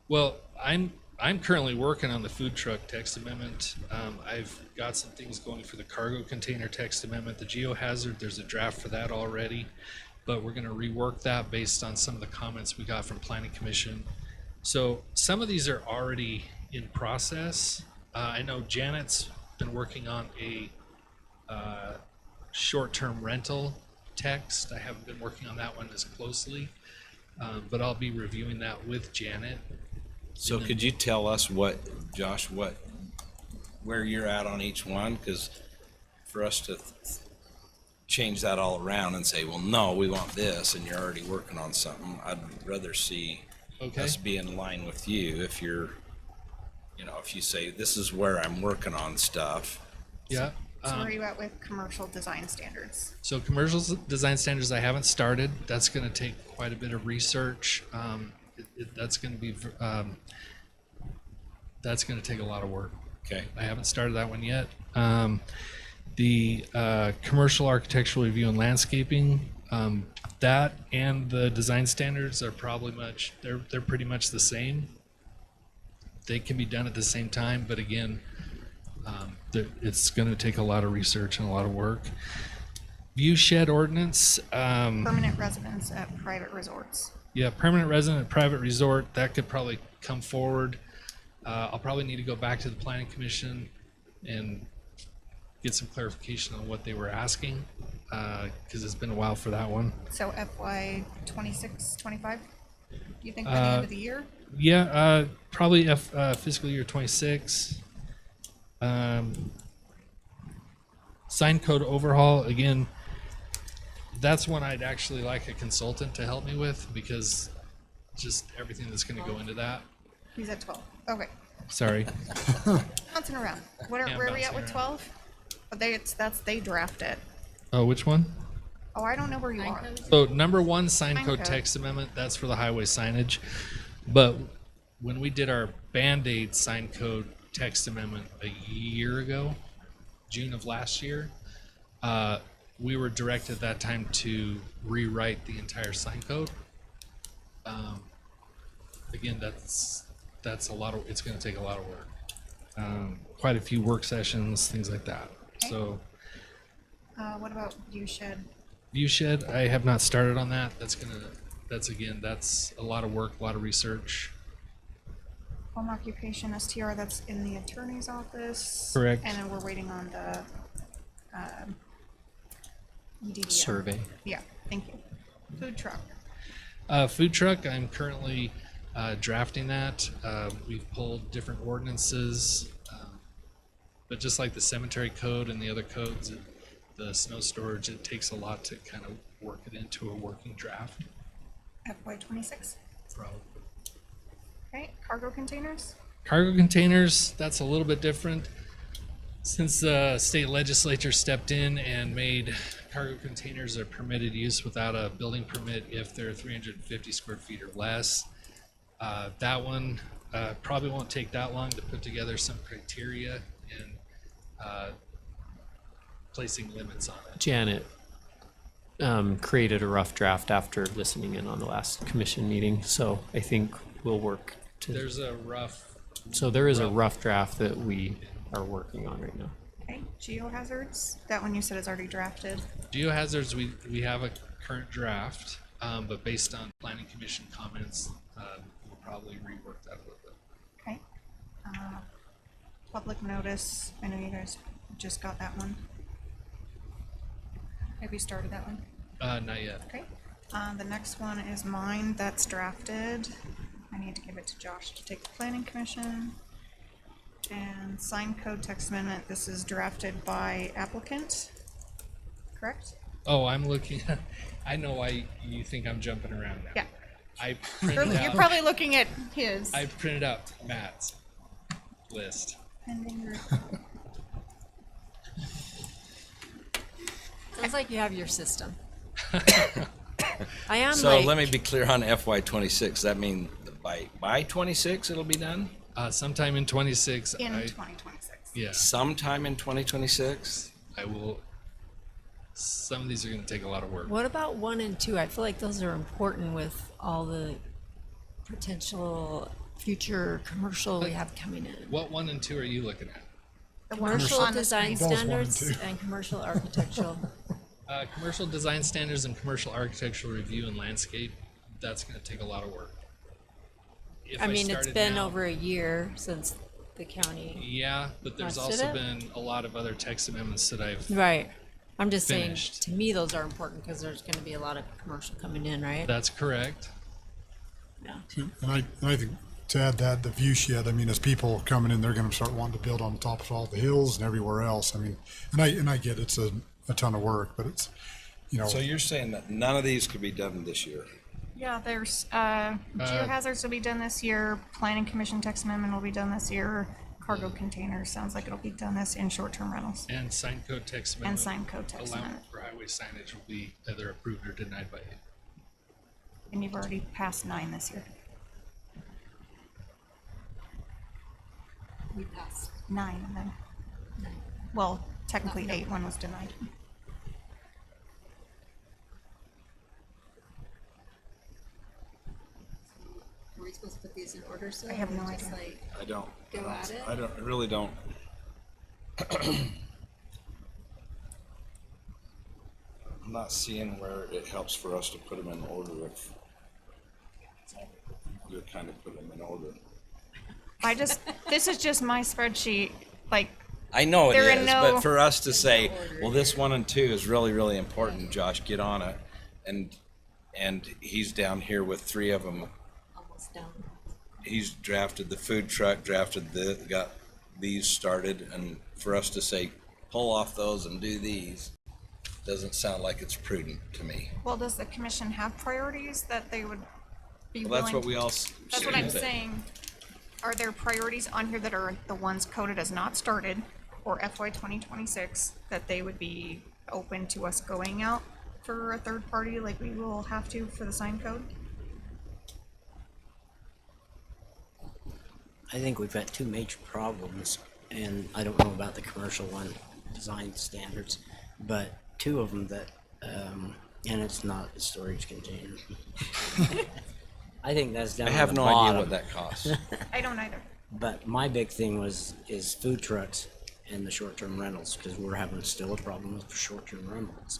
Well, I'm currently working on the food truck text amendment. I've got some things going for the cargo container text amendment. The geohazard, there's a draft for that already, but we're going to rework that based on some of the comments we got from Planning Commission. So some of these are already in process. I know Janet's been working on a short-term rental text. I haven't been working on that one as closely, but I'll be reviewing that with Janet. So could you tell us Josh, where you're at on each one? Because for us to change that all around and say, well, no, we want this, and you're already working on something, I'd rather see us be in line with you if you're, if you say, this is where I'm working on stuff. Yeah. So where are you at with commercial design standards? So commercial design standards, I haven't started. That's going to take quite a bit of research. That's going to be that's going to take a lot of work. Okay. I haven't started that one yet. The commercial architectural review and landscaping, that and the design standards are probably they're pretty much the same. They can be done at the same time, but again, it's going to take a lot of research and a lot of work. View shed ordinance. Permanent residence at private resorts. Yeah, permanent resident private resort, that could probably come forward. I'll probably need to go back to the planning commission and get some clarification on what they were asking, because it's been a while for that one. So FY 26, 25? Do you think by the end of the year? Yeah, probably fiscal year 26. Sign code overhaul, again, that's one I'd actually like a consultant to help me with, because just everything that's going to go into that. He's at 12. Okay. Sorry. Bouncing around. Yeah, Where are we at bouncing with 12? Oh, they draft it. Oh, which one? Oh, I don't know where you are. So number one, sign Sign code code. text amendment, that's for the highway signage. But when we did our Band-Aid sign code text amendment a year ago, June of last year, we were directed at that time to rewrite the entire sign code. Again, that's a lot of, it's going to take a lot of work. Quite a few work sessions, things like that. Okay. So What about view shed? view shed, I have not started on that. That's a lot of work, a lot of research. Home occupation STR, that's in the attorney's office. Correct. And then we're waiting on the EDDM. Survey. Yeah, thank you. Food truck. Food truck, I'm currently drafting that. We've pulled different ordinances, but just like the cemetery code and the other codes, the snow storage, it takes a lot to kind of work it into a working draft. FY 26. Probably. Okay, cargo containers. Cargo containers, that's a little bit different. Since the state legislature stepped in and made cargo containers a permitted use without a building permit if they're 350 square feet or less, that one probably won't take that long to put together some criteria and placing limits on it. Janet created a rough draft after listening in on the last commission meeting, so I think we'll work to. There's a rough, So there is a rough draft that we are working on right now. Okay, geohazards. That one you said is already drafted. geohazards, we have a current draft, but based on planning commission comments, we'll probably rework that a little bit. Okay. Public notice. I know you guys just got that one. Have you started that one? Not yet. Okay. The next one is mine. That's drafted. I need to give it to Josh to take the planning commission. And sign code text amendment. This is drafted by applicant. Correct? Oh, I'm looking. I know why you think I'm jumping around now. Yeah. I printed You're out. probably looking at his. I printed out Matt's list. Pending re- Sounds like you have your system. I am So like, let me be clear on FY26. That mean by 26 it'll be done? Sometime in 26. in I, 2026. yeah, Sometime in 2026? I will. some of these are going to take a lot of work. What about 1 and 2? I feel like those are important with all the potential future commercial we have coming in. What 1 and 2 are you looking at? The ones Commercial on the design screen. Those 1 and standards 2. and commercial architectural. Commercial design standards and commercial architectural review and landscape. That's going to take a lot of work. If I mean, it's started been now- over a year since the county. Yeah, but there's Busted also it? been a lot of other text amendments that I've. Right. I'm just Finished. saying, to me, those are important because there's going to be a lot of commercial coming in, right? That's correct. Yeah. And I think to add that, the view shed, I mean, as people coming in, they're gonna start wanting to build on top of all the hills and everywhere else. I mean, and I get it's a ton of work, but it's, you know, So you're saying that none of these could be done this year? Yeah, there's, geohazards will be done this year, planning commission text amendment will be done this year, cargo containers, sounds like it'll be done this in short-term rentals. And sign code text amendment. And sign code text allowance amendment. for highway signage will be either approved or denied by you. And you've already passed 9 this year. We passed. 9 and then, well, technically 8, one was denied. Are we supposed to put these in order, so? I have no just, idea. like, I don't. Go at it? I really don't. I'm not seeing where it helps for us to put them in order if we're kind of put them in order. This is just my spreadsheet, like, I know it There are is, no- but for us to say, well, this 1 and 2 is really, really important, Josh, get on it. And he's down here with 3 of them. Almost down. He's drafted the food truck, got these started, and for us to say, pull off those and do these, doesn't sound like it's prudent to me. well, does the commission have priorities that they would be Well, willing? that's what we all. That's what I'm saying. Are there priorities on here that are the ones coded as not started or FY 2026 that they would be open to us going out for a third party like we will have to for the sign code? I think we've got 2 major problems, and I don't know about the commercial one, design standards, but 2 of them that, and it's not a storage container. I think that's down I at have the no bottom. idea what that costs. I don't either. But my big thing is food trucks and the short-term rentals, because we're having still a problem with short-term rentals.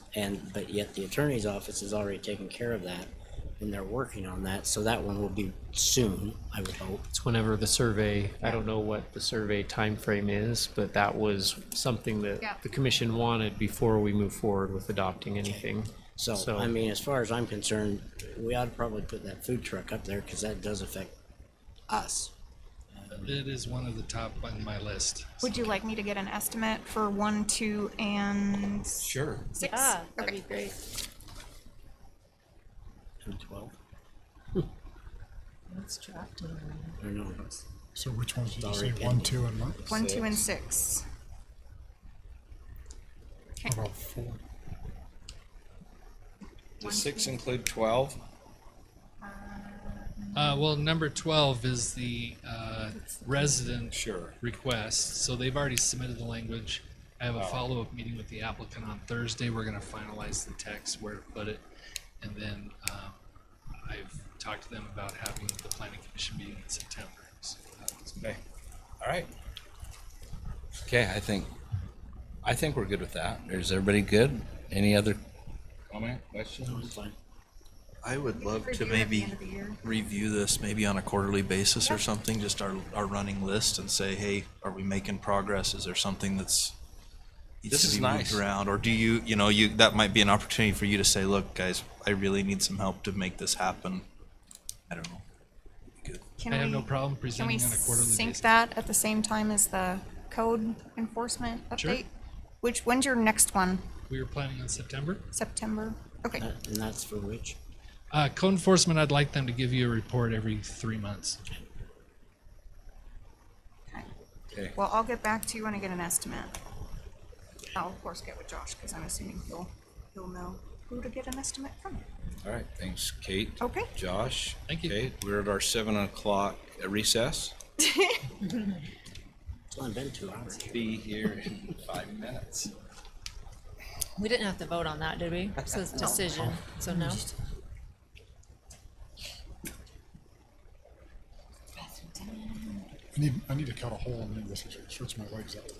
But yet the attorney's office has already taken care of that, and they're working on that, so that one will be soon, I would hope. It's whenever the survey, I don't know what the survey timeframe is, but that was something that Yeah. the commission wanted before we move forward with adopting anything. So, I mean, as far as I'm concerned, we ought to probably put that food truck up there, because that does affect us. It is one of the top on my list. Would you like me to get an estimate for 1, 2, and Sure. 6? Yeah, that'd Okay. be great. And 12, Let's draft it. or no, so which ones did you Sorry, say? 1, 2, and what? 1, 2, and 6. How about 4? Does 6 include 12? Well, number 12 is the resident Sure. request. So they've already submitted the language. I have a follow-up meeting with the applicant on Thursday. We're going to finalize the text, where to put it. And then I've talked to them about having the planning commission meeting in September. So Okay. All right. Okay, I think we're good with that. Is everybody good? Any other comment, questions? it's fine. I would love to Review at the maybe end of the year. review this maybe on a quarterly basis or something, just our running list, and say, hey, are we making progress? Is there something that's needs This to is be nice. moved around? Or do you that might be an opportunity for you to say, look, guys, I really need some help to make this happen. I don't know. Good. Can I have we- no problem Can we presenting on a quarterly sync basis. that at the same time as the code enforcement update? When's your next one? We were planning on September. September? Okay, And that's for which? Code enforcement, I'd like them to give you a report every 3 months. Okay. well, I'll get back to you when I get an estimate. I'll of course get with Josh, because I'm assuming he'll know who to get an estimate from. All right, thanks, Kate. Okay. Josh. Thank you. Okay, we're at our 7 o'clock recess. It's only been 2 hours. Be here in 5 minutes. We didn't have to vote on that, did we? So it's decision, so no? I need to cut a hole in this, it stretch my legs out.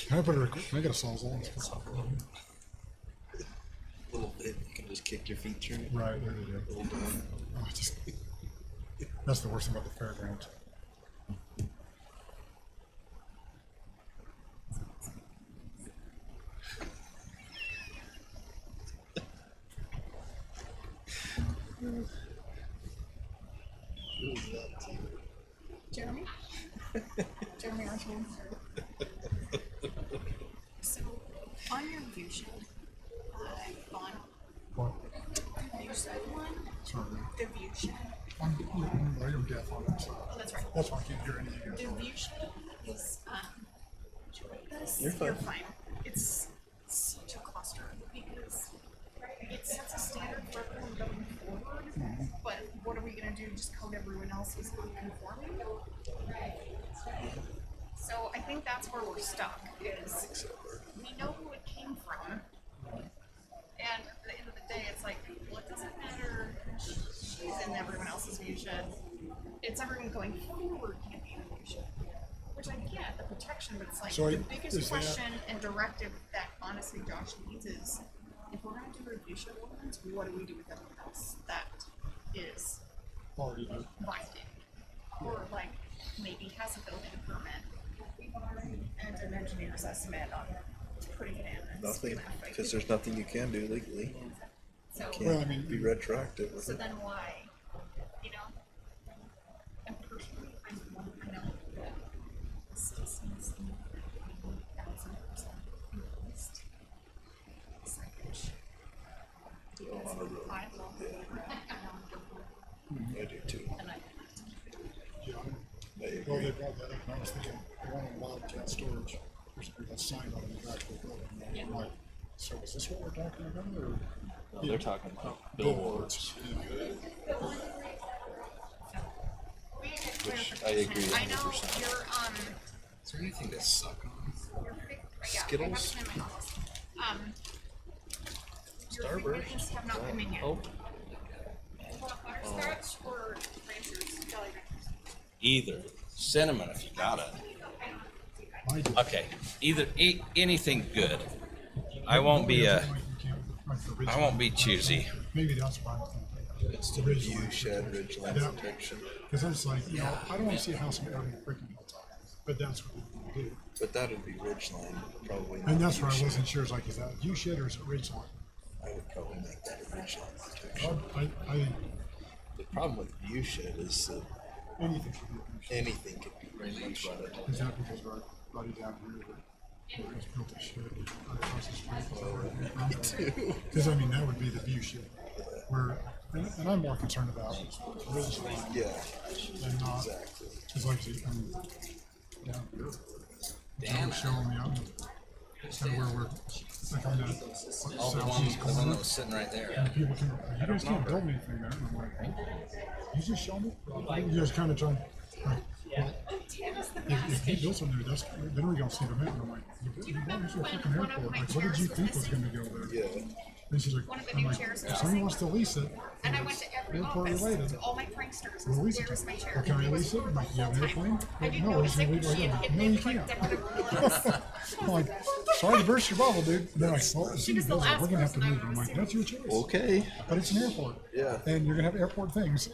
Can I put a, can I get a sawzall? A little bit, you can just kick your feet through it. Right, there you go. Oh, that's the worst thing about the fairgrounds. Jeremy? Jeremy Archibald. So, on your view shed, Vaughn, What? you said one, Sorry. the view shed. I'm deaf on it, so Oh, that's right. that's why I can't hear anything. The view shed is, do you like this? You're fine. You're fine. It's such a cluster because it sets a standard for everyone going forward, but what are we gonna do, just code everyone else who's non-conforming? So I think that's where we're stuck, is we know who it came from, and at the end of the day, it's like, well, it doesn't matter, she's in everyone else's view shed, it's everyone going forward can't be in the view shed. Which I get, the protection, but it's like, So the is biggest that- question and directive that honestly Josh needs is, if we're gonna do a view shed ordinance, what do we do with everyone else that is Already done. binding? Or like, maybe has a building permit and an engineer's estimate on putting it in. and Nothing, schematic. because there's nothing you can do legally. So, Well, I Can't mean, be retroactive with so it. then why, you know? And personally, I know that citizens need 1,000% increased signage. Because I love it. I do too. And I, Yeah. I Well, they agree. brought that up, and I was thinking, they wanted Wildcat storage, there's a sign on the back of the building, and I'm like, so is this what we're talking about, or? No, they're talking about Billboards. we get Which I clarification. agree I know 100%. your, Is there anything to suck on? your big, yeah, Skittles? I have it in my house. Your Starburst. figurines have not come in yet. Oh, Butterscotch or Ranchers, Jolly Ranchers? Either. Cinnamon if you got it. I do. Okay. Either anything good. I won't be I won't be choosy. Maybe that's why I'm thinking. It's the review shed, ridgeline Yeah. protection. Because it's like, you know, I don't want to see a house on every freaking hilltop, but that's what we want to do. But that would be ridgeline, probably not. And that's where I view shed. wasn't sure, is like, is that view shed or is it ridge line? I would probably make that a ridgeline protection. I think The problem with view shed is that anything should be a view shed. anything could be ridge shed. Is that because our buddy down here that has built a shed right across the street? Because I mean, that would be the view shed. Where, and I'm more concerned about ridge line Yeah, than not. exactly. Because like, I mean, down here, they were showing me, I'm kind of where we're, like on that Oh, the southeast one corner. that was sitting right there. And people can, you guys can't build anything there. And I'm like, you just show me. You just kind of trying, like, well, if he builds something there, that's, then we gonna see the map. And I'm like, you bought this freaking airport. Like, what did you think was gonna go there? Yeah. And she's like, One of the I'm new like, chairs if is someone missing. wants to lease it, And I went to every airport office, related, to all my pranksters, we'll lease it. there's my chair. Well, can I It was lease it? I'm like, you have an full-time. airplane? I didn't No, notice it's it, gonna but be she like had that. hidden No, it you with like can't. decorative ornaments. I'm like, sorry to burst your bubble, dude. They're like, well, as She soon was as the it goes, last we're gonna have to person I move. I'm was like, seeing. that's your choice. Okay. But it's an airport. Yeah. And you're gonna have airport things.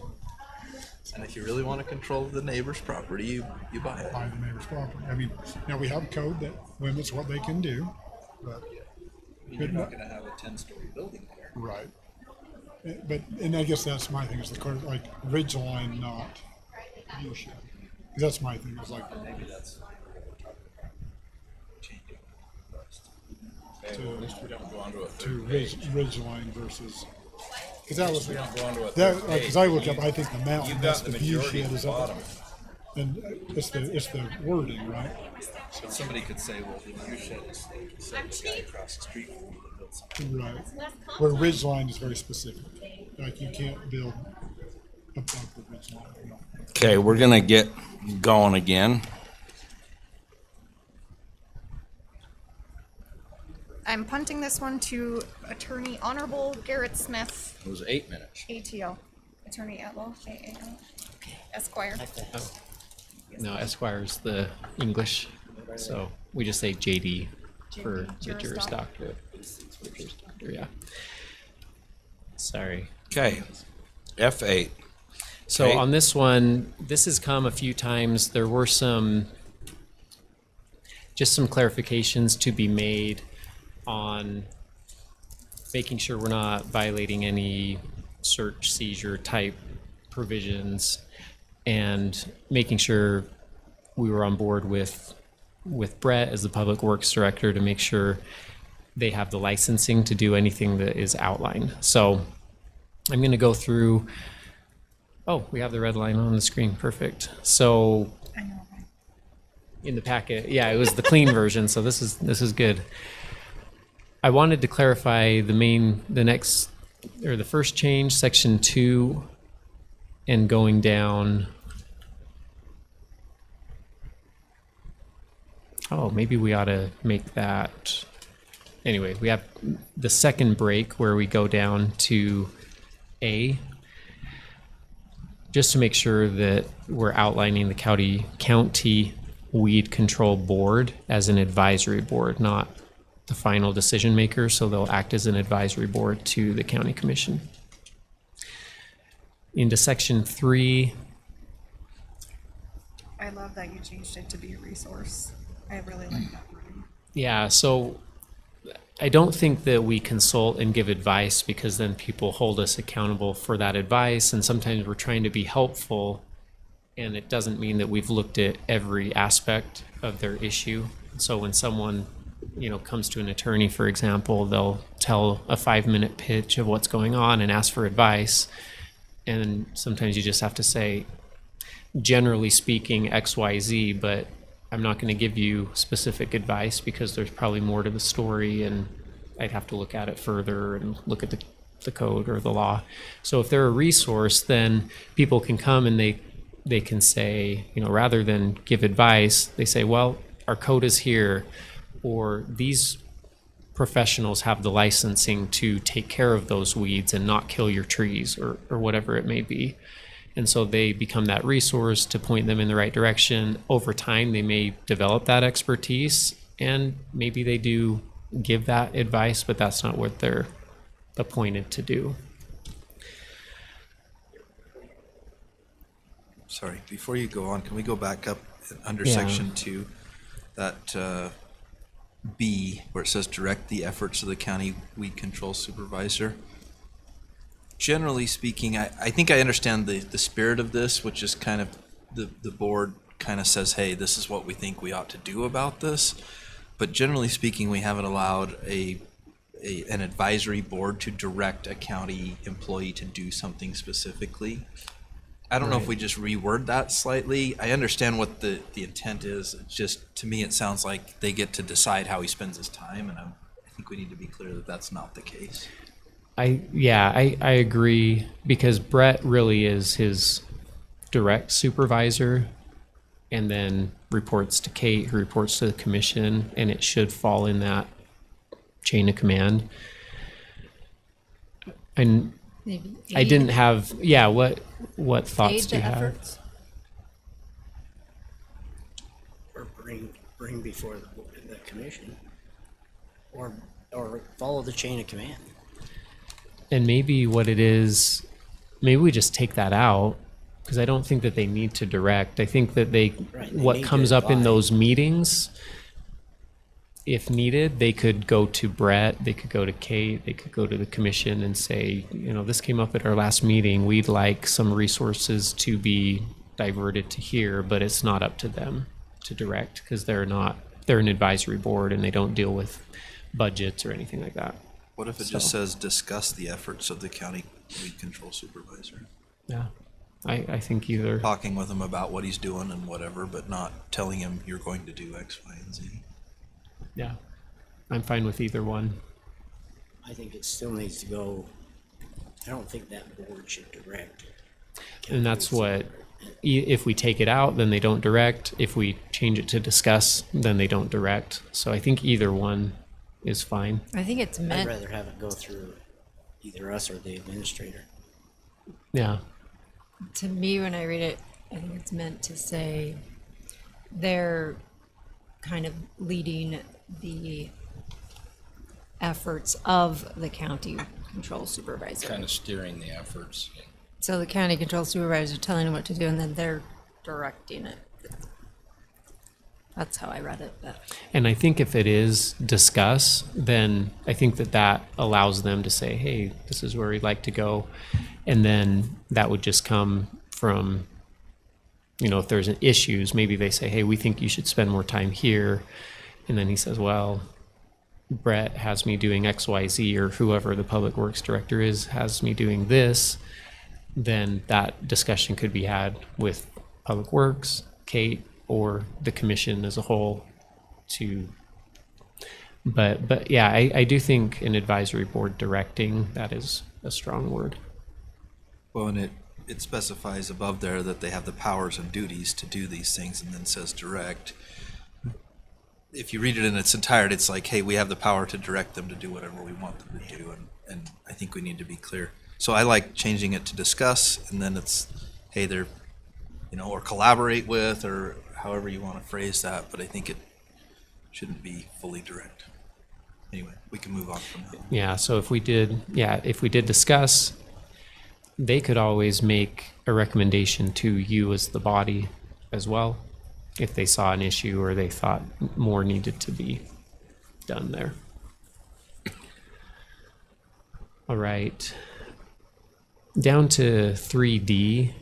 And if you really want to control the neighbor's property, you buy it. By the neighbor's property. I mean, now we have code that limits what they can do, but You're not going to have a 10-story building there. right. But and I guess that's my thing is the code, like ridge line, not view shed. 'Cause that's my thing. Is like Maybe that's changing. At least we don't go onto a to third ridge line versus. Because that was We don't go onto a that third because I look page. up. I think the mountain. You've That's got the the view majority shed at is the up. bottom. And it's the wording, right? So somebody could say, well, the view shed is set the guy across the street from you to build something. Right. Where ridge line is very specific. Like you can't build above the ridge line. You know. Okay, we're gonna get going again. I'm punting this one to Attorney Honorable Garrett Smith, It was 8 minutes. ATO. Attorney at law, AAL, Esquire. Like that. No, Esquire's the English, so we just say JD for JD, the Juris Juris Doctor. Doctorate. Juris Doctor, yeah. Sorry. Okay. F8. So Okay. on this one, this has come a few times. There were just some clarifications to be made on making sure we're not violating any search seizure type provisions and making sure we were on board with Brett as the Public Works Director to make sure they have the licensing to do anything that is outlined. So I'm going to go through. Oh, we have the red line on the screen. Perfect. So I know, right? in the packet, yeah, it was the clean version. So this is good. I wanted to clarify the first change, section 2, and going down. Oh, maybe we ought to make that. Anyway, we have the second break where we go down to A, just to make sure that we're outlining the county weed control board as an advisory board, not the final decision maker. So they'll act as an advisory board to the county commission. Into section 3. I love that you changed it to be a resource. I really like that wording. Yeah, so I don't think that we consult and give advice because then people hold us accountable for that advice. And sometimes we're trying to be helpful, and it doesn't mean that we've looked at every aspect of their issue. So when someone, comes to an attorney, for example, they'll tell a 5-minute pitch of what's going on and ask for advice. And sometimes you just have to say, generally speaking, X, Y, Z, but I'm not going to give you specific advice because there's probably more to the story and I'd have to look at it further and look at the code or the law. So if they're a resource, then people can come and they can say, rather than give advice, they say, well, our code is here, or these professionals have the licensing to take care of those weeds and not kill your trees, or whatever it may be. And so they become that resource to point them in the right direction. Over time, they may develop that expertise, and maybe they do give that advice, but that's not what they're appointed to do. Sorry, before you go on, can we go back up under Yeah. section 2? That B, where it says direct the efforts of the county weed control supervisor. Generally speaking, I think I understand the spirit of this, which is kind of the board kind of says, hey, this is what we think we ought to do about this. But generally speaking, we haven't allowed an advisory board to direct a county employee to do something specifically. I don't know if we just reword that slightly. I understand what the intent is. It's just, to me, it sounds like they get to decide how he spends his time, and I think we need to be clear that that's not the case. I agree, because Brett really is his direct supervisor and then reports to Kate, who reports to the commission, and it should fall in that chain of command. And Maybe I didn't have, what thoughts aid do you the have? efforts. Or bring before the commission. Or follow the chain of command. And maybe what it is, maybe we just take that out, because I don't think that they need to direct. I think that Right, they what need to comes up in advise. those meetings, if needed, they could go to Brett, they could go to Kate, they could go to the commission and say, this came up at our last meeting. We'd like some resources to be diverted to here, but it's not up to them to direct, because they're an advisory board and they don't deal with budgets or anything like that. What if it just says discuss the efforts of the county weed control supervisor? Yeah, I think either. Talking with him about what he's doing and whatever, but not telling him you're going to do X, Y, and Z. Yeah, I'm fine with either one. I think it still needs to go, I don't think that board should direct. And that's what, if we take it out, then they don't direct. If we change it to discuss, then they don't direct. So I think either one is fine. I think it's I'd meant, rather have it go through either us or the administrator. Yeah. to me, when I read it, I think it's meant to say they're kind of leading the efforts of the county control supervisor. Kind of steering the efforts. So the county control supervisor telling them what to do, and then they're directing it. That's how I read it, but And I think if it is discuss, then I think that that allows them to say, hey, this is where we'd like to go. And then that would just come from, you know, if there's issues, maybe they say, hey, we think you should spend more time here. And then he says, well, Brett has me doing X, Y, Z, or whoever the public works director is has me doing this. Then that discussion could be had with Public Works, Kate, or the commission as a whole to, but yeah, I do think an advisory board directing, that is a strong word. Well, and it specifies above there that they have the powers and duties to do these things, and then says direct. If you read it in its entirety, it's like, hey, we have the power to direct them to do whatever we want them to do, and I think we need to be clear. So I like changing it to discuss, and then it's, hey, they're, you know, or collaborate with, or however you want to phrase that, but I think it shouldn't be fully direct. Anyway, we can move on from that. Yeah, so if we did discuss, they could always make a recommendation to you as the body as well, if they saw an issue or they thought more needed to be done there. All right. Down to 3D.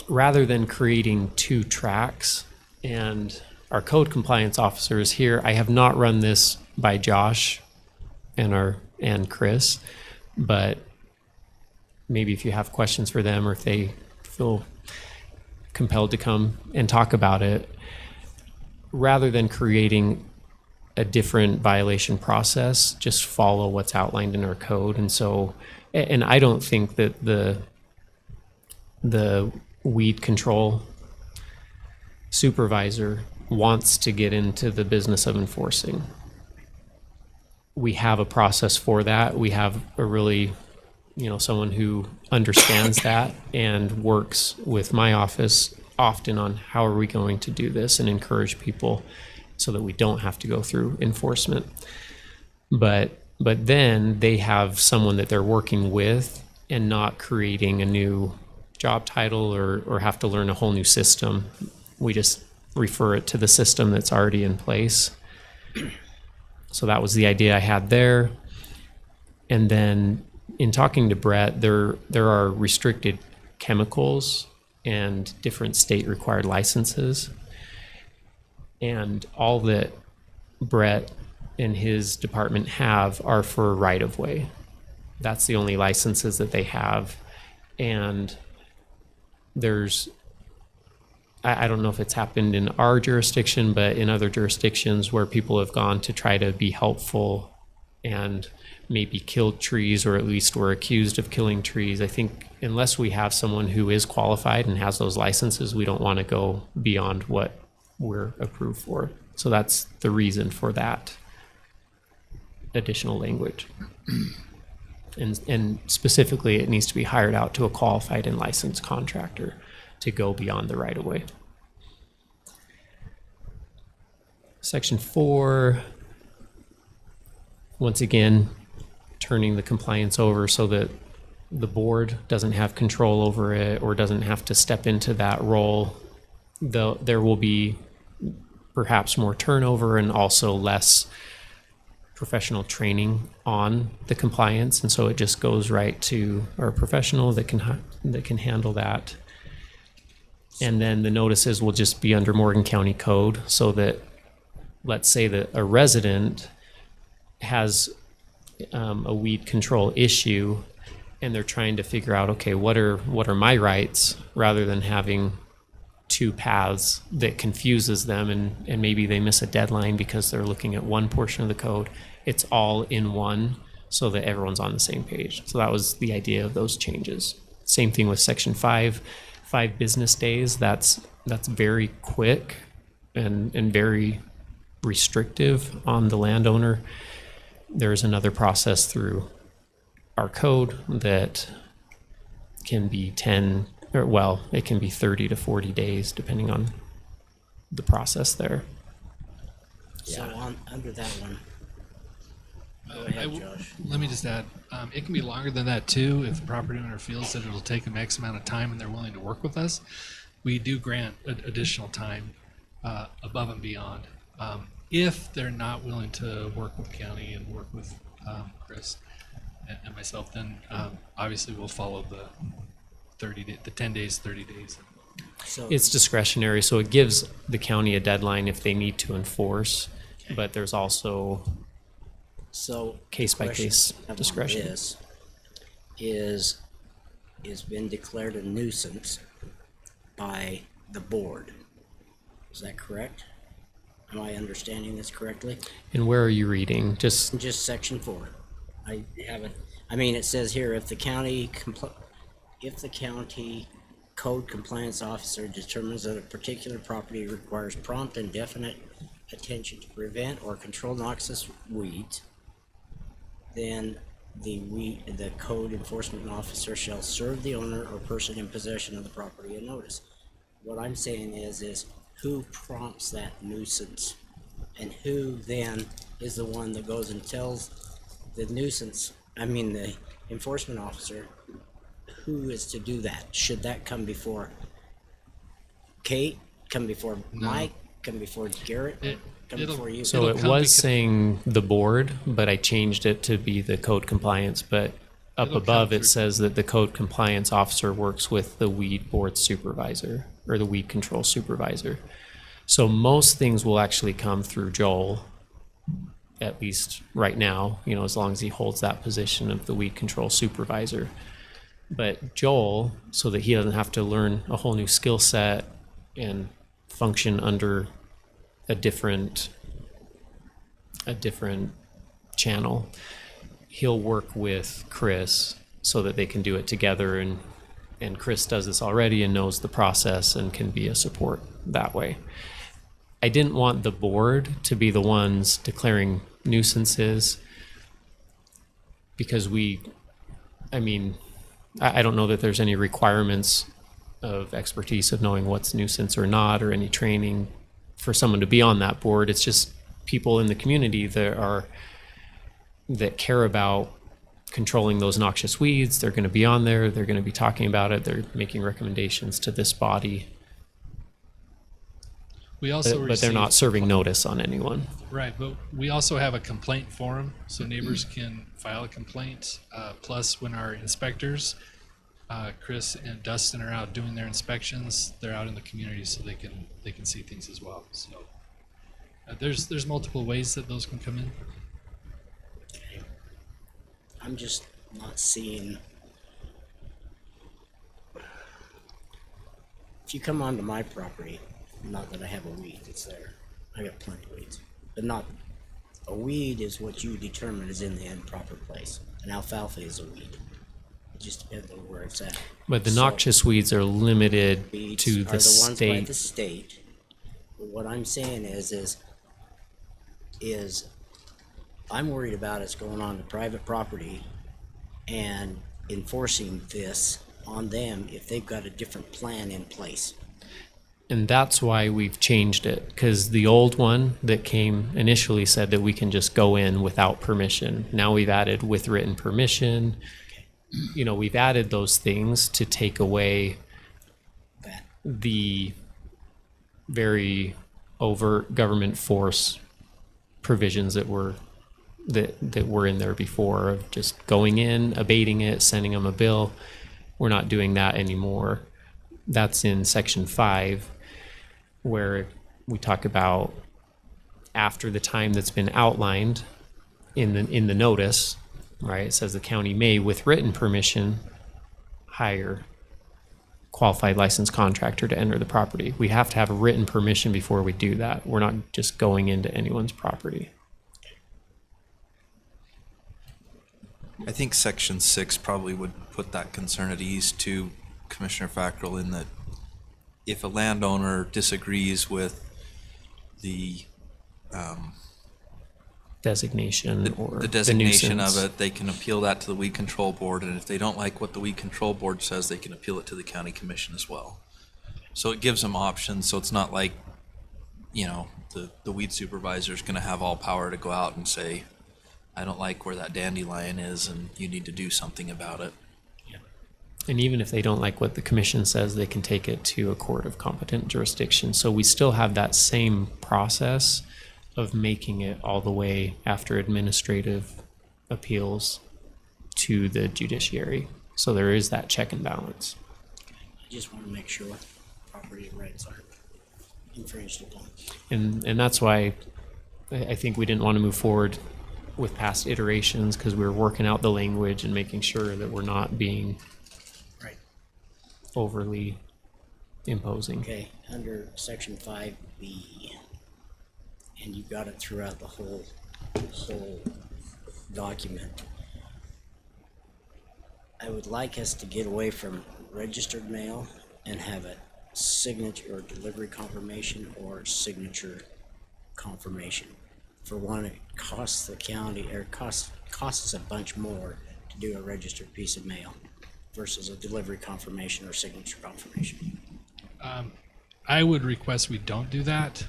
Rather than creating two tracks, and our code compliance officer is here, I have not run this by Josh and Chris, but maybe if you have questions for them or if they feel compelled to come and talk about it, rather than creating a different violation process, just follow what's outlined in our code. And so, and I don't think that the weed control supervisor wants to get into the business of enforcing. We have a process for that. We have a really, you know, someone who understands that and works with my office often on how are we going to do this and encourage people so that we don't have to go through enforcement. But then they have someone that they're working with and not creating a new job title or have to learn a whole new system. We just refer it to the system that's already in place. So that was the idea I had there. And then in talking to Brett, there are restricted chemicals and different state required licenses. And all that Brett and his department have are for right of way. That's the only licenses that they have. And there's, I don't know if it's happened in our jurisdiction, but in other jurisdictions where people have gone to try to be helpful and maybe killed trees, or at least were accused of killing trees. I think unless we have someone who is qualified and has those licenses, we don't want to go beyond what we're approved for. So that's the reason for that additional language. And specifically, it needs to be hired out to a qualified and licensed contractor to go beyond the right of way. Section 4, once again, turning the compliance over so that the board doesn't have control over it or doesn't have to step into that role. There will be perhaps more turnover and also less professional training on the compliance, and so it just goes right to our professional that can handle that. And then the notices will just be under Morgan County Code, so that, let's say that a resident has a weed control issue and they're trying to figure out, okay, what are my rights, rather than having two paths that confuses them and maybe they miss a deadline because they're looking at one portion of the code. It's all in one so that everyone's on the same page. So that was the idea of those changes. Same thing with section 5 business days. That's very quick and very restrictive on the landowner. There's another process through our code that can be 10, or well, it can be 30 to 40 days depending on the process there. So under that one, go I ahead, w- Josh. Let me just add, it can be longer than that too if the property owner feels that it'll take them X amount of time and they're willing to work with us. We do grant additional time above and beyond. If they're not willing to work with county and work with Chris and myself, then obviously we'll follow the 10 days, 30 days. So, It's discretionary, so it gives the county a deadline if they need to enforce, but there's also so case by question case I have on discretion. This is been declared a nuisance by the board. Is that correct? Am I understanding this correctly? And where are you reading? Just Just section 4. I haven't, I mean, it says here, if the county code compliance officer determines that a particular property requires prompt and definite attention to prevent or control noxious weeds, then the code enforcement officer shall serve the owner or person in possession of the property a notice. What I'm saying is who prompts that nuisance? And who then is the one that goes and tells the the enforcement officer who is to do that? Should that come before Kate, come before Mike, come before Garrett, come it'll- before you? so It'll it come was because- saying the board, but I changed it to be the code compliance, but up It'll come above it through- says that the code compliance officer works with the weed board supervisor or the weed control supervisor. So most things will actually come through Joel, at least right now, as long as he holds that position of the weed control supervisor. But Joel, so that he doesn't have to learn a whole new skill set and function under a different channel, he'll work with Chris so that they can do it together, and Chris does this already and knows the process and can be a support that way. I didn't want the board to be the ones declaring nuisances because I don't know that there's any requirements of expertise of knowing what's nuisance or not, or any training for someone to be on that board. It's just people in the community that care about controlling those noxious weeds. They're going to be on there. They're going to be talking about it. They're making recommendations to this body, We also but they're not receive- serving notice on anyone. Right, but we also have a complaint forum, so neighbors can file a complaint. Plus, when our inspectors, Chris and Dustin, are out doing their inspections, they're out in the community, so they can see things as well. So there's multiple ways that those can come in. I'm just not seeing. If you come onto my property, not that I have a weed that's there, I got plenty of weeds, but not, a weed is what you determine is in the improper place. An alfalfa is a weed. It just depends on where it's at. But the So, noxious weeds are limited weeds to are the the ones by the state. state. But what I'm saying is I'm worried about it's going on to private property and enforcing this on them if they've got a different plan in place. And that's why we've changed it, because the old one that came initially said that we can just go in without permission. Now we've added with written permission. We've added those things to take away That the very overt government force provisions that were in there before, of just going in, abating it, sending them a bill. We're not doing that anymore. That's in section 5, where we talk about after the time that's been outlined in the notice, right? It says the county may, with written permission, hire qualified licensed contractor to enter the property. We have to have a written permission before we do that. We're not just going into anyone's property. I think section 6 probably would put that concern at ease to Commissioner Fackrell, in that if a landowner disagrees with the designation or the designation of nuisance. it, they can appeal that to the weed control board, and if they don't like what the weed control board says, they can appeal it to the county commission as well. So it gives them options, so it's not like, you know, the weed supervisor's gonna have all power to go out and say, I don't like where that dandelion is, and you need to do something about it. And even if they don't like what the commission says, they can take it to a court of competent jurisdiction. So we still have that same process of making it all the way after administrative appeals to the judiciary. So there is that check and balance. I just want to make sure property rights aren't infringed upon. And that's why I think we didn't want to move forward with past iterations, because we were working out the language and making sure that we're not being Right. overly imposing. Okay, under section 5B, and you've got it throughout the whole document. I would like us to get away from registered mail and have it signature or delivery confirmation or signature confirmation. For one, it costs the county, or costs us a bunch more to do a registered piece of mail versus a delivery confirmation or signature confirmation. I would request we don't do that.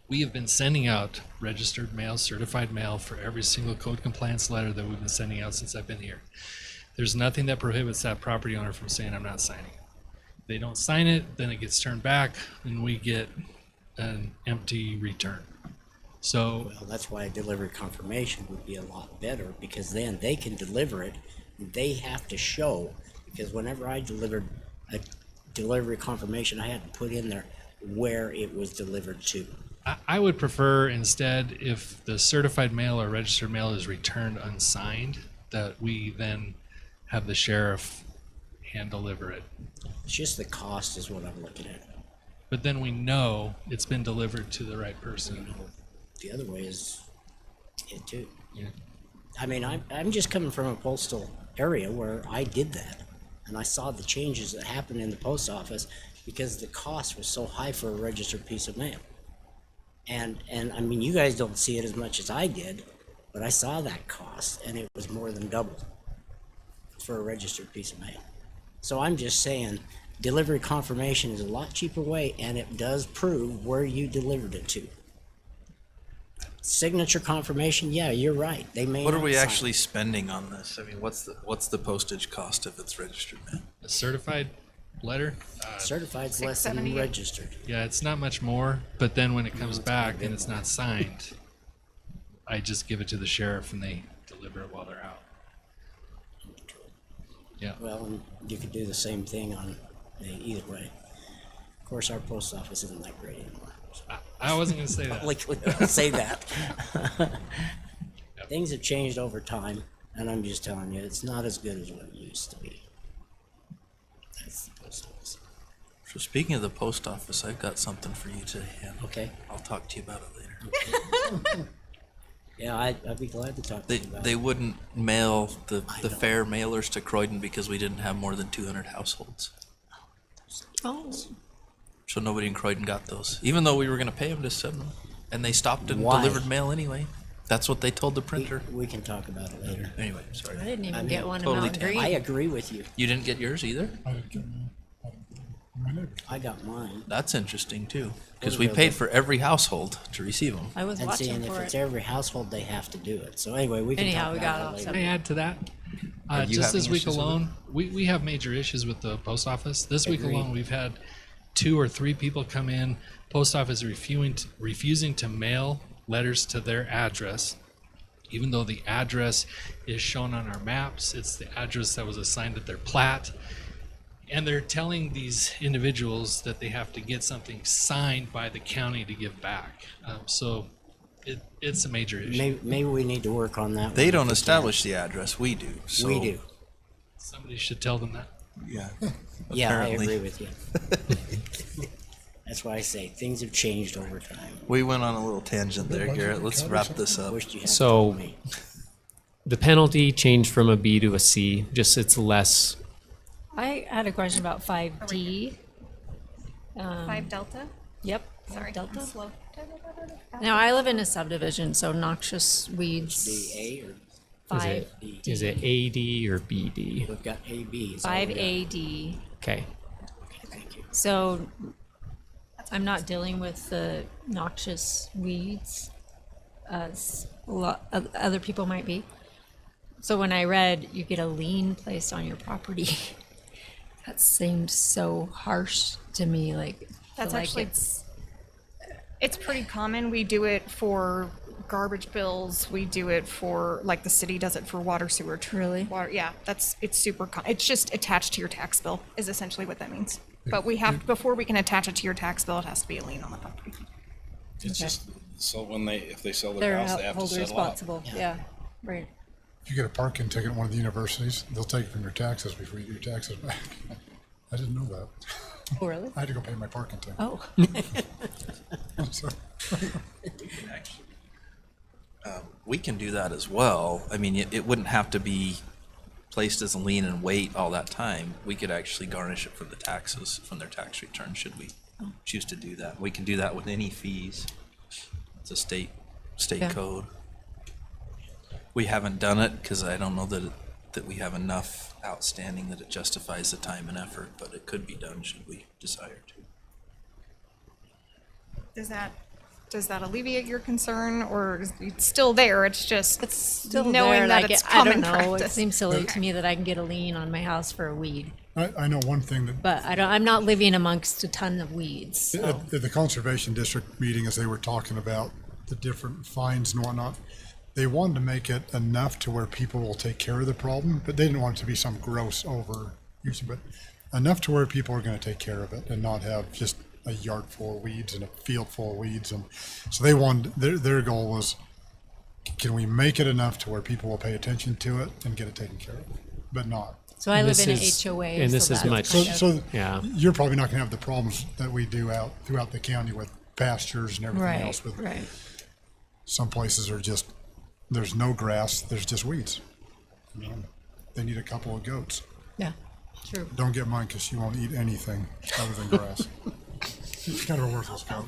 We have been sending out registered mail, certified mail for every single code compliance letter that we've been sending out since I've been here. There's nothing that prohibits that property owner from saying, I'm not signing it. They don't sign it, then it gets turned back and we get an empty return. So Well, that's why a delivery confirmation would be a lot better, because then they can deliver it. They have to show, because whenever I delivered a delivery confirmation, I had to put in there where it was delivered to. I would prefer instead, if the certified mail or registered mail is returned unsigned, that we then have the sheriff hand deliver it. It's just the cost is what I'm looking at. But then we know it's been delivered to the right person. The other way is it too. Yeah. I mean, I'm just coming from a postal area where I did that, and I saw the changes that happened in the post office because the cost was so high for a registered piece of mail. And I mean, you guys don't see it as much as I did, but I saw that cost, and it was more than double for a registered piece of mail. So I'm just saying, delivery confirmation is a lot cheaper way, and it does prove where you delivered it to. Signature confirmation, yeah, you're right. They may What are not we sign actually it. spending on this? I mean, what's the postage cost if it's registered mail? A certified letter, Certified's less than $6.78. registered. yeah, it's not much more, but then when it comes back and it's not signed, I just give it to the sheriff and they deliver it while they're out. Yeah. Well, and you could do the same thing on either way. Of course, our post office isn't that great anymore. I wasn't gonna say that. Publicly, I'll say that. Things have changed over time, and I'm just telling you, it's not as good as what it used to be. That's the post office. So speaking of the post office, I've got something for you to handle. Okay. I'll talk to you about it later. Yeah, I'd be glad to talk to They, you about they it. wouldn't mail the know. fair mailers to Croydon because we didn't have more than 200 households. Oh, So nobody in Croydon got those, even though we were gonna pay them to send them. And they stopped and Why? delivered mail anyway. That's what they told the We, printer. we can talk about it later. Anyway, sorry. I didn't even I mean, get one totally in Mountain tan- I Green. agree with you. You didn't get yours either? I got mine. That's interesting too, because Those we are paid the- for every household to receive them. I was And watching seeing if for it's it. every household, they have to do it. So anyway, we can Anyhow, talk we about got it off later. subject. Can I add to that? Are you Just having this week issues with it? alone, we have major issues with the post office. This week Agreed. alone, we've had 2 or 3 people come in, post office refusing to mail letters to their address, even though the address is shown on our maps. It's the address that was assigned at their plat. And they're telling these individuals that they have to get something signed by the county to give back. So it's a major issue. Maybe we need to work on that. They one don't if we can. establish the address, we do. So, We do. Somebody should tell them that. Yeah. Yeah, I Apparently. agree with you. That's why I say things have changed over time. We went on a little tangent there, Garrett. Let's wrap this up. Wished you had So- told me. The penalty changed from a B to a C, just it's less. I had a question about 5D. 5 Delta? Yep. Sorry, I'm Delta. slow. Now, I live in a subdivision, so noxious weeds, The A or Is five, it, is it AD or BD? we've got AB. is all five we got. AD. Okay. Okay, thank you. So I'm not dealing with the noxious weeds as other people might be. So when I read you get a lien placed on your property, that seemed so harsh to me. Like That's like actually- It's pretty common. We do it for garbage bills. We do it for, like, the city does it for water, sewer. Really? Water, yeah, it's super, it's just attached to your tax bill is essentially what that means. But we have, before we can attach it to your tax bill, it has to be a lien on the property. It's just, so if they sell their they're house, they have to hold settle up. responsible. Yeah, right. If you get a parking ticket at one of the universities, they'll take it from your taxes before you get your taxes back. I didn't know that. Oh, really? I had to go pay my parking ticket. Oh, So, We can do that as well. I mean, it wouldn't have to be placed as a lien and wait all that time. We could actually garnish it from the taxes, from their tax return, should we choose to do that. We can do that with any fees. It's a state Yeah. code. We haven't done it because I don't know that we have enough outstanding that it justifies the time and effort, but it could be done should we desire to. Does that alleviate your concern, or is it still there? It's just it's still knowing there. that Like it's I common don't know. It practice. seems silly to me that I can get a lien on my house for a weed, I know one thing that but I'm not living amongst a ton of weeds. So. at the conservation district meeting, as they were talking about the different fines and whatnot, they wanted to make it enough to where people will take care of the problem, but they didn't want it to be some gross over use, but enough to where people are going to take care of it and not have just a yard full of weeds and a field full of weeds. And so they wanted, their goal was, can we make it enough to where people will pay attention to it and get it taken care of, but not. So I And live this in an is- HOA. and this so is that's much- So, kind of- so Yeah. you're probably not going to have the problems that we do out throughout the county with pastures and everything right, else. With right. some places are just, there's no grass, there's just weeds. You know, they need a couple of goats. Yeah, true. Don't get mine because she won't eat anything other than grass. She's kind of a worthless goat.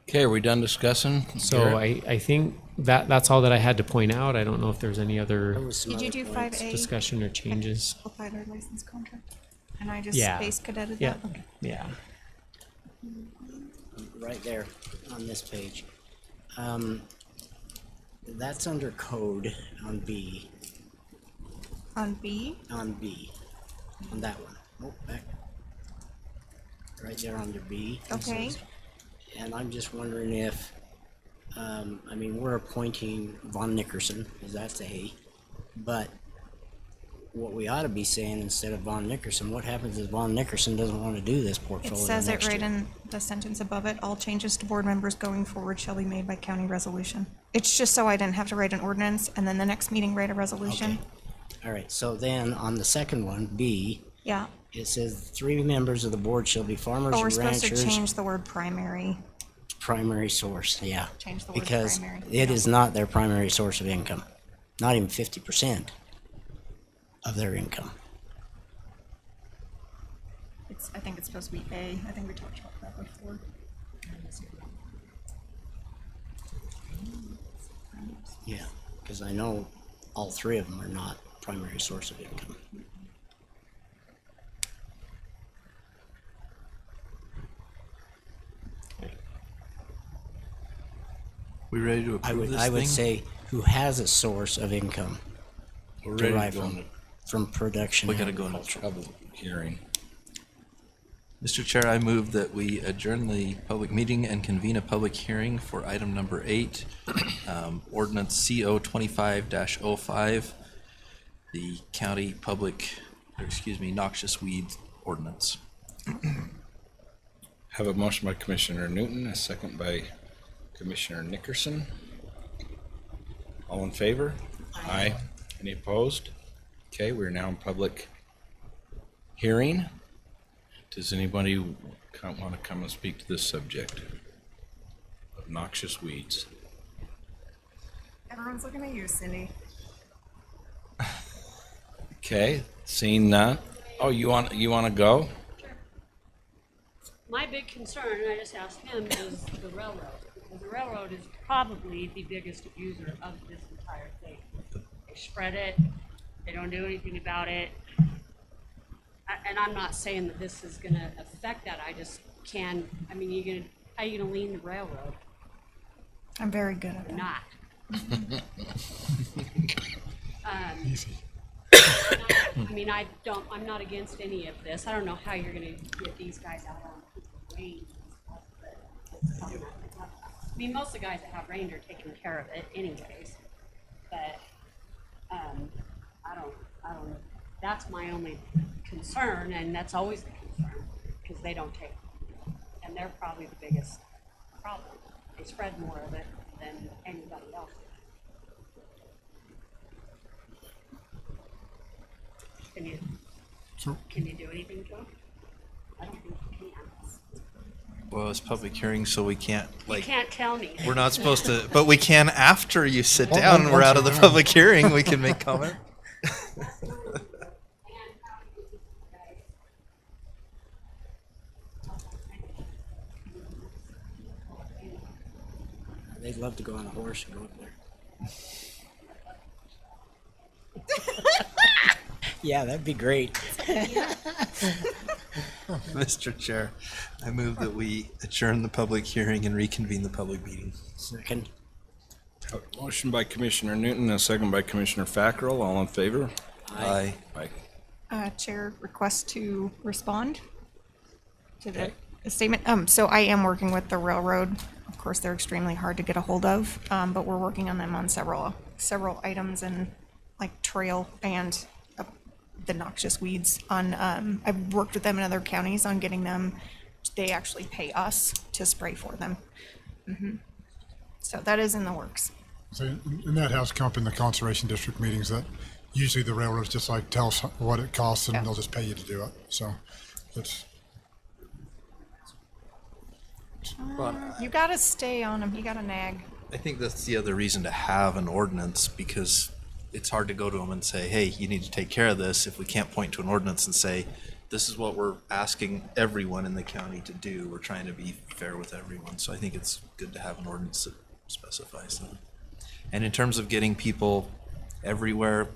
Okay, are we done discussing? So Garrett? I think that's all that I had to point out. I don't know if there's any There other was some Did you other do points. 5A? discussion or changes. Applied our license contract, and I just Yeah. space cadetted Yeah, that. Okay. yeah. Right there on this page. That's under code on B, On B, on that one. Oh, back. Right there under B. it Okay. says. And I'm just wondering if, I mean, we're appointing Von Nickerson, because that's A, but what we ought to be saying instead of Von Nickerson, what happens if Von Nickerson doesn't want to do this it portfolio says it next right year? in the sentence above it. All changes to board members going forward shall be made by county resolution. It's just so I didn't have to write an ordinance and then the next meeting write a resolution. Okay. All right, so then on the second one, B, Yeah. it says 3 members of the board shall be farmers But we're and supposed to ranchers. change the word primary. Primary source, yeah. Change the word Because primary, it yeah. is not their primary source of income, not even 50% of their income. I think it's supposed to be A. I think we talked about that before. Yeah, because I know all 3 of them are not primary source of income. We ready to approve this I would thing? say who has a source of income We're ready to derived go from, into from production. We gotta go into agriculture. public hearing. Mr. Chair, I move that we adjourn the public meeting and convene a public hearing for item number 8, ordinance CO 25-05, the county noxious weed ordinance. Have a motion by Commissioner Newton, a second by Commissioner Nickerson. All in favor? Aye. Any opposed? Okay, we're now in public hearing. Does anybody want to come and speak to this subject of noxious weeds? Everyone's looking at you, Cindy. Okay, seeing none. Oh, you want to go? my big concern, and I just asked him, is the railroad. Because the railroad is probably the biggest user of this entire thing. They spread it, they don't do anything about it. And I'm not saying that this is gonna affect that, I just can, I mean, how you gonna lean the railroad? I'm very good at Or that. not? Easy. I mean, I'm not against any of this. I don't know how you're gonna get these guys out on range and stuff, but it's something that we talk about. I mean, most of the guys that have range are taking care of it anyways, but, I don't, that's my only concern, and that's always the concern, because they don't take, and they're probably the biggest problem. They spread more of it than anybody else. Can you do anything to them? I don't think you can. Well, it's public hearing, so we can't, You like, can't tell me. we're not supposed to, but we can after you sit Well, down and we're once out of the you're public hearing, we can make comment. They'd love to go on a horse and go up there. Yeah, that'd be great. Mr. Chair, I move that we adjourn the public hearing and reconvene the public meeting. Second. Motion by Commissioner Newton, a second by Commissioner Fackrell. All in favor? Aye. Aye. Chair request to respond to Okay. the statement. So I am working with the railroad. Of course, they're extremely hard to get a hold of, but we're working on them on several items and like trail and the noxious weeds on, I've worked with them in other counties on getting them, they actually pay us to spray for them. So that is in the works. So, and that has come up in the conservation district meetings, that usually the railroads just like tell us what it costs and Yeah. they'll just pay you to do it. So it's, You gotta stay on them, you gotta nag. I think that's the other reason to have an ordinance, because it's hard to go to them and say, hey, you need to take care of this, if we can't point to an ordinance and say, this is what we're asking everyone in the county to do. We're trying to be fair with everyone. So I think it's good to have an ordinance that specifies that. And in terms of getting people everywhere,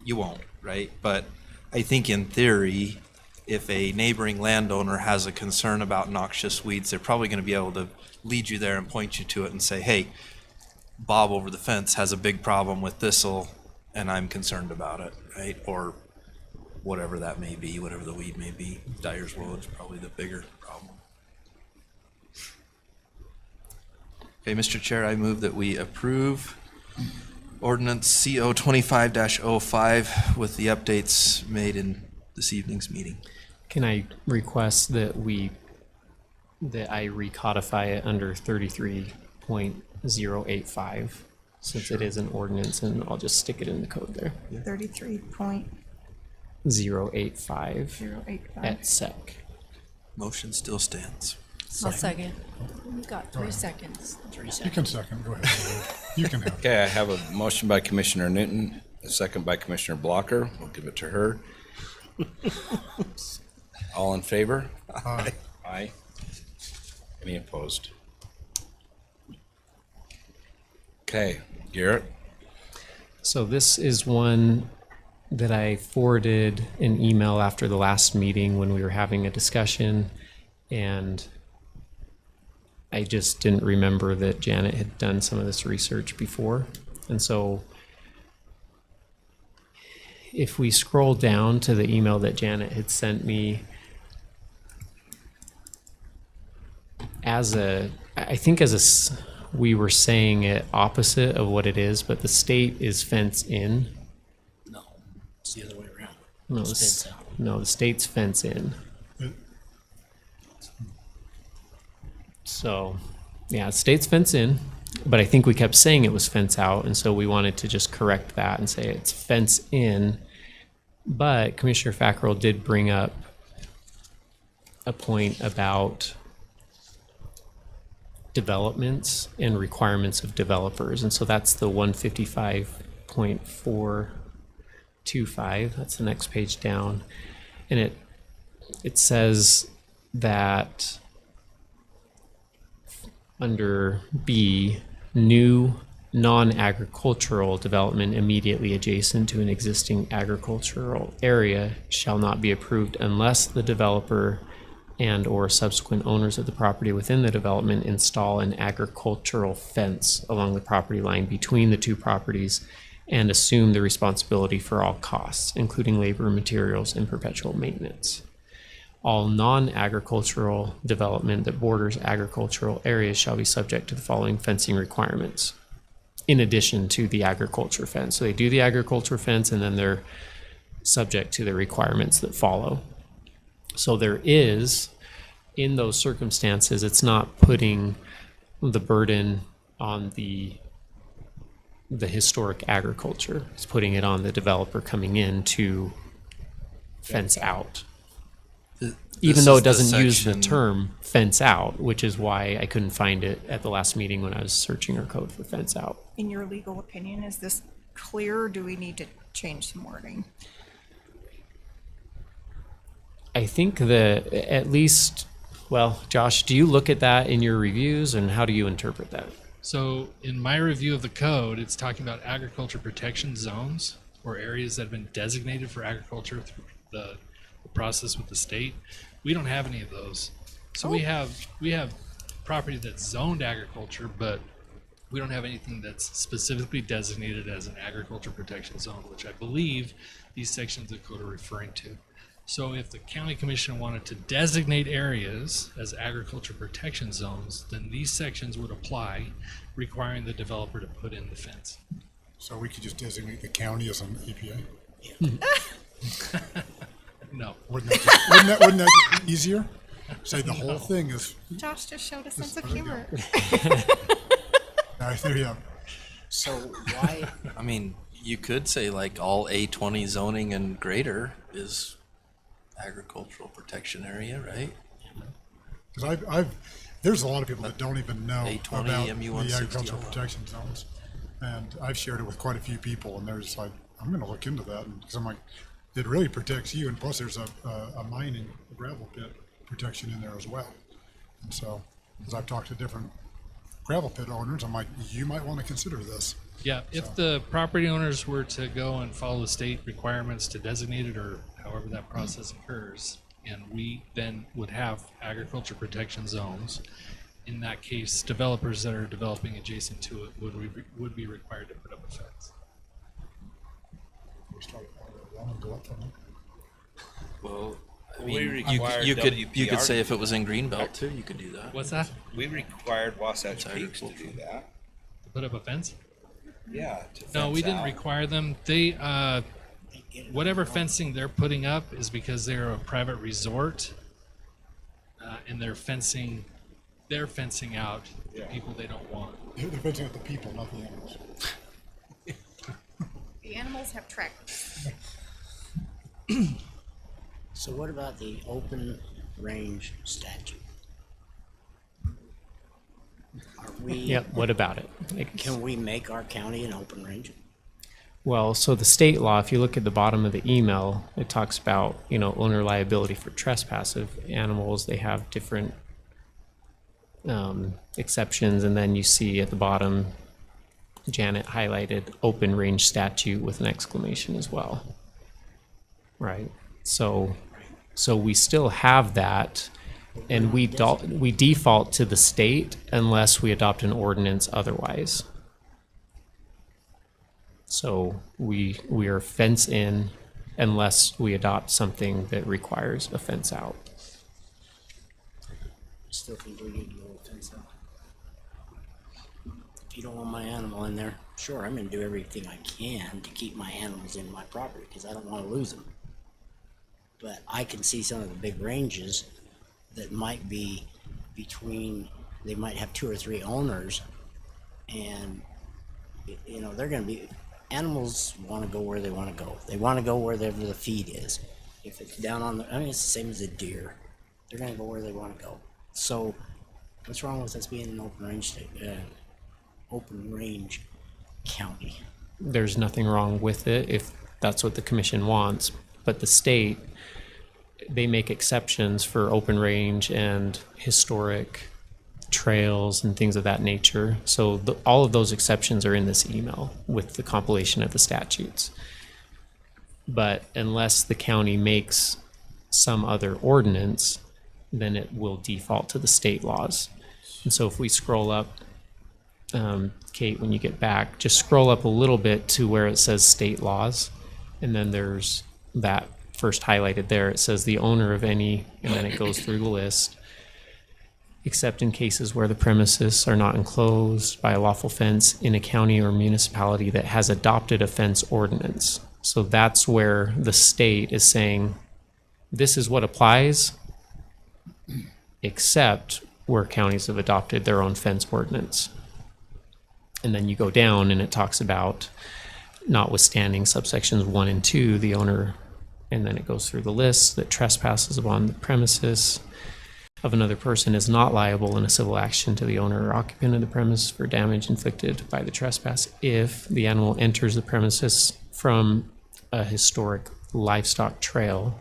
you won't, right? But I think in theory, if a neighboring landowner has a concern about noxious weeds, they're probably going to be able to lead you there and point you to it and say, hey, Bob over the fence has a big problem with thistle and I'm concerned about it, right? Or whatever that may be, whatever the weed may be. Dyer's Wool is probably the bigger problem. Okay, Mr. Chair, I move that we approve ordinance CO 25-05 with the updates made in this evening's meeting. Can I request that I recodify it under 33.085, since it is an ordinance, and I'll just stick it in the code there. 33.085 at SEC. Motion still stands. I'll second. You've got 3 seconds. you can second, go ahead. You can have it. Okay, I have a motion by Commissioner Newton, a second by Commissioner Blocker. We'll give it to her. All in favor? Aye. Aye. Any opposed? Okay, Garrett? So this is one that I forwarded an email after the last meeting when we were having a discussion, and I just didn't remember that Janet had done some of this research before. And so if we scroll down to the email that Janet had sent me, we were saying it opposite of what it is, but the state is fence in. No, it's the other way around. No, It's fence out. no, the state's fence in. So, yeah, the state's fence in, but I think we kept saying it was fence out, and so we wanted to just correct that and say it's fence in. But Commissioner Fackrell did bring up a point about developments and requirements of developers, and so that's the 155.425. That's the next page down, and it says that under B, new non-agricultural development immediately adjacent to an existing agricultural area shall not be approved unless the developer and or subsequent owners of the property within the development install an agricultural fence along the property line between the two properties and assume the responsibility for all costs, including labor, materials, and perpetual maintenance. All non-agricultural development that borders agricultural areas shall be subject to the following fencing requirements, in addition to the agriculture fence. So they do the agriculture fence and then they're subject to the requirements that follow. So there is, in those circumstances, it's not putting the burden on the historic agriculture. It's putting it on the developer coming in to fence out. Even though it doesn't use the term fence out, which is why I couldn't find it at the last meeting when I was searching our code for fence out. In your legal opinion, is this clear or do we need to change some wording? I think that at least, well, Josh, do you look at that in your reviews and how do you interpret that? So in my review of the code, it's talking about agriculture protection zones or areas that have been designated for agriculture through the process with the state. We don't have any of those. So we have property that's zoned agriculture, but we don't have anything that's specifically designated as an agriculture protection zone, which I believe these sections of the code are referring to. So if the county commission wanted to designate areas as agriculture protection zones, then these sections would apply, requiring the developer to put in the fence. So we could just designate the county as an EPA? No. Wouldn't that be easier? Say the whole thing is, Josh just showed a sense of humor. there you go. So why, I mean, you could say like all A20 zoning and greater is agricultural protection area, right? Because there's a lot of people that don't even know A20, about MU the 160, agricultural all that. protection zones. And I've shared it with quite a few people and they're just like, I'm gonna look into that. Because I'm like, it really protects you. And plus there's a mining, a gravel pit protection in there as well. And so, as I've talked to different gravel pit owners, I'm like, you might want to consider this. Yeah, if the property owners were to go and follow the state requirements to designate it or however that process occurs, and we then would have agriculture protection zones, in that case, developers that are developing adjacent to it would be required to put up a fence. Well, I We mean, require you could say WPR if it was in Greenbelt too, you could do that. What's that? We required Wasatch Peaks to do agricultural. that. To put up a fence? Yeah. to No, we fence didn't out. require them. They, whatever fencing they're putting up is because they're a private resort, and they're fencing out the people they don't want. They're fencing out the people, not the animals. The animals have tracks. so what about the open range statute? Are we, Yep, what about it? can we make our county an open range? Well, so the state law, if you look at the bottom of the email, it talks about, owner liability for trespassive animals. They have different exceptions. And then you see at the bottom, Janet highlighted open range statute with an exclamation as well. Right. So we still have that. And we default to the state unless we adopt an ordinance otherwise. So we are fence in unless we adopt something that requires a fence out. Still think we need to go with fence out. If you don't want my animal in there, sure, I'm gonna do everything I can to keep my animals in my property, because I don't wanna lose them. But I can see some of the big ranges that might be between, they might have 2 or 3 owners, and, they're gonna be, animals wanna go where they wanna go. They wanna go wherever the feed is. If it's down on the, it's the same as a deer. They're gonna go where they wanna go. So, what's wrong with us being an open range state, open range county? There's nothing wrong with it if that's what the commission wants, but the state they make exceptions for open range and historic trails and things of that nature. So all of those exceptions are in this email with the compilation of the statutes. But unless the county makes some other ordinance, then it will default to the state laws. And so if we scroll up, Kate, when you get back, just scroll up a little bit to where it says state laws. And then there's that first highlighted there. It says the owner of any, and then it goes through the list, except in cases where the premises are not enclosed by a lawful fence in a county or municipality that has adopted a fence ordinance. So that's where the state is saying, this is what applies, except where counties have adopted their own fence ordinance. And then you go down and it talks about notwithstanding subsections 1 and 2, the owner, and then it goes through the list that trespasses upon the premises of another person is not liable in a civil action to the owner or occupant of the premise for damage inflicted by the trespass if the animal enters the premises from a historic livestock trail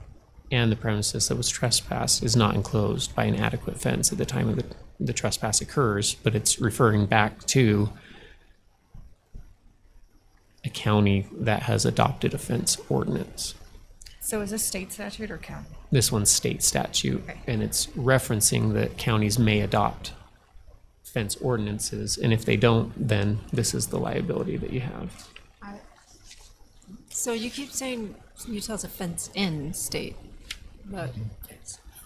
and the premises that was trespassed is not enclosed by an adequate fence at the time of the trespass occurs, but it's referring back to a county that has adopted a fence ordinance. So is this state statute or county? This one's state statute, Okay. and it's referencing that counties may adopt fence ordinances, and if they don't, then this is the liability that you have. So you keep saying Utah's a fenced-in state, but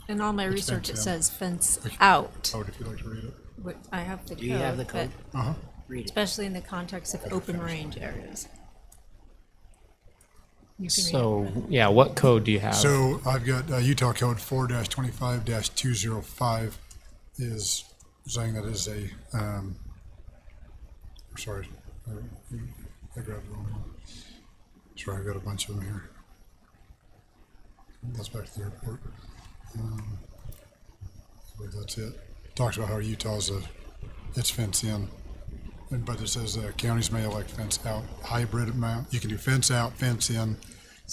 in all my research it fenced says fence out. Code, if you'd like to read it. I have the code. Do you have the but code? Uh-huh. Read it. especially in the context of open range areas. You can read it. So, yeah, what code do you have? So I've got Utah Code 4-25-205 is saying that is a, sorry, I grabbed the wrong one. Sorry, I've got a bunch of them here. That's back to the airport. I believe that's it. Talks about how Utah's it's fenced in. But it says counties may elect fence out, hybrid amount. You can do fence out, fence in,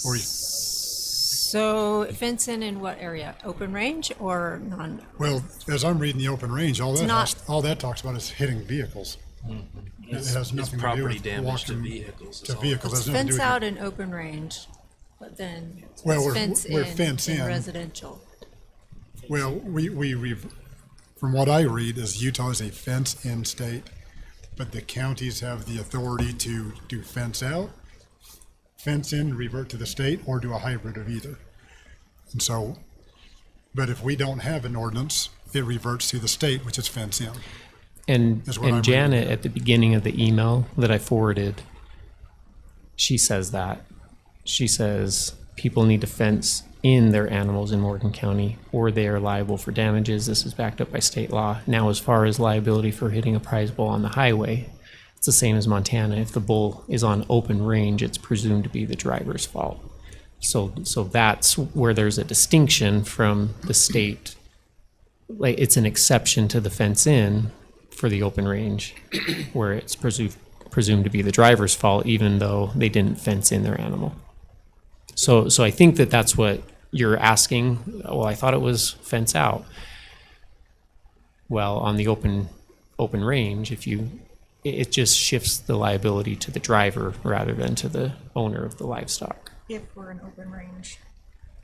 or you, So fence in what area? Open range or non? well, as I'm reading the open range, all that not- all that talks about is hitting vehicles. It has nothing to do property with damage to walking vehicles is to all. vehicles. It's It has nothing to do fence with- out in open range, but then Well, it's we're- fence we're in fence in. residential. Well, from what I read, is Utah is a fence-in state, but the counties have the authority to do fence out, fence in, revert to the state, or do a hybrid of either. And so, but if we don't have an ordinance, it reverts to the state, which is fence in. And That's what I'm Janet, reading. at the beginning of the email that I forwarded, she says that. She says people need to fence in their animals in Morgan County or they are liable for damages. This is backed up by state law. Now, as far as liability for hitting a prize bull on the highway, it's the same as Montana. If the bull is on open range, it's presumed to be the driver's fault. So that's where there's a distinction from the state. Like, it's an exception to the fence in for the open range, where it's presumed to be the driver's fault, even though they didn't fence in their animal. So I think that's what you're asking. Well, I thought it was fence out. Well, on the open range, it just shifts the liability to the driver rather than to the owner of the livestock. If we're in open range,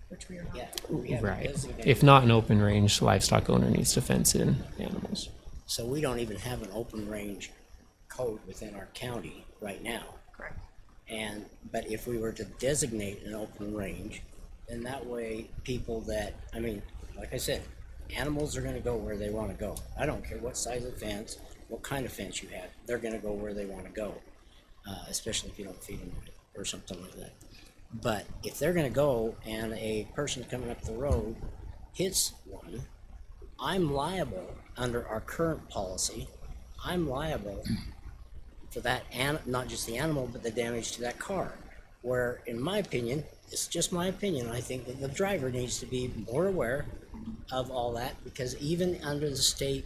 which we are not. Yeah. we have it Right. designated. If not an open range, the livestock owner needs to fence in animals. So we don't even have an open range code within our county right now. Correct. But if we were to designate an open range, then that way people that, I mean, like I said, animals are gonna go where they wanna go. I don't care what size of fence, what kind of fence you have, they're gonna go where they wanna go. Especially if you don't feed them right or something like that. But if they're gonna go and a person coming up the road hits one, I'm liable under our current policy. I'm liable for that, not just the animal, but the damage to that car. Where, in my opinion, it's just my opinion, I think that the driver needs to be more aware of all that, because even under the state,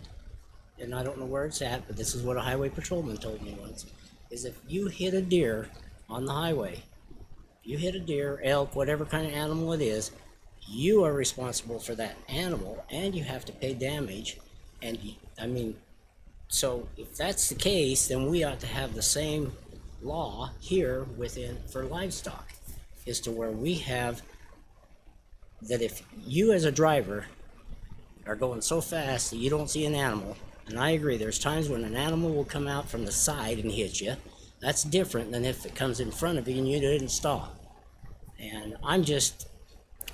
and I don't know where it's at, but this is what a highway patrolman told me once, is if you hit a deer on the highway, you hit a deer, elk, whatever kind of animal it is, you are responsible for that animal and you have to pay damage. And I mean, so if that's the case, then we ought to have the same law here within for livestock, is to where we have that if you as a driver are going so fast that you don't see an animal, and I agree, there's times when an animal will come out from the side and hit you. That's different than if it comes in front of you and you didn't stop. And I'm just,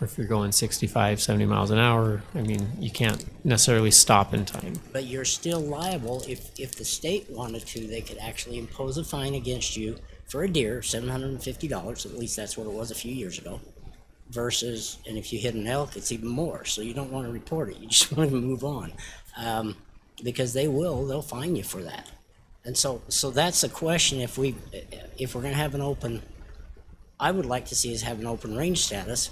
Or if you're going 65, 70 miles an hour, I mean, you can't necessarily stop in time. but you're still liable if the state wanted to, they could actually impose a fine against you for a deer, $750, at least that's what it was a few years ago. Versus, and if you hit an elk, it's even more. So you don't want to report it. You just want to move on, because they'll fine you for that. And so that's a question. If we're going to have an open, I would like to see us have an open range status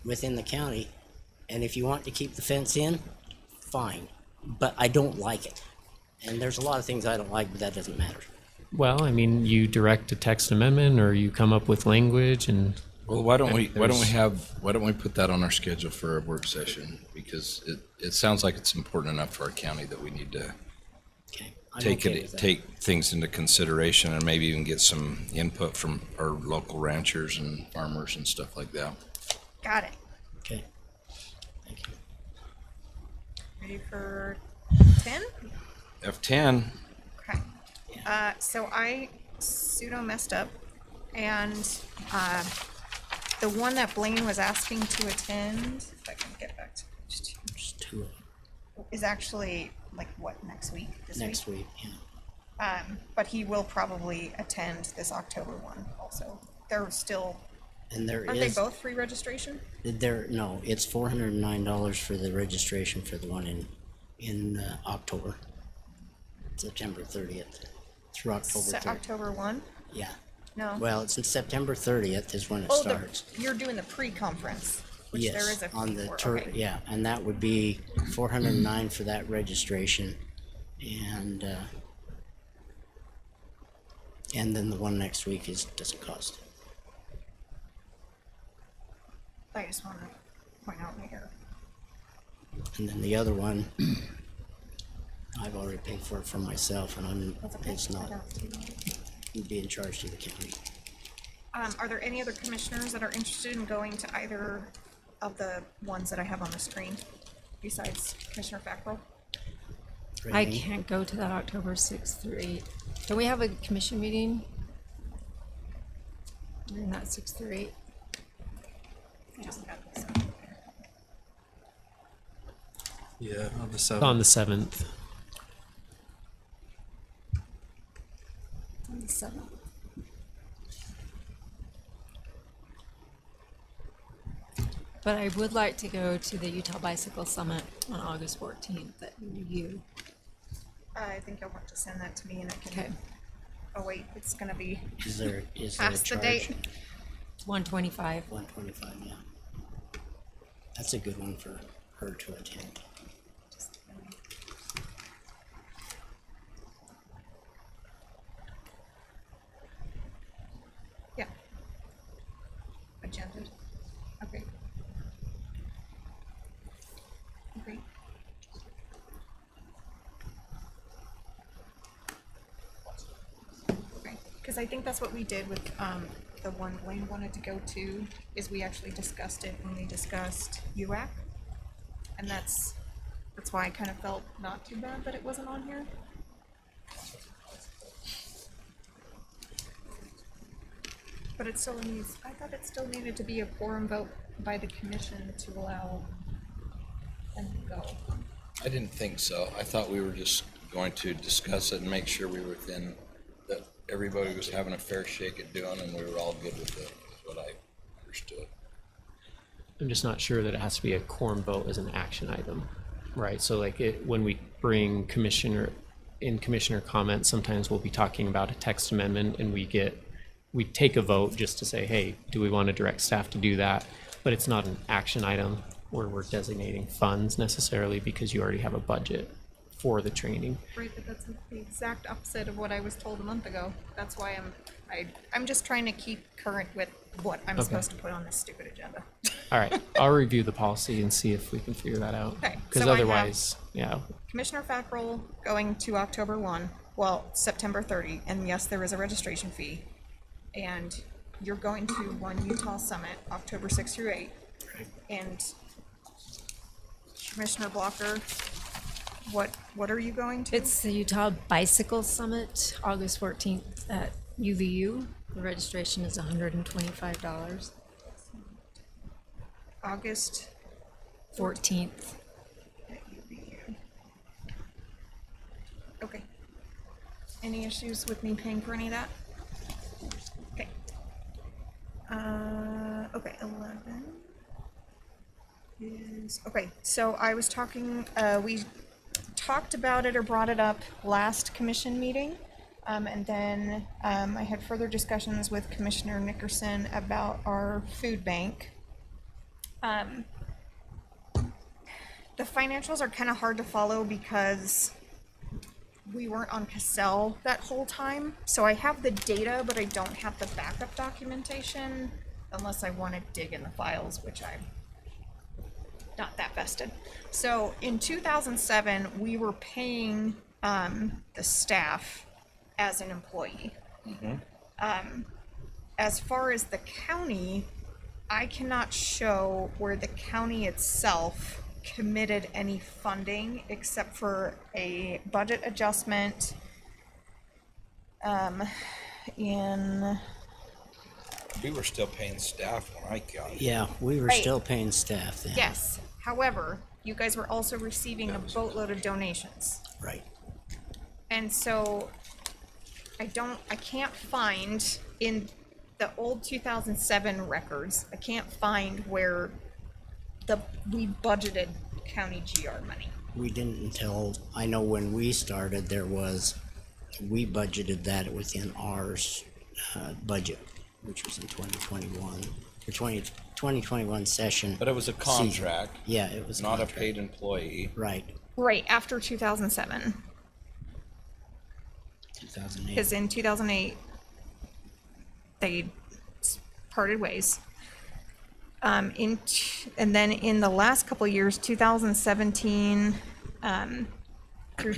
within the county. And if you want to keep the fence in, fine. But I don't like it. And there's a lot of things I don't like, but that doesn't matter. Well, I mean, you direct a text amendment or you come up with language and Well, why don't we put that on our schedule for a work session? Because it sounds like it's important enough for our county that we need to Okay. I'm okay with that. take things into consideration and maybe even get some input from our local ranchers and farmers and stuff like that. Got it. Okay. Thank you. Ready for 10? F10, Okay. So I pseudo messed up, and the one that Blaine was asking to attend, if I can get back to page 2, There's two of them is actually like what, next week? This next week. Yeah. But he will probably attend this October one also. They're still, And there aren't they is both free registration? no, it's $409 for the registration for the one in October, September 30th through October 30th. October 1? Yeah. No. Well, it's in September 30th is when it Oh, starts. you're doing the pre-conference, which Yes, there is a on the for, tour, okay. yeah, and that would be $409 for that registration, and then the one next week doesn't cost. I just want to point out right here. And then the other one, I've already paid for it for myself, and it's not being charged to the county. Are there any other commissioners that are interested in going to either of the ones that I have on the screen besides Commissioner Fackrell? I Rainey? can't go to that October 6th through 8th. Can we have a commission meeting during that 6th through 8th? I just got this. Yeah, on the on 7th. the 7th. On the 7th. But I would like to go to the Utah Bicycle Summit on August 14th at UU. I think you'll have to send that to me and I Okay, can, oh wait, it's gonna be Is there a past the charge? date. 125. 125, yeah. That's a good one for her to attend. Yeah. Agenda. Okay. Okay. Okay, because I think that's what we did with, the one Blaine wanted to go to, is we actually discussed it when we discussed UAC. And that's why I kind of felt not too bad that it wasn't on here. But it still needs, I thought it still needed to be a quorum vote by the commission to allow them to go. I didn't think so. I thought we were just going to discuss it and make sure we were within, that everybody was having a fair shake at doing and we were all good with it, is what I understood. I'm just not sure that it has to be a quorum vote as an action item, right? So like when we bring commissioner comments, sometimes we'll be talking about a text amendment and we take a vote just to say, hey, do we want to direct staff to do that? But it's not an action item where we're designating funds necessarily because you already have a budget for the training. Right, but that's the exact opposite of what I was told a month ago. That's why I'm just trying to keep current with what I'm Okay. supposed to put on this stupid agenda. All right, I'll review the policy and see if we can figure that out. Okay, Because so I have- otherwise, yeah, Commissioner Fackrell going to October 1, well, September 30, and yes, there is a registration fee. And you're going to One Utah Summit, October 6 through 8. And Commissioner Blocker, what are you going to? It's the Utah Bicycle Summit, August 14th at UVU. The registration is $125. August 14th. at UVU. Okay. Any issues with me paying for any of that? Okay. Okay, 11 is, okay, so I was talking, we talked about it or brought it up last commission meeting. And then, I had further discussions with Commissioner Nickerson about our food bank. The financials are kind of hard to follow because we weren't on Cassell that whole time. So I have the data, but I don't have the backup documentation unless I want to dig in the files, which I'm not that vested. So in 2007, we were paying the staff as an employee. As far as the county, I cannot show where the county itself committed any funding except for a budget adjustment in, We were still paying staff when I got here. Yeah, we were Right. still paying staff then. yes. However, you guys were also receiving a boatload of donations. Right. And so I can't find in the old 2007 records, I can't find where we budgeted county GR money. We didn't until, I know when we started, we budgeted that within ours, budget, which was in 2021, the 2021 session. But it was a season. contract, Yeah, it was. not a contract. paid employee. Right, Right, after 2007, 2008. because in 2008, they parted ways. And then in the last couple of years, 2017 through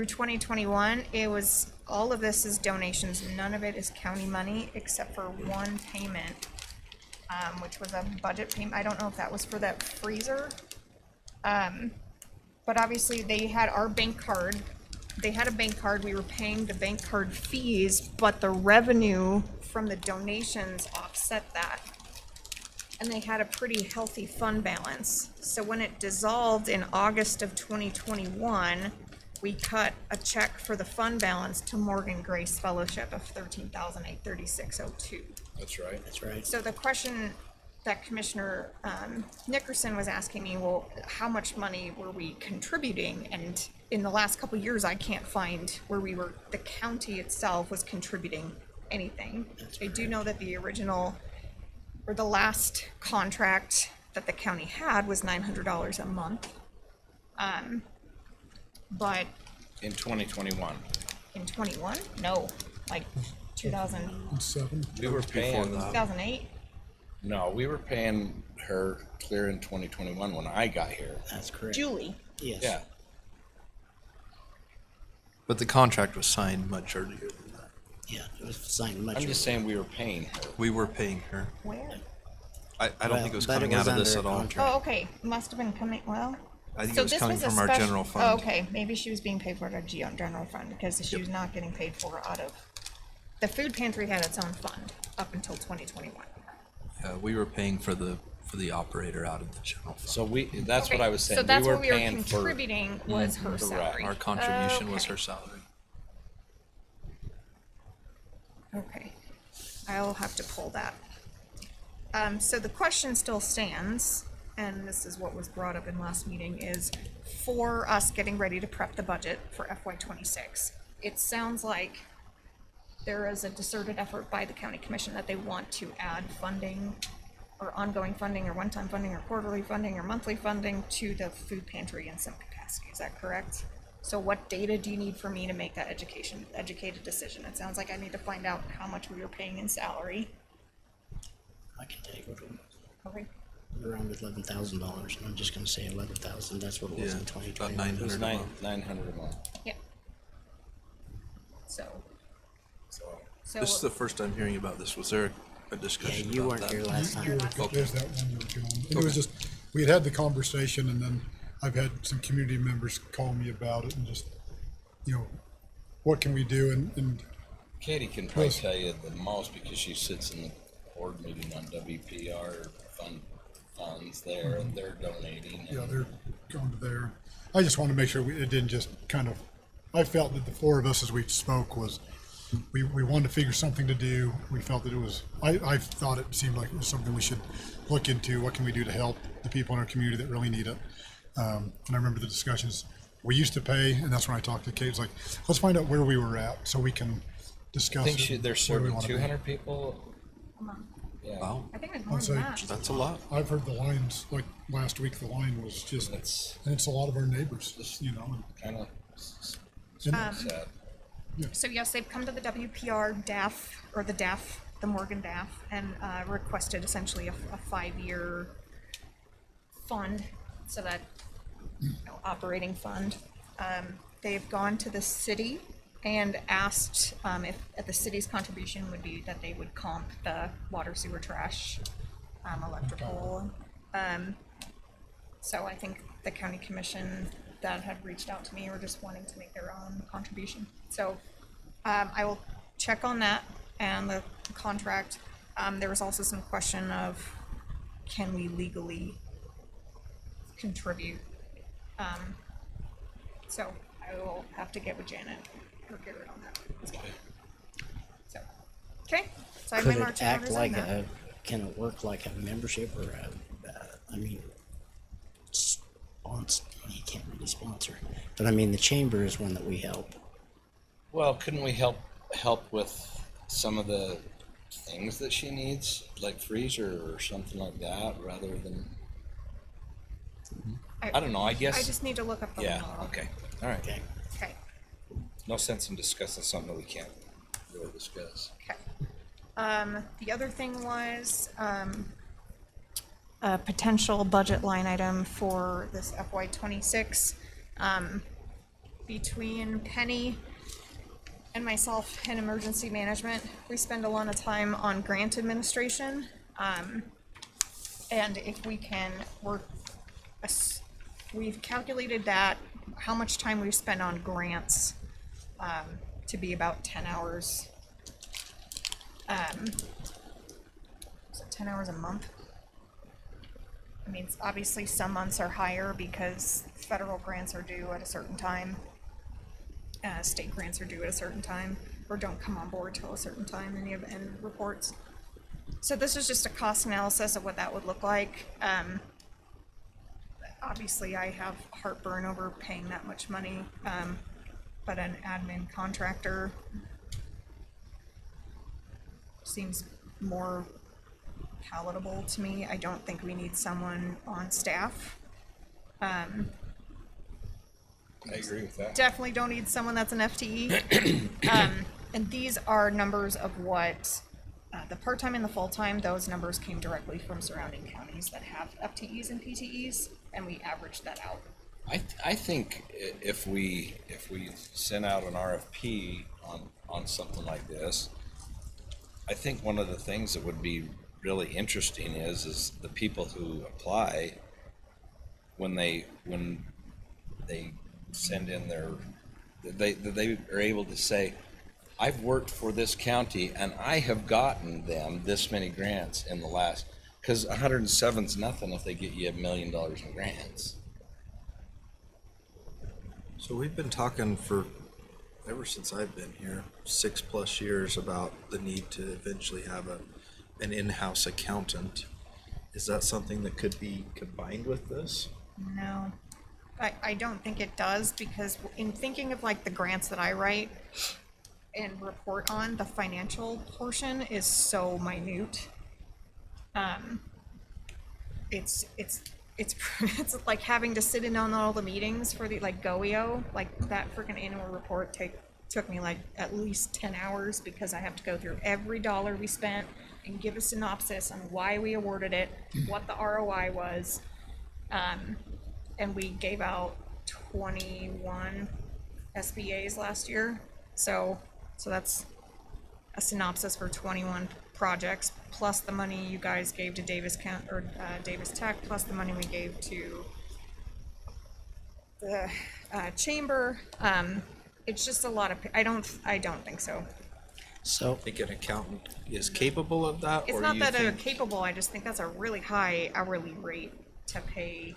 2021, it was, all of this is donations. None of it is county money except for one payment, which was a budget payment. I don't know if that was for that freezer. But obviously they had our bank card. They had a bank card. We were paying the bank card fees, but the revenue from the donations offset that. And they had a pretty healthy fund balance. So when it dissolved in August of 2021, we cut a check for the fund balance to Morgan Grace Fellowship of $13,836.02. That's right. That's right. So the question that Commissioner Nickerson was asking me, well, how much money were we contributing? And in the last couple of years, I can't find where the county itself was contributing anything. I do know that the original, or the last contract that the county had was $900 a month. But In 2021, in 21, no, like 7. we were paying, 2008. no, we were paying her clear in 2021 when I got here. That's correct. Julie. Yes. Yeah, But the contract was signed much earlier than that. Yeah, it was signed much. I'm just saying we were paying her. We were paying her. Where? I don't think it was But it coming out was of this under at all. contract. Oh, okay, must have been coming, well. I think so it was this coming a from our special- general Oh, fund. okay, maybe she was being paid for out of general fund because she was not getting paid for out of, the food pantry had its own fund up until 2021. We were paying for the operator out of the general fund. So that's what Okay, I was saying. So that's we were what we were paying for. contributing was her Correct. salary. Our contribution was Okay. her salary. Okay, I'll have to pull that. So the question still stands, and this is what was brought up in last meeting, is for us getting ready to prep the budget for FY '26. It sounds like there is a concerted effort by the county commission that they want to add funding or ongoing funding or one-time funding or quarterly funding or monthly funding to the food pantry in some capacity. Is that correct? So what data do you need for me to make that educated decision? It sounds like I need to find out how much we were paying in salary. I can tell you what it was. Okay. Around $11,000, and I'm just gonna say 11,000, that's what it was Yeah, in about 2020. 900 It was a month. 900 a month. Yeah. So, This is the first I'm hearing about this. Was there a Yeah, discussion you about weren't that? here last time. There's that one you were gone. It was just, we had the conversation and then I've had some community members call me about it and just, you know, what can we do? And Katie can probably Yes. tell you the most because she sits in the board meeting on WPR funds there, and they're donating. yeah, and- they're going to there. I just wanted to make sure it didn't just kind of, I felt that the four of us as we spoke was, we wanted to figure something to do. We felt that it was, I thought it seemed like it was something we should look into. What can we do to help the people in our community that really need it? And I remember the discussions, we used to pay, and that's when I talked to Kate, it's like, let's find out where we were at so we can discuss I it. think they're where we serving wanna be. 200 people. Yeah. Wow, I think it's more I'd say- than that. that's a lot. I've heard the lines, like last week, the line was just, It's and it's a lot of our neighbors, you know. kind of And- sad. So yes, they've come to the WPR DAF, or the DAF, the Morgan DAF, and requested essentially a 5-year fund, so that, operating fund. They've gone to the city and asked if the city's contribution would be that they would comp the water, sewer, trash, electrical. So I think the county commission that had reached out to me were just wanting to make their own contribution. So I will check on that and the contract. There was also some question of, can we legally contribute? So I will have to get with Janet or Garrett on that as well. So, okay, so I have my Could it marching act orders like on that. can it work like a membership or I mean, sponsor, you can't really sponsor, but I mean, the chamber is one that we help. Well, couldn't we help with some of the things that she needs, like freezer or something like that, rather than? I don't know. I guess. I just need to look up the Yeah. law. Okay. All right. Okay. Okay, No sense in discussing something that we can't really discuss. okay. The other thing was, a potential budget line item for this FY '26. Between Penny and myself in emergency management, we spend a lot of time on grant administration. And if we can work, we've calculated that, how much time we've spent on grants, to be about 10 hours. Is it 10 hours a month? I mean, obviously some months are higher because federal grants are due at a certain time. State grants are due at a certain time, or don't come on board till a certain time in the end reports. So this is just a cost analysis of what that would look like. Obviously, I have heartburn over paying that much money, but an admin contractor seems more palatable to me. I don't think we need someone on staff. I agree with that. Definitely don't need someone that's an FTE. And these are numbers of what the part-time and the full-time, those numbers came directly from surrounding counties that have FTEs and PTEs, and we averaged that out. I think if we send out an RFP on something like this, I think one of the things that would be really interesting is the people who apply when they send in they are able to say, I've worked for this county and I have gotten them this many grants in the last, because 107's nothing if they get you $1 million in grants. So we've been talking for, ever since I've been here, 6+ years about the need to eventually have an in-house accountant. Is that something that could be combined with this? No, I don't think it does, because in thinking of like the grants that I write and report on, the financial portion is so minute. It's it's like having to sit in on all the meetings for the, like GOEO, like that freaking annual report took me like at least 10 hours, because I have to go through every dollar we spent, and give a synopsis on why we awarded it, what the ROI was. And we gave out 21 SBAs last year. So that's a synopsis for 21 projects, plus the money you guys gave to Davis Tech, plus the money we gave to the chamber. It's just a lot of, I don't think so. So, Think an accountant is capable of that? It's or not you that they're think- capable, I just think that's a really high hourly rate to pay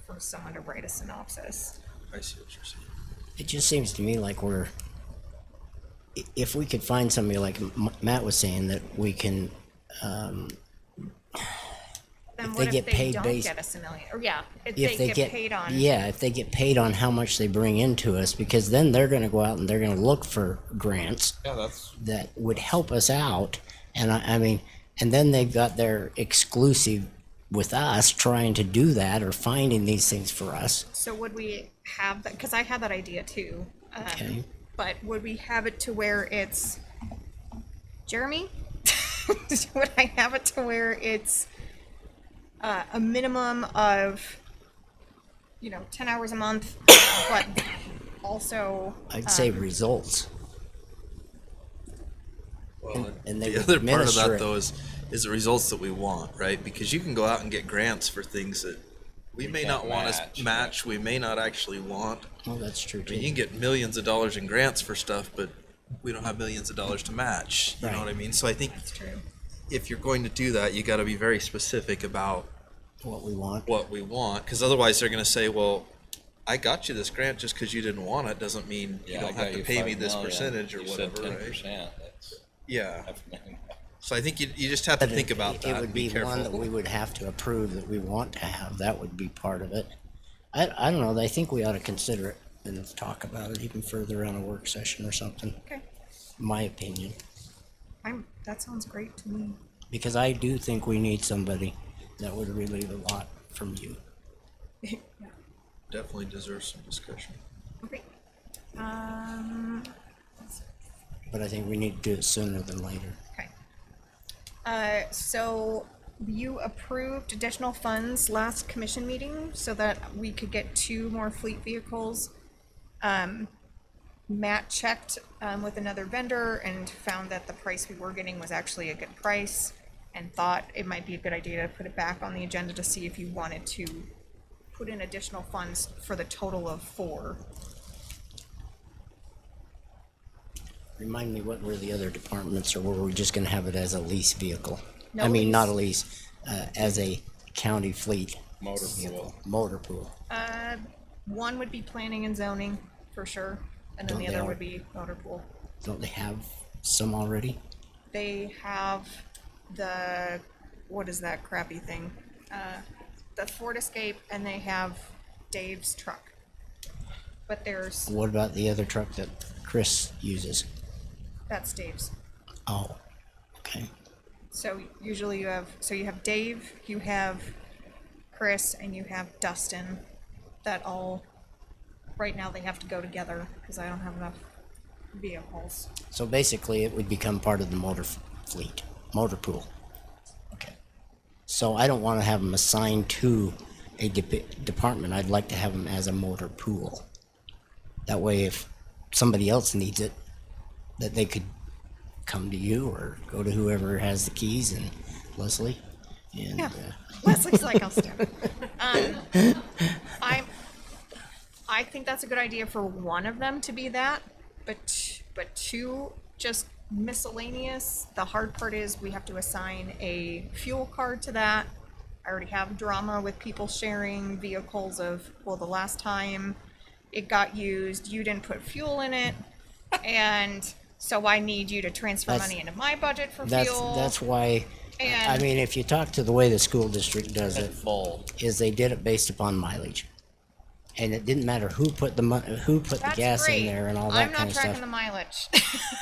for someone to write a synopsis. I see what you're saying. it just seems to me like if we could find somebody like Matt was saying, that we can, Then If what they if get they paid don't based- get a simulation? Or yeah, if if they get paid on. yeah, if they get paid on how much they bring into us, because then they're gonna go out and they're gonna look for grants Yeah, that's, that would help us out. And I mean, and then they've got their exclusive with us trying to do that or finding these things for us. So would we have that, because I had that idea too. Okay. But would we have it to where it's, Jeremy? Would I have it to where it's a minimum of, 10 hours a month, but also, I'd say results. Well, And they the would other part of administer that it. though is the results that we want, right? Because you can go out and get grants for things that we may not can't want match, to match, we may not actually want. Well, that's true I mean, you too. can get millions of dollars in grants for stuff, but we don't have millions of dollars to match. You know Right. what I mean? So I think it's true. if you're going to do that, you got to be very specific about What we want. what we want, because otherwise they're going to say, well, I got you this grant just because you didn't want it doesn't mean you yeah, I don't got have to you pay me 5 this million. percentage or You said whatever, right? 10%, that's Yeah. $500,000. So I think you just have to think about that. It would and be careful. one that we would have to approve that we want to have. That would be part of it. I don't know. I think we ought to consider it and talk about it even further on a work session or something. Okay, My opinion, that sounds great to me. because I do think we need somebody that would relieve a lot from you. Definitely deserves some discussion. Okay. But I think we need to do it sooner than later. Okay. So you approved additional funds last commission meeting so that we could get 2 more fleet vehicles. Matt checked with another vendor and found that the price we were getting was actually a good price, and thought it might be a good idea to put it back on the agenda to see if you wanted to put in additional funds for the total of 4. Remind me, what were the other departments, or were we just gonna have it as a lease vehicle? No I mean, lease. not a lease, as a county fleet Motor vehicle, pool. motor pool. One would be planning and zoning for sure, and then Don't the they other all- would be motor pool. Don't they have some already? They have the, what is that crappy thing? The Ford Escape, and they have Dave's truck. But there's, What about the other truck that Chris uses? that's Dave's. Oh, okay. So usually you have Dave, you have Chris, and you have Dustin. That all, right now they have to go together because I don't have enough vehicles. So basically, it would become part of the fleet, motor pool. Okay. So I don't want to have them assigned to a department. I'd like to have them as a motor pool. That way, if somebody else needs it, that they could come to you or go to whoever has the keys, and Leslie. And, Yeah. Leslie's like, I'll step. I think that's a good idea for one of them to be that, but 2 just miscellaneous. The hard part is we have to assign a fuel card to that. I already have drama with people sharing vehicles of, well, the last time it got used, you didn't put fuel in it, and so I need you to transfer That's- money into my budget for that's fuel. that's why. I And- mean, if you talk to the way the school district does it, Full. is they did it based upon mileage, and it didn't matter who put the That's gas great. in there and all that I'm kind not of tracking stuff. the mileage.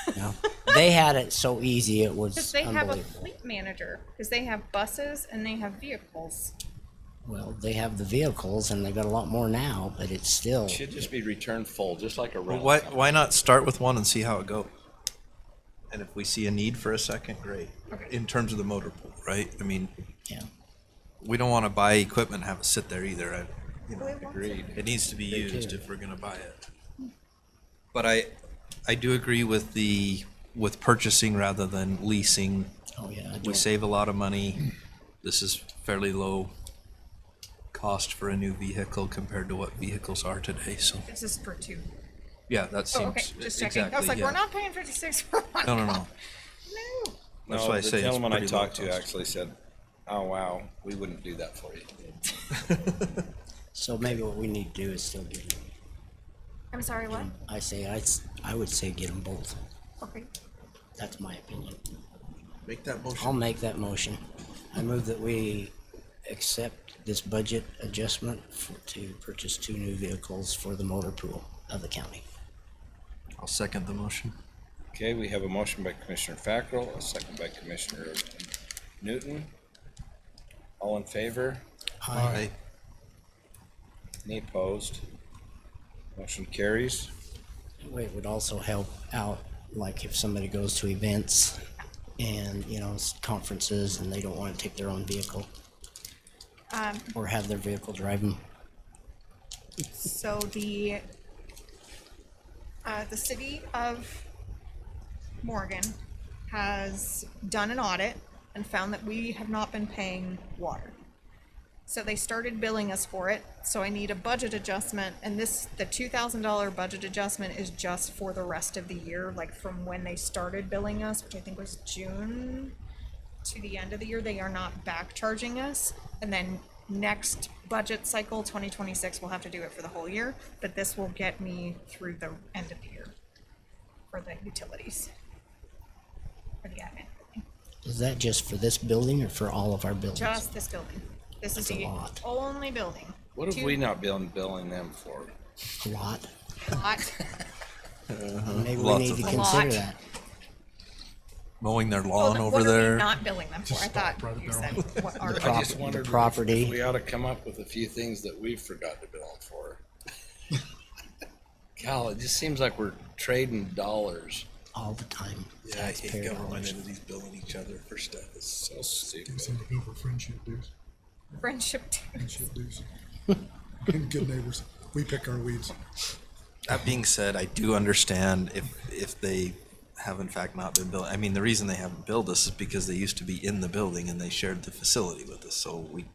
You know? They had it so easy, it was Because they have a unbelievable. fleet manager, because they have buses and they have vehicles. Well, they have the vehicles, and they got a lot more now, but it's still. Should just be returned full, just like a Well, rental. why not start with one and see how it goes? And if we see a need for a second, great. In terms of the motor pool, right? I mean, Yeah. we don't want to buy equipment and have it sit there either. Agreed. It needs to be They used do. if we're gonna buy it. But I do agree with with purchasing rather than leasing. Oh, yeah. I We don't- save a lot of money. This is fairly low cost for a new vehicle compared to what vehicles are today, so, This is for two. yeah, that Oh, seems, okay, just checking. I was exactly, like, yeah. we're not paying 56 for one. No, no, car. no. No. That's No, why I the say it's gentleman I pretty low talked to cost. actually said, "Oh wow, we wouldn't do that for you." So maybe what we need to do is still get them. I'm sorry, what? I would say get them both. Okay. That's my opinion. Make that motion. I'll make that motion. I move that we accept this budget adjustment to purchase 2 new vehicles for the motor pool of the county. I'll second the motion. Okay, we have a motion by Commissioner Fackrell, a second by Commissioner Newton. All in favor? Aye. Any opposed? Motion carries. It would also help out, like if somebody goes to events and, conferences and they don't want to take their own vehicle or have their vehicle drive them. So the city of Morgan has done an audit and found that we have not been paying water. So they started billing us for it, so I need a budget adjustment, and the $2,000 budget adjustment is just for the rest of the year, like from when they started billing us, which I think was June to the end of the year. They are not back charging us, and then next budget cycle, 2026, we'll have to do it for the whole year, but this will get me through the end of the year for the utilities, for the admin building. Is that just for this building or for all of our buildings? Just this building. This is That's a the lot. only building. What have we not been billing them for? A lot. Lot. Maybe we Lots need of to things. consider A lot. that. Mowing their Well, lawn over what are we there. not billing them for? I thought you said what our. I just wondered if property. we ought to come up with a few things that we forgot to bill them for. God, it just seems like we're trading dollars. All the time. Yeah, I hate Taxpayer government dollars. entities billing each other for stuff. It's so stupid. Send a bill for friendship dues. Friendship dues. Friendship dues. Good neighbors. We pick our weeds. That being said, I do understand if they have in fact not been billed. I mean, the reason they haven't billed us is because they used to be in the building and they shared the facility with us, so we.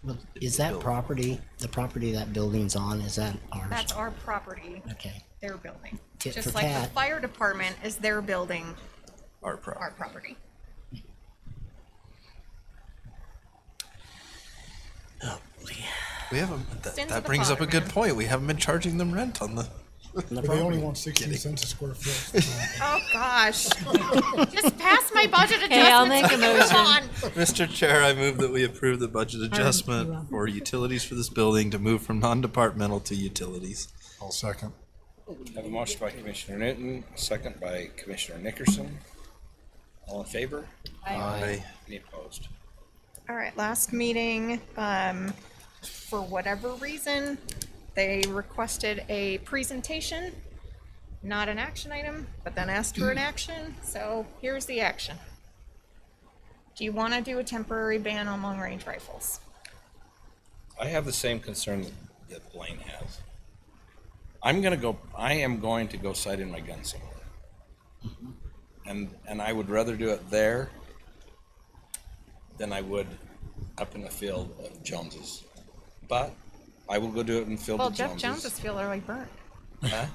Well, is that Building. property, the property that building's on, is that ours? That's our property, Okay. their building. Tit Just for like the tat. fire department is their building, Our property. our property. Oh, boy. We haven't. Sins That of the brings up a father, good man. point. We haven't been charging them rent on the. The But they only property. want 16 cents a square foot. Oh, gosh. Just pass my budget adjustment. Okay, I'll make a motion. Mr. Chair, I move that we approve the budget adjustment for utilities for this building to move from non-departmental to utilities. I'll second. Have a motion by Commissioner Newton, a second by Commissioner Nickerson. All in favor? Aye. Any opposed? All right, last meeting, for whatever reason, they requested a presentation, not an action item, but then asked for an action, so here's the action. Do you want to do a temporary ban on long-range rifles? I have the same concern that Blaine has. I am going to go sight in my gun somewhere. And I would rather do it there than I would up in the field of Jones's. But I will go do it in the field Well, of Jeff Jones's. Jones's feel already burnt. Huh?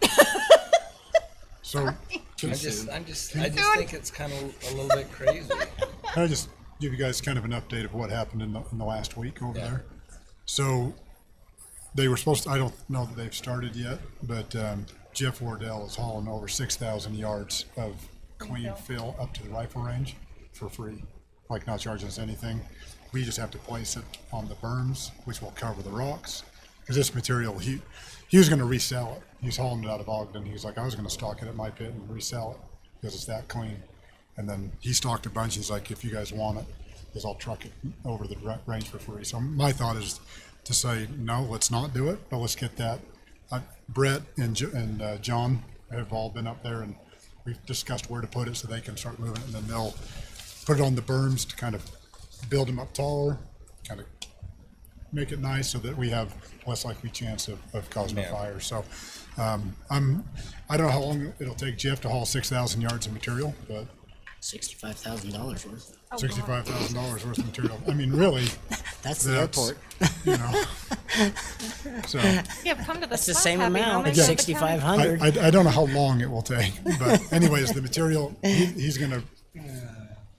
So, I just think it's kind of a little bit crazy. can I just give you guys kind of an update of what happened in the last week over Yeah. there? So, they were supposed to, I don't know that they've started yet, but Jeff Wardell is hauling over 6,000 yards of clean fill up to the rifle range for free, like not charging us anything. We just have to place it on the berms, which will cover the rocks. Because this material, he was going to resell it. He's hauling it out of Ogden. He was like, I was going to stock it at my pit and resell it because it's that clean. And then he stocked a bunch. He's like, if you guys want it, because I'll truck it over the range for free. So my thought is to say, no, let's not do it, but let's get that. Brett and John have all been up there and we've discussed where to put it so they can start moving it, and then they'll put it on the berms to kind of build them up taller, kind of make it nice so that we have less likely chance of causing a Yeah. fire. So I don't know how long it'll take Jeff to haul 6,000 yards of material, but $65,000 worth. $65,000 worth of material. I mean, really, That's the that's, airport. you know. So Yeah, come to the It's the slap same happy amount, moment it's at the county. 6,500. I don't know how long it will take, but anyways, the material, he's gonna,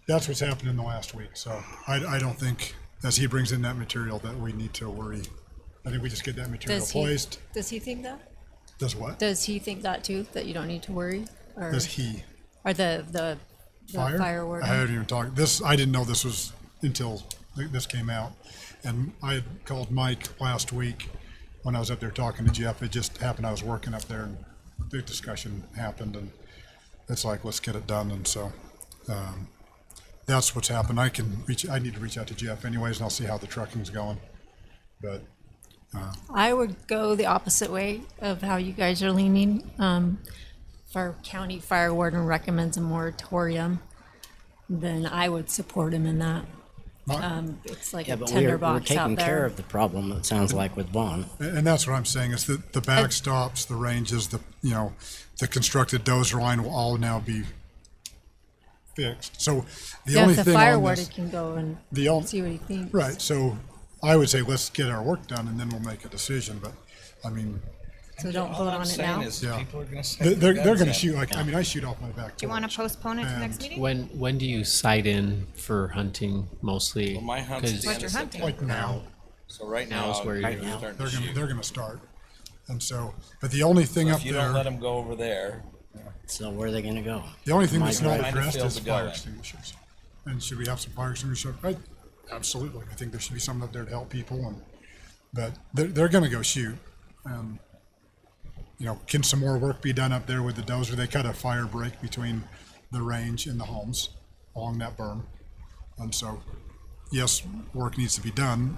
that's what's happened in the last week. So I don't think, as he brings in that material, that we need to worry. I think we just get that material placed. Does he think that? Does what? Does he think that too, that you don't need to worry? Or, Does he? or the fire I warden? haven't even talked, this, I didn't know this was until this came out. And I had called Mike last week when I was up there talking to Jeff. It just happened, I was working up there and the discussion happened, and it's like, let's get it done. And so, that's what's happened. I need to reach out to Jeff anyways, and I'll see how the trucking's going. But I would go the opposite way of how you guys are leaning. If our county fire warden recommends a moratorium, then I would support him in that. It's like Yeah, a but we're tinderbox out taking care there. of the problem, it sounds like, with Vaughn. And that's what I'm saying, is that the backstops, the ranges, the constructed dozer line will all now be fixed. So the Yeah, only if the thing fire on warden this, can go and the only, see what he thinks. right, so I would say let's get our work done and then we'll make a decision, but I mean, So don't All vote I'm on it saying now. is Yeah. people are gonna say they're guns going to out. shoot, like, I mean, I shoot off my back Do you want to porch. postpone it to next And- meeting? When do you sight in for hunting mostly? Well, my hunt's 'Cause- the end What of you're hunting. Like September. now, So right Now now, is where you're they're gonna- starting they're to going to, shoot. they're going to start. And so, but the only thing So up if you don't let there, them go over there, So where are they gonna go? the only thing that's not Migrate. Find a addressed field is to go fire in. extinguishers. And should we have some fire extinguishers? Absolutely. I think there should be some up there to help people, but they're going to go shoot. Can some more work be done up there with the dozer? They cut a fire break between the range and the homes along that berm. And so, yes, work needs to be done,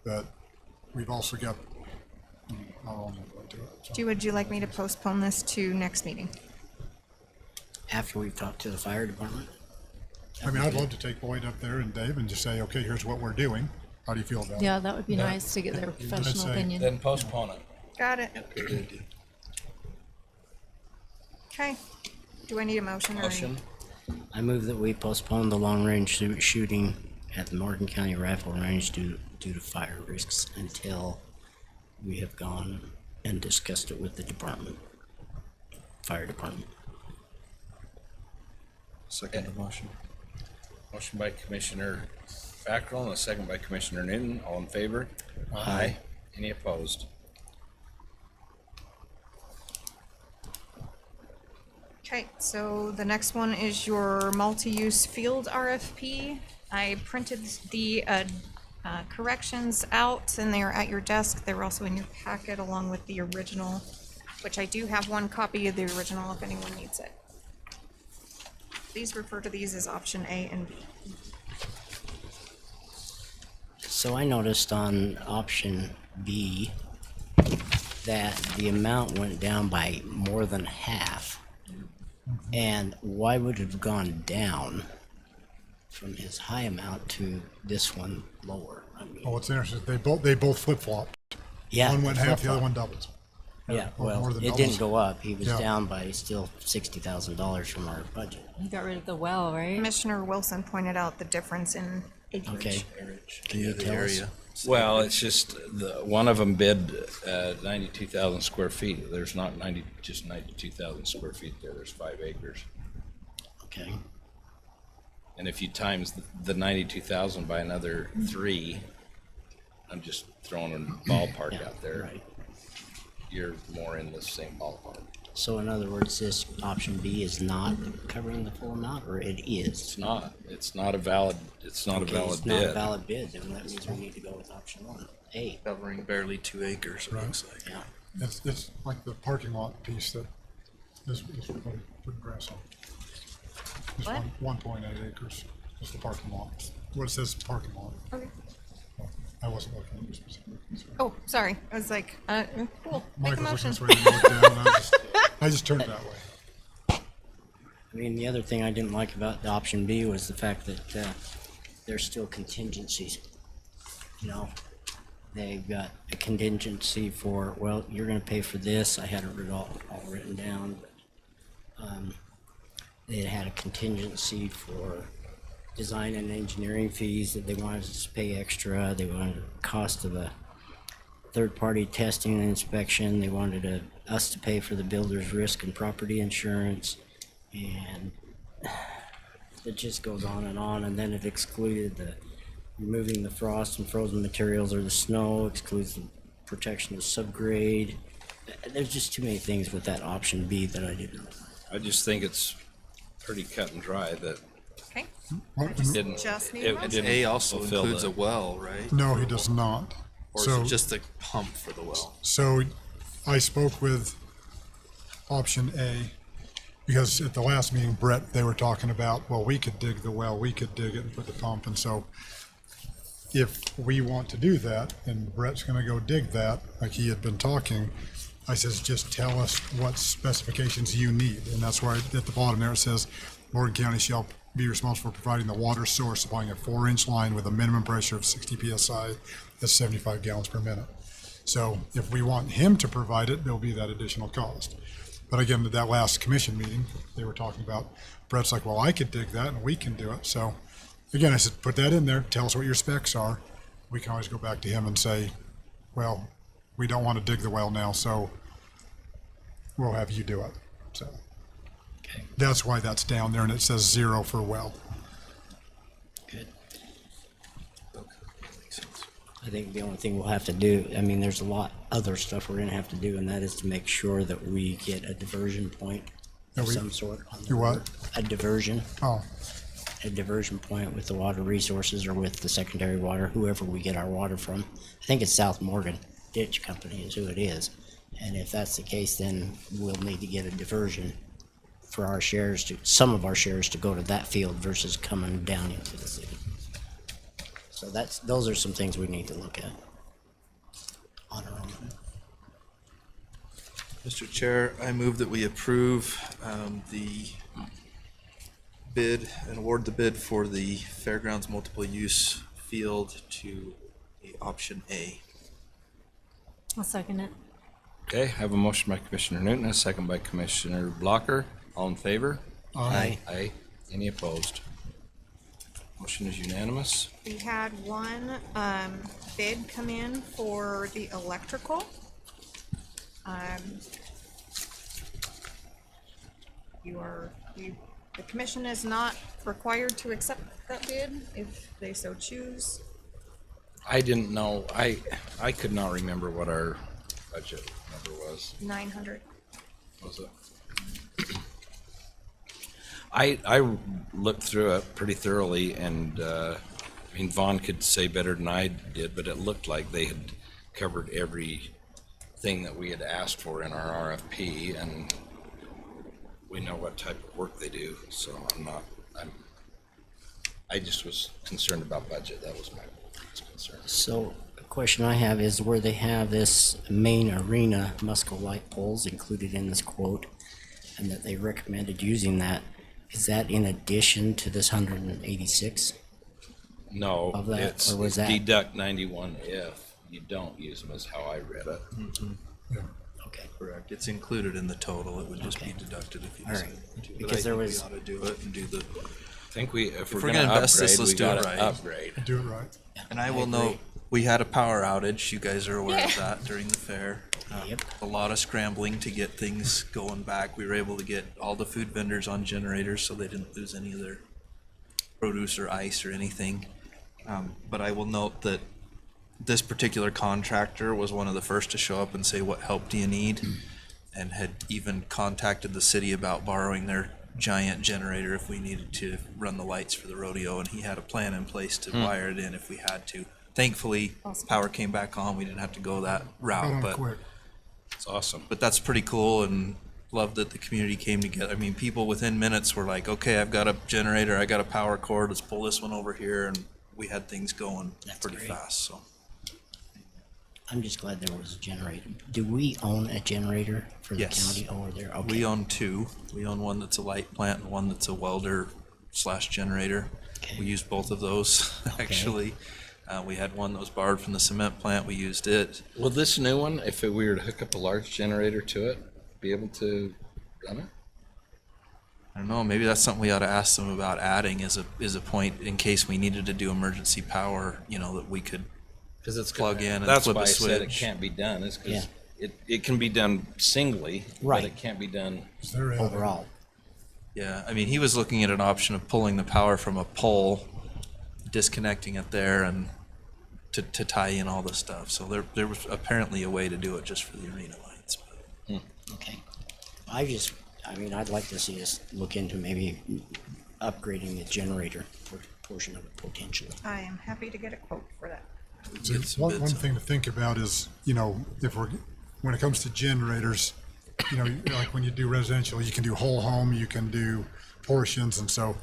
but we've also got, I don't want to go into it. So. Would you like me to postpone this to next meeting? After we've talked to the fire department? I mean, I'd love to take Boyd up there and Dave and just say, okay, here's what we're doing. How do you feel about it? Yeah, that would be nice to get their professional say- opinion. then postpone it. Got it. Okay. Do I need a motion or? Motion. I move that we postpone the long-range shooting at the Morgan County Rifle Range due to fire risks until we have gone and discussed it with the department, fire department. Second the motion. Motion by Commissioner Fackrell and a second by Commissioner Newton. All in favor? Aye. Any opposed? Okay, so the next one is your multi-use field RFP. I printed the corrections out and they are at your desk. They were also in your packet along with the original, which I do have one copy of the original if anyone needs it. Please refer to these as option A and B. So I noticed on option B that the amount went down by more than half. And why would it have gone down from his high amount to this one lower? I mean, Oh, it's interesting. They both flip flopped. yeah, One went half, the other flip-flop. one doubled. Yeah, or more well, than it doubles. didn't go up. He was Yeah. down by still $60,000 from our budget. You got rid of the well, right? Commissioner Wilson pointed out the difference in acreage. Okay. Can you The tell us? area. Well, it's just one of them bid 92,000 square feet. There's not 92,000 square feet there. There's 5 acres. Okay. And if you times the 92,000 by another 3, I'm just throwing a ballpark Yeah, out there. right. You're more in the same ballpark. So in other words, this option B is not covering the full amount, or it is? It's not. It's not a valid. It's not Okay, a valid it's not a bid. valid bid, then that means we need to go with option one, A. Covering barely 2 acres, it looks like. Yeah. It's like the parking lot piece that is putting grass on. Just What? 1.8 acres, just the parking lot. What it says parking lot. Okay. I wasn't looking at this specifically. Sorry. Oh, sorry. I was like, cool. Make Mike a was looking motion. this way and I looked down and I just turned it that way. mean, the other thing I didn't like about the option B was the fact that there's still contingencies. You know, they've got a contingency for, well, you're gonna pay for this. I had it all written down. But, they had a contingency for design and engineering fees that they wanted us to pay extra. They wanted the cost of a third-party testing and inspection. They wanted us to pay for the builder's risk and property insurance. And it just goes on. And then it excluded the removing the frost and frozen materials or the snow, excludes the protection of subgrade. There's just too many things with that option B that I didn't know. I just think it's pretty cut and dry that Okay. What- it didn't. Just need it- a it motion. didn't A also fulfill includes the- a well, right? No, he does not. Or is So, it just the pump for the well? so I spoke with option A because at the last meeting, Brett, they were talking about, well, we could dig the well, we could dig it and put the pump. And so if we want to do that and Brett's gonna go dig that, like he had been talking, I says, just tell us what specifications you need. And that's why at the bottom there it says, Morgan County shall be responsible for providing the water source supplying a 4-inch line with a minimum pressure of 60 PSI at 75 gallons per minute. So if we want him to provide it, there'll be that additional cost. But again, at that last commission meeting, they were talking about, Brett's like, well, I could dig that and we can do it. So again, I said, put that in there, tell us what your specs are. We can always go back to him and say, well, we don't want to dig the well now, so we'll have you do it. So that's why that's down there and it says 0 for well. Good. I think the only thing we'll have to do, I mean, there's a lot other stuff we're gonna have to do, and that is to make sure that we get a diversion point of some sort. On the You what? river. A diversion Oh, point with the water resources or with the secondary water, whoever we get our water from. I think it's South Morgan Ditch Company is who it is. And if that's the case, then we'll need to get a diversion for our shares to, some of our shares to go to that field versus coming down into the city. So those are some things we need to look at on our own. Mr. Chair, I move that we approve the bid and award the bid for the Fairgrounds Multiple Use Field to the option A. I'll second it. Okay, I have a motion by Commissioner Newton, a second by Commissioner Blocker. All in favor? Aye. Aye. Any opposed? Motion is unanimous. We had one bid come in for the electrical. The commission is not required to accept that bid if they so choose. I didn't know, I could not remember what our budget number was. 900. Was it? I looked through it pretty thoroughly and, I mean, Vaughn could say better than I did, but it looked like they had covered everything that we had asked for in our RFP, and we know what type of work they do, so I just was concerned about budget. That was my concern. So a question I have is where they have this main arena Musco light poles included in this quote and that they recommended using that, is that in addition to this 186? No, Of that, it's or was that- deduct 91 if you don't use them, is how I read it. Okay. Correct. It's included in the total. It would just be Okay. deducted if you All decided right. to. But Because I there think was- we ought to do it and do the, I think if we're we're gonna gonna invest upgrade, this, let's we do it gotta right. upgrade. do it right. and I will note, we had a power outage. You guys are aware of that during the fair. Yep. A lot of scrambling to get things going back. We were able to get all the food vendors on generators so they didn't lose any of their produce or ice or anything. But I will note that this particular contractor was one of the first to show up and say, what help do you need? And had even contacted the city about borrowing their giant generator if we needed to run the lights for the rodeo, and he had a plan in place to wire it in if we had to. Thankfully, power came back on. We didn't have to go that Got route, on but quick. It's awesome. but that's pretty cool, and love that the community came together. I mean, people within minutes were like, okay, I've got a generator, I got a power cord, let's pull this one over here, and we had things going That's pretty great. fast, so. I'm just glad there was a generator. Do we own a generator for the Yes. county over there? Okay. We own two. We own one that's a light plant and one that's a welder / generator. Okay. We used both of those, actually. We had one that was borrowed from the cement plant. We used it. Will this new one, if we were to hook up a large generator to it, be able to run it? I don't know, maybe that's something we ought to ask them about adding is a point in case we needed to do emergency power, that we could Because it's plug in and That's flip why a I said it switch. can't be done. Is Yeah. because it can be done singly, Right. but it can't be done. Is there a- Overall. Yeah, I mean, he was looking at an option of pulling the power from a pole, disconnecting it there and to tie in all the stuff. So there was apparently a way to do it just for the arena lights. But Okay. I'd like to see us look into maybe upgrading the generator portion of it potentially. I am happy to get a quote for that. So Get some one bids. thing to think about is, when it comes to generators, like when you do residential, you can do whole home, you can do portions, and so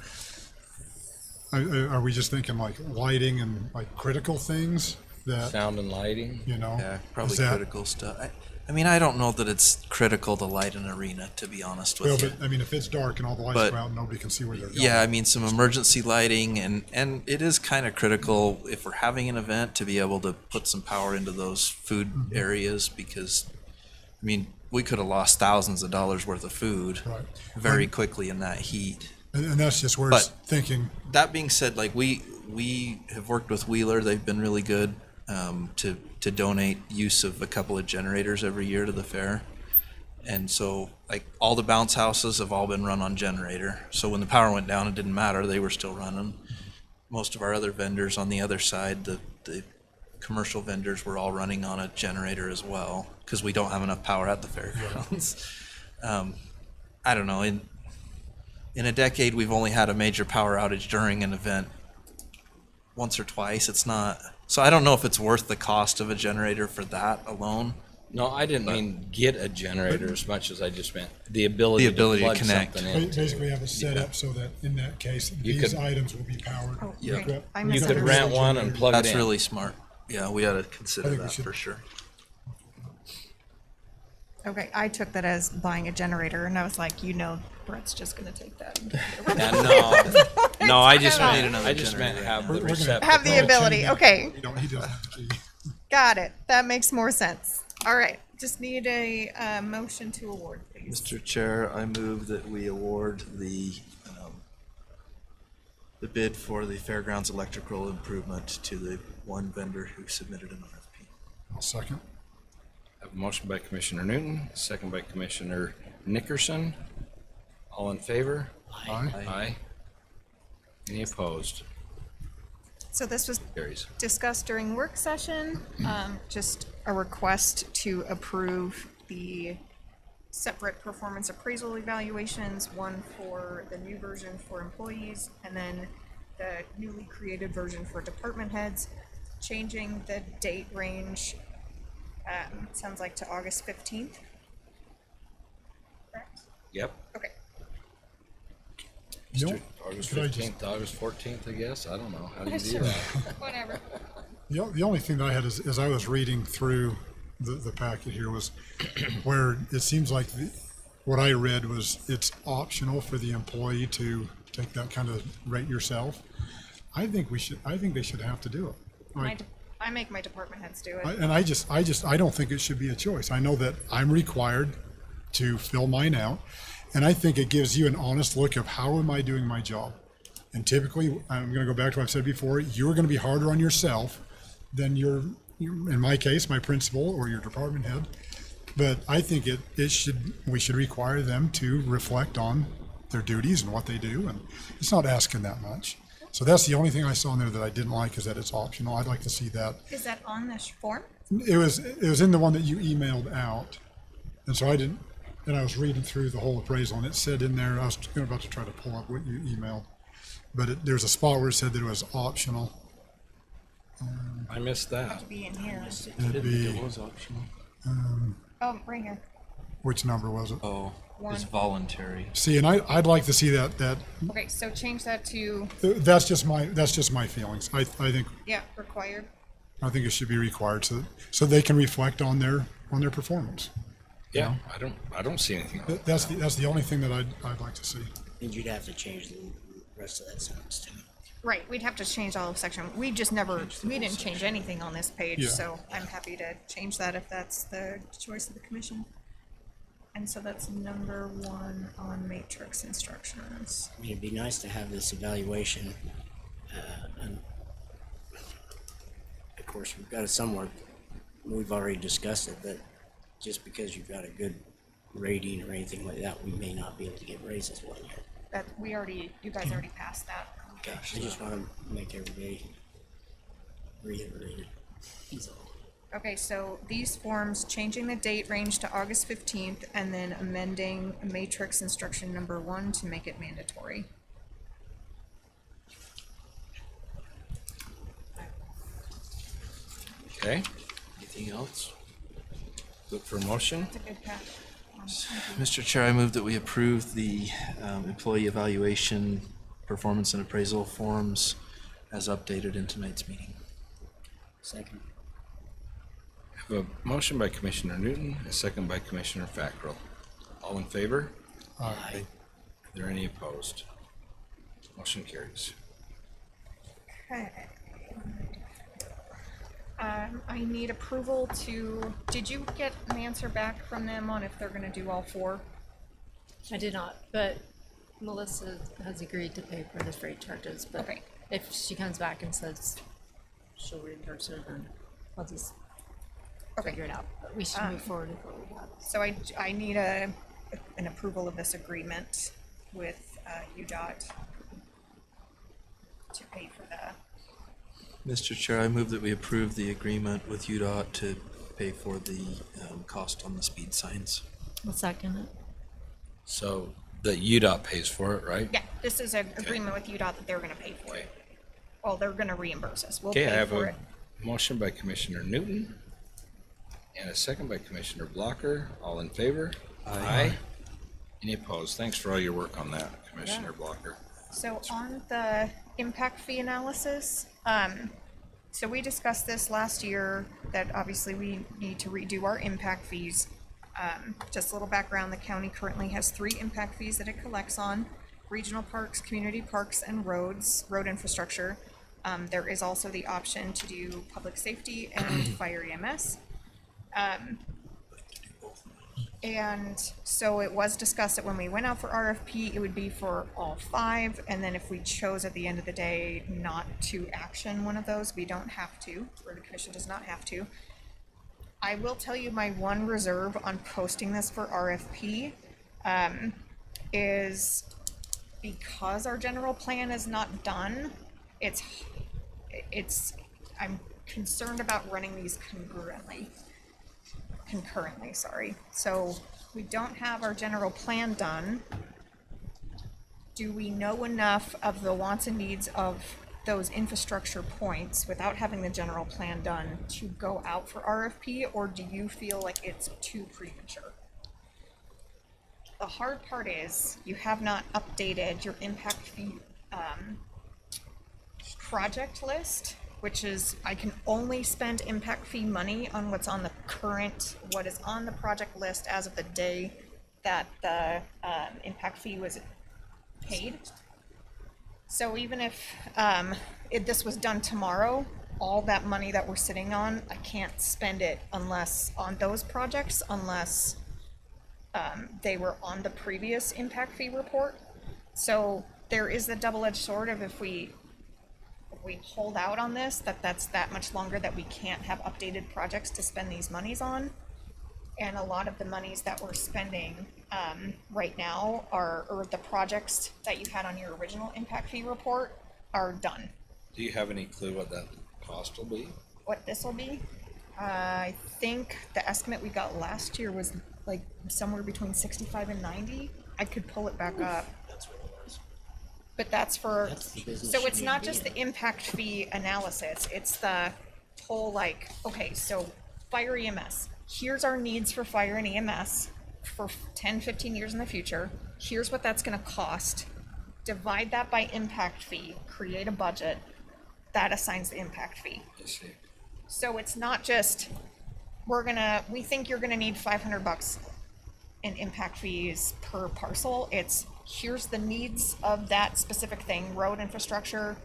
are we just thinking like lighting and like critical things that, Sound and lighting. Yeah, probably is that- critical stuff. I mean, I don't know that it's critical to light an arena, to be honest with Well, you. but I mean, if it's dark and all the lights But- go out, nobody can see where they're going. Yeah, I mean, some emergency lighting, and it is kind of critical if we're having an event to be able to put some power into those food areas because, I mean, we could have lost thousands of dollars worth of food Right. very quickly in that heat. And that's just where it's But- thinking, That being said, like we have worked with Wheeler, they've been really good to donate use of a couple of generators every year to the fair. And so, like, all the bounce houses have all been run on generator. So when the power went down, it didn't matter. They were still running. Most of our other vendors on the other side, the commercial vendors, were all running on a generator as well because we don't have enough power at the fairgrounds. I don't know. In a decade, we've only had a major power outage during an event once or twice. It's not. So I don't know if it's worth the cost of a generator for that alone. No, I didn't mean get a generator as much as I just meant the ability, The ability to plug connect. something in. basically have it set up so that in that case, these could- items will be powered. Oh, Yeah. okay. I You could misunderstood. rent one and plug That's it in. really smart. Yeah, we ought to I consider think we that should- for sure. Okay, I took that as buying a generator, and I was like, Brett's just gonna take that. Yeah, no, I just Come on. meant Another I just meant generator. have the We're gonna- receptacle. Have the ability, okay. He doesn't have the key. Got it. That makes more sense. All right, just need a motion to award, please. Mr. Chair, I move that we award the bid for the fairgrounds electrical improvement to the one vendor who submitted an RFP. I'll second. I have a motion by Commissioner Newton, second by Commissioner Nickerson. All in favor? Aye. Aye. Any opposed? So this was Carries. discussed during work session, just a request to approve the separate performance appraisal evaluations, one for the new version for employees, and then the newly created version for department heads, changing the date range, sounds like to August 15th. Correct? Yep. Okay. You know, August could I just- 15th, August 14th, I guess. I don't know. How do you do that? Whatever. The only thing that I had is, as I was reading through the packet here was where it seems like what I read was it's optional for the employee to take that kind of rate yourself. I think they should have to do it. Like, I make my department heads do it. I don't think it should be a choice. I know that I'm required to fill mine out, and I think it gives you an honest look of how am I doing my job. And typically, I'm going to go back to what I've said before, you're going to be harder on yourself than in my case, my principal or your department head. But I think we should require them to reflect on their duties and what they do, and it's not asking that much. So that's the only thing I saw in there that I didn't like, is that it's optional. I'd like to see that. Is that on this form? It was in the one that you emailed out, and so I was reading through the whole appraisal, and it said in there, I was about to try to pull up what you emailed, but there's a spot where it said that it was optional. I missed that. To be in here. It'd be, was optional. Oh, right here. which number was it? Oh, One. it's voluntary. See, and I'd like to see that, Okay, so change that to, that's just my feelings. I think, yeah, required. I think it should be required so they can reflect on their performance. Yeah, I don't see anything. wrong with that. That's the only thing that I'd like to see. And you'd have to change the rest of that sentence too. Right, we'd have to change all of section. We just never, we didn't change anything on this page, Yeah. so I'm happy to change that if that's the choice of the commission. And so that's number 1 on matrix instructions. I mean, it'd be nice to have this evaluation, and of course, we've got it somewhere, we've already discussed it, but just because you've got a good rating or anything like that, we may not be able to get raises one year. That, you guys already passed that. Okay, I just wanna make everybody reiterate it. That's all. Okay, so these forms, changing the date range to August 15th and then amending matrix instruction number 1 to make it mandatory. Okay, anything else? Look for a motion. That's a good catch. Mr. Chair, I move that we approve the employee evaluation, performance and appraisal forms as updated in tonight's meeting. Second. I have a motion by Commissioner Newton, a second by Commissioner Fackrell. All in favor? Aye. Are there any opposed? Motion carries. Okay. I need approval to, did you get an answer back from them on if they're gonna do all 4? I did not, but Melissa has agreed to pay for the freight charges, but Okay. if she comes back and says she'll reimburse her, then I'll just figure it out. But we should move forward with what we have. So I need an approval of this agreement with UDOT to pay for the, Mr. Chair, I move that we approve the agreement with UDOT to pay for the cost on the speed signs. I'll second it. So the UDOT pays for it, right? yeah, this is an agreement with UDOT that they're gonna pay for it. Well, they're gonna reimburse us. We'll Okay, I pay have for a it. motion by Commissioner Newton and a second by Commissioner Blocker. All in favor? Aye. Any opposed? Thanks for all your work on that, Commissioner Blocker. So on the impact fee analysis, so we discussed this last year, that obviously we need to redo our impact fees. Just a little background, the county currently has 3 impact fees that it collects on: regional parks, community parks, and roads, road infrastructure. There is also the option to do public safety and fire EMS. And so it was discussed that when we went out for RFP, it would be for all 5, and then if we chose at the end of the day not to action one of those, we don't have to, or the commission does not have to. I will tell you my one reserve on posting this for RFP is because our general plan is not done, I'm concerned about running these concurrently, sorry. So we don't have our general plan done. Do we know enough of the wants and needs of those infrastructure points without having the general plan done to go out for RFP, or do you feel like it's too premature? The hard part is you have not updated your impact fee project list, which is I can only spend impact fee money on what's on the current, what is on the project list as of the day that the impact fee was paid. So even if this was done tomorrow, all that money that we're sitting on, I can't spend it unless on those projects, unless they were on the previous impact fee report. So there is the double-edged sword of if we hold out on this, that's that much longer that we can't have updated projects to spend these monies on. And a lot of the monies that we're spending right now or the projects that you had on your original impact fee report are done. Do you have any clue what that cost will be? What this will be, I think the estimate we got last year was like somewhere between 65 and 90. I could pull it back up. That's what it was. But that's for, That's the business so you it's need not to be just in. the impact fee analysis, it's the whole like, okay, so fire EMS, here's our needs for fire and EMS for 10, 15 years in the future. Here's what that's gonna cost. Divide that by impact fee, create a budget, that assigns the impact fee. I see. So it's not just, we think you're gonna need $500 in impact fees per parcel. It's, here's the needs of that specific thing: road infrastructure,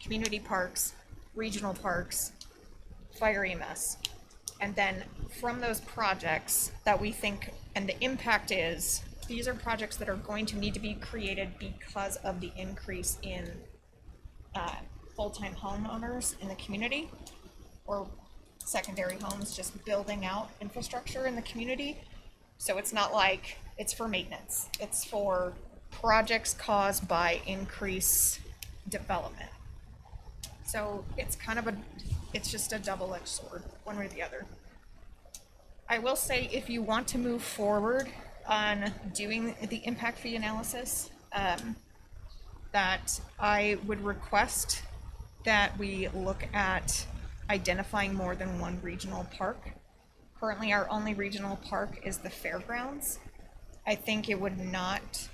community parks, regional parks, fire EMS. And then from those projects that we think, and the impact is, these are projects that are going to need to be created because of the increase in full-time homeowners in the community, or secondary homes, just building out infrastructure in the community. So it's not like it's for maintenance, it's for projects caused by increased development. So it's kind of it's just a double-edged sword, one way or the other. I will say, if you want to move forward on doing the impact fee analysis, that I would request that we look at identifying more than one regional park. Currently, our only regional park is the fairgrounds. I think it would not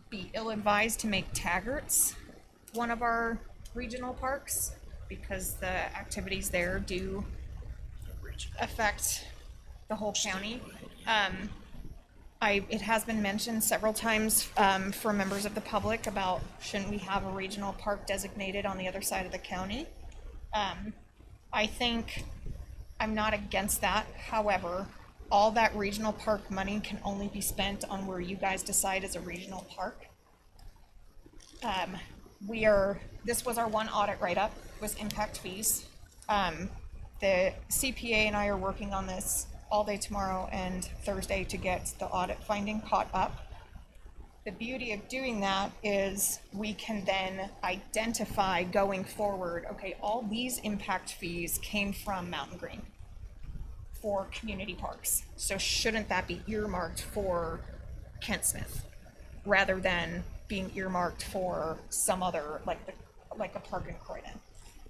be ill-advised to make Taggart's one of our regional parks, because the activities there do affect the whole county. It has been mentioned several times from members of the public about, shouldn't we have a regional park designated on the other side of the county? I think I'm not against that. However, all that regional park money can only be spent on where you guys decide is a regional park. This was our one audit write-up, was impact fees. The CPA and I are working on this all day tomorrow and Thursday to get the audit finding caught up. The beauty of doing that is we can then identify going forward, okay, all these impact fees came from Mountain Green for community parks. So shouldn't that be earmarked for Kent Smith rather than being earmarked for some other, like a park in Croydon?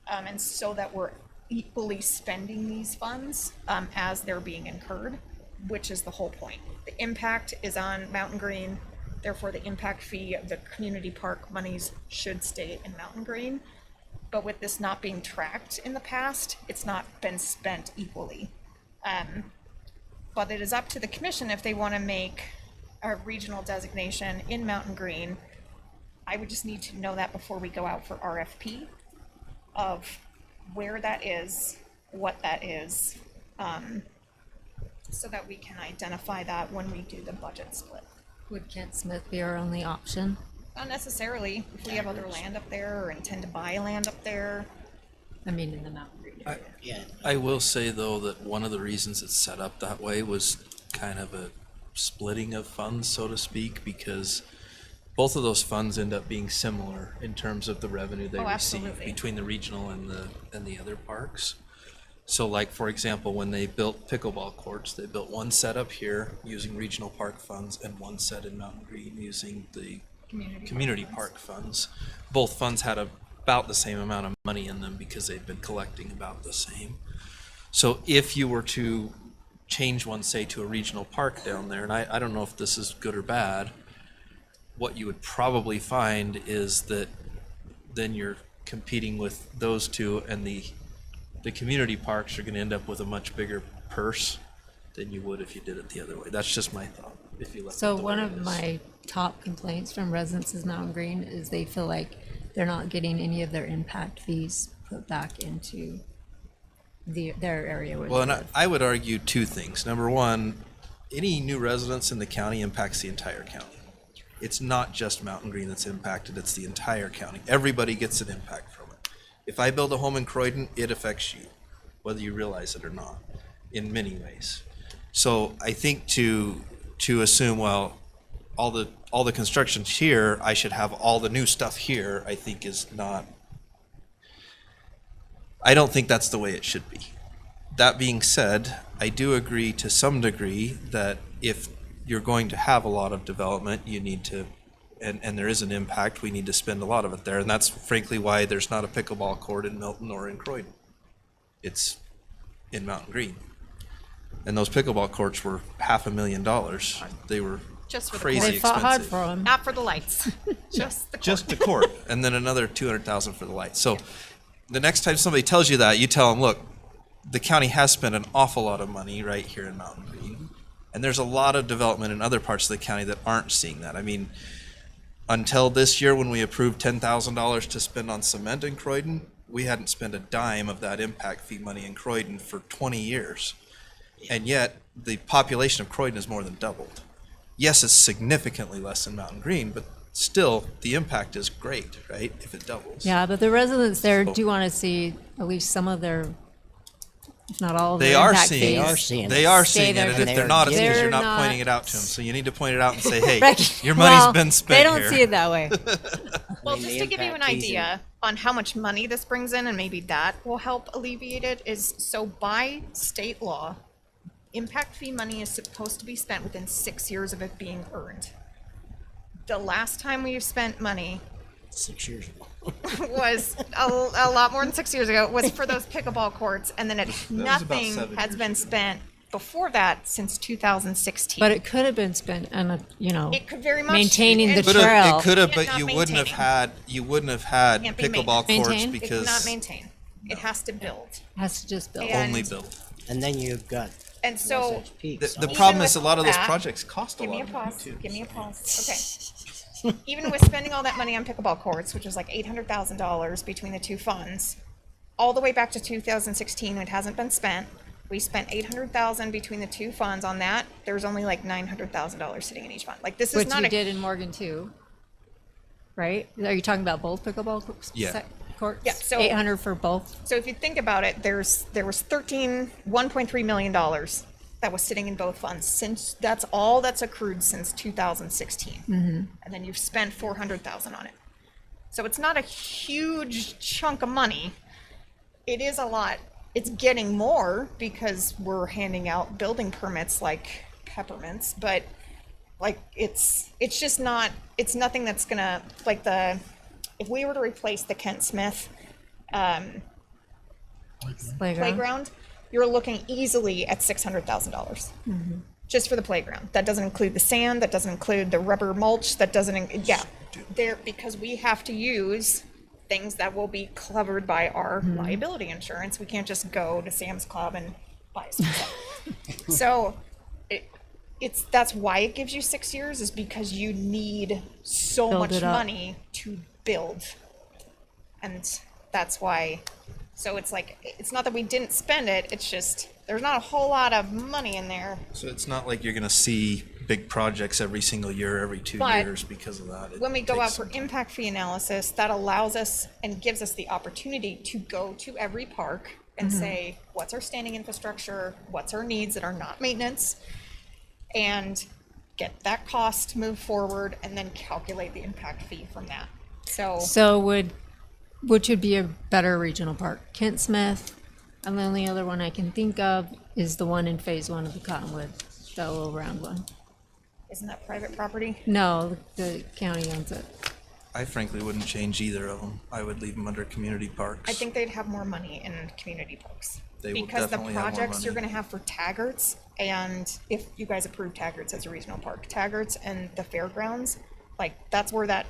And so that we're equally spending these funds as they're being incurred, which is the whole point. The impact is on Mountain Green, therefore the impact fee of the community park monies should stay in Mountain Green. But with this not being tracked in the past, it's not been spent equally. But it is up to the commission if they want to make a regional designation in Mountain Green. I would just need to know that before we go out for RFP of where that is, what that is, so that we can identify that when we do the budget split. Would Kent Smith be our only option? Not necessarily. If we have other land up there or intend to buy land up there. I mean, in the Mountain Green area. Yeah, I will say, though, that one of the reasons it's set up that way was kind of a splitting of funds, so to speak, because both of those funds end up being similar in terms of the revenue they receive absolutely. between the regional and the other parks. So, like, for example, when they built pickleball courts, they built one set up here using regional park funds and one set in Mountain Green using the community park funds. Both funds had about the same amount of money in them because they've been collecting about the same. So if you were to change one, say, to a regional park down there, and I don't know if this is good or bad, what you would probably find is that then you're competing with those two, and the community parks are going to end up with a much bigger purse than you would if you did it the other way. That's just my thought. If you left So it the one way of it is. my top complaints from residents of Mountain Green is they feel like they're not getting any of their impact fees put back into their area where Well, they and live. I would argue two things. Number one, any new residents in the county impacts the entire county. It's not just Mountain Green that's impacted, it's the entire county. Everybody gets an impact from it. If I build a home in Croydon, it affects you, whether you realize it or not, in many ways. So I think to assume, well, all the construction's here, I should have all the new stuff here, I think is not, I don't think that's the way it should be. That being said, I do agree to some degree that if you're going to have a lot of development, you need to, and there is an impact, we need to spend a lot of it there. And that's frankly why there's not a pickleball court in Milton or in Croydon. It's in Mountain Green. And those pickleball courts were $500,000. They were Just for the crazy They fought hard expensive. for them. Not for the lights, just the Just the court, and then another $200,000 for the lights. So the next time somebody tells you that, you tell them, look, the county has spent an awful lot of money right here in Mountain Green. And there's a lot of development in other parts of the county that aren't seeing that. I mean, until this year when we approved $10,000 to spend on cement in Croydon, we hadn't spent a dime of that impact fee money in Croydon for 20 years. And yet the population of Croydon has more than doubled. Yes, it's significantly less than Mountain Green, but still the impact is great, right? If it doubles. Yeah, but the residents there So- do want to see at least some of their, if not all of They their are impact seeing fees. They are seeing They it. are Stay seeing it, there and for if their they're not, it's because They're you're not not- pointing it out to them. So you need to point it out and say, hey, Right. your money's Well, been spent They don't here. see it that way. Well, mean, just the to give you an impact fees idea on how much money this brings in, and maybe that will help alleviate it, is so by state law, impact fee money is supposed to be spent within 6 years of it being earned. The last time we've spent money 6 years ago. was a lot more than 6 years ago, was for those pickleball courts, and then about nothing 7 has years been spent before that since 2016. But it could have been spent on a, It could very much. maintaining the and Could have, trail. it could have, Can't but not you wouldn't have maintaining. had Can't be pickleball maintained. courts Maintained? It because cannot maintain. It has to build. has to just build. And- only build. And then you've got And so, Wasatch Peak. The Even problem with is a lot of those that- projects cost a give me lot a of money pause, too. give me a pause, okay. Even with spending all that money on pickleball courts, which was like $800,000 between the two funds, all the way back to 2016, it hasn't been spent. We spent $800,000 between the two funds on that. There's only like $900,000 sitting in each fund. Like, this is Which not you a did in Morgan too, right? Are you talking about both pickleball courts? Yeah. Courts? Yeah, so- 800 for both? So if you think about it, there was $1.3 million that was sitting in both funds since, that's all that's accrued since 2016. And then you've spent 400,000 on it. So it's not a huge chunk of money. It is a lot. It's getting more because we're handing out building permits like peppermints, but like it's just not, it's nothing that's gonna, like if we were to replace the Kent Smith playground, you're looking easily at $600,000 just for the playground. That doesn't include the sand. That doesn't include the rubber mulch. That doesn't. There, because we have to use things that will be covered by our liability insurance. We can't just go to Sam's Club and buy some stuff. So that's why it gives you 6 years, is because you need so Build much it up. money to build, and that's why. So it's like, it's not that we didn't spend it, it's just, there's not a whole lot of money in there. So it's not like you're gonna see big projects every single year, every 2 But years because of that. It When we go takes out for some time. impact fee analysis, that allows us and gives us the opportunity to go to every park and say, what's our standing infrastructure? What's our needs that are not maintenance? And get that cost moved forward and then calculate the impact fee from that. So Which would be a better regional park? Kent Smith, and the only other one I can think of is the one in phase 1 of the Cottonwood, the little round one. isn't that private property? No, the county owns it. I frankly wouldn't change either of them. I would leave them under community parks. I think they'd have more money in community parks. They will Because the definitely have more projects you're money. gonna have for Taggart's, and if you guys approve Taggart's as a regional park, Taggart's and the fairgrounds, like, that's where that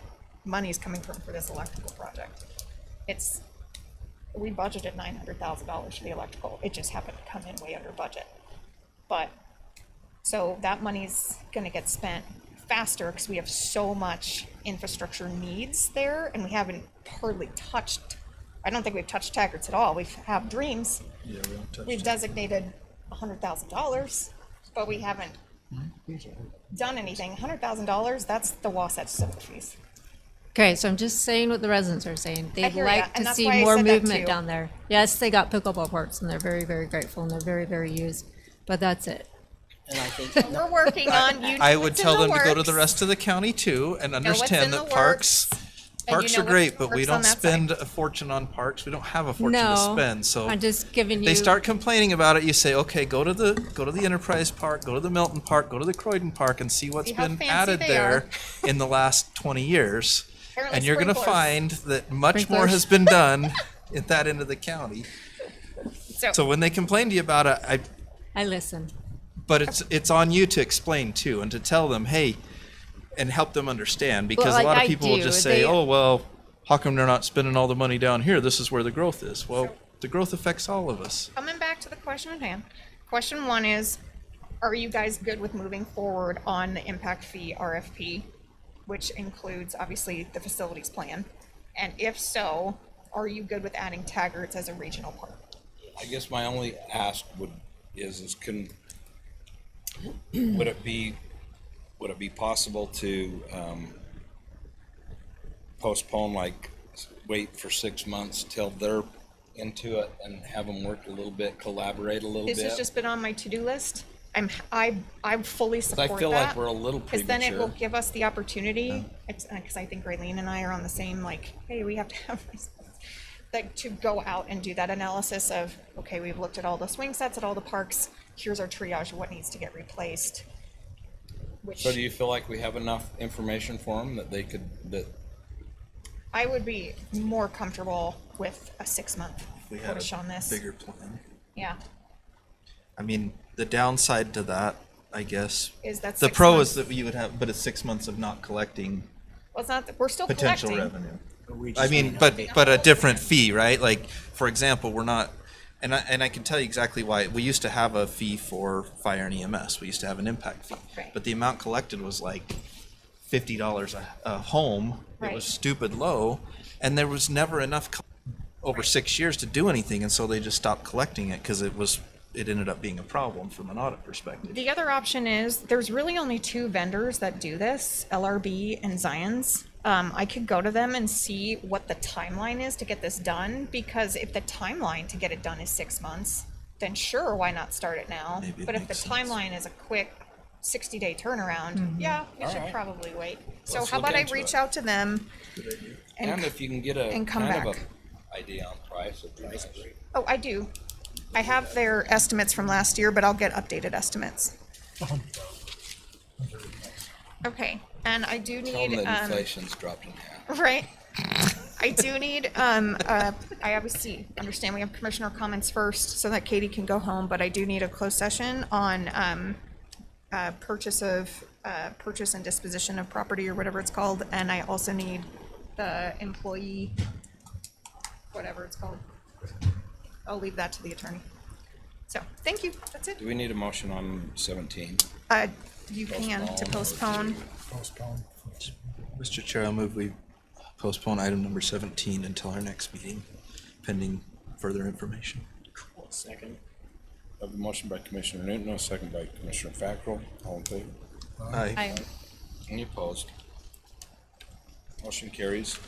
money's coming from for this electrical project. We budgeted $900,000 for the electrical, it just happened to come in way under budget. But, so that money's gonna get spent faster, because we have so much infrastructure needs there, and we haven't hardly touched, I don't think we've touched Taggart's at all. We have Dreams. Yeah, we don't touch We've it. designated $100,000, but we haven't done anything. $100,000, that's the Wasatch Civic fees. Okay, so I'm just saying what the residents are saying. They'd hear ya, like and to that's see why I more said that movement too. down there. Yes, they got pickleball courts and they're very, very grateful and they're very, very used, but that's it. And I think, We're working on, you know I would what's in tell the them to go to the works. rest of the county too and what's in understand the that parks, works, and parks you are know great, what's but we works on don't that spend a fortune on parks. We don't have a fortune No, to spend, so. I'm just giving If they you- start complaining about it, you say, okay, go to the Enterprise Park, go to the Milton Park, go to the Croydon Park and see what's See how been fancy added they there in the last 20 years. Apparently And you're gonna sprinklers. find that much more Sprinklers. has been done at that end of the county. So when they complain to you about it, I listen. but it's on you to explain too, and to tell them, hey, and help them understand, because like a lot of I people will do, just say, they- oh, well, how come they're not spending all the money down here? This is where the growth is. Well, the growth affects all of us. Coming back to to the question at hand. Question one is, are you guys good with moving forward on the impact fee RFP, which includes obviously the facilities plan? And if so, are you good with adding Taggart's as a regional park? I guess my only ask would it be possible to postpone, like, wait for 6 months till they're into it and have them work a little bit, collaborate a little bit? This has just been on my to-do list. I fully support that. I feel like we're a little Because then it will premature. give us the opportunity, because I think Raylene and I are on the same, like, hey, we have to have, like, to go out and do that analysis of, okay, we've looked at all the swing sets at all the parks, here's our triage of what needs to get replaced. Which So do you feel like we have enough information for them that they could, that, I would be more comfortable with a 6-month We had push on a this. bigger plan. Yeah, I mean, the downside to that, I guess, is that the 6 pro months. is that you would have, but it's 6 months of not collecting Well, it's not, we're still potential collecting. revenue. I mean, but a different fee, right? Like, for example, we're not, and I can tell you exactly why. We used to have a fee for fire and EMS. We used to have an impact fee, Right. but the amount collected was like $50 a home. It Right. was stupid low, and there was never enough over 6 years to do anything, and so they just stopped collecting it because it ended up being a problem from an audit perspective. The other option is, there's really only 2 vendors that do this, LRB and Zions. I could go to them and see what the timeline is to get this done, because if the timeline to get it done is 6 months, then sure, why not start it now? Maybe it But if the makes sense. timeline is a quick 60-day turnaround, yeah, we should right. probably wait. So Let's how look about I into reach it. out to them? and if you can get a and come kind of back. a idea on price, it'd be nice. Oh, I do. I have their estimates from last year, but I'll get updated estimates. Okay, and I do Tell them need, that inflation's dropped in half. right? I do need, I obviously understand we have commissioner comments first so that Katie can go home, but I do need a closed session on, purchase and disposition of property or whatever it's called, and I also need the employee, whatever it's called. I'll leave that to the attorney. So, thank you, that's it. Do we need a motion on 17? You can to postpone. Postpone. Mr. Chair, I'll move we postpone item number 17 until our next meeting, pending further information. Second. I have a motion by Commissioner Newton, a second by Commissioner Fackrell. All in favor? Aye. Any opposed? Motion carries.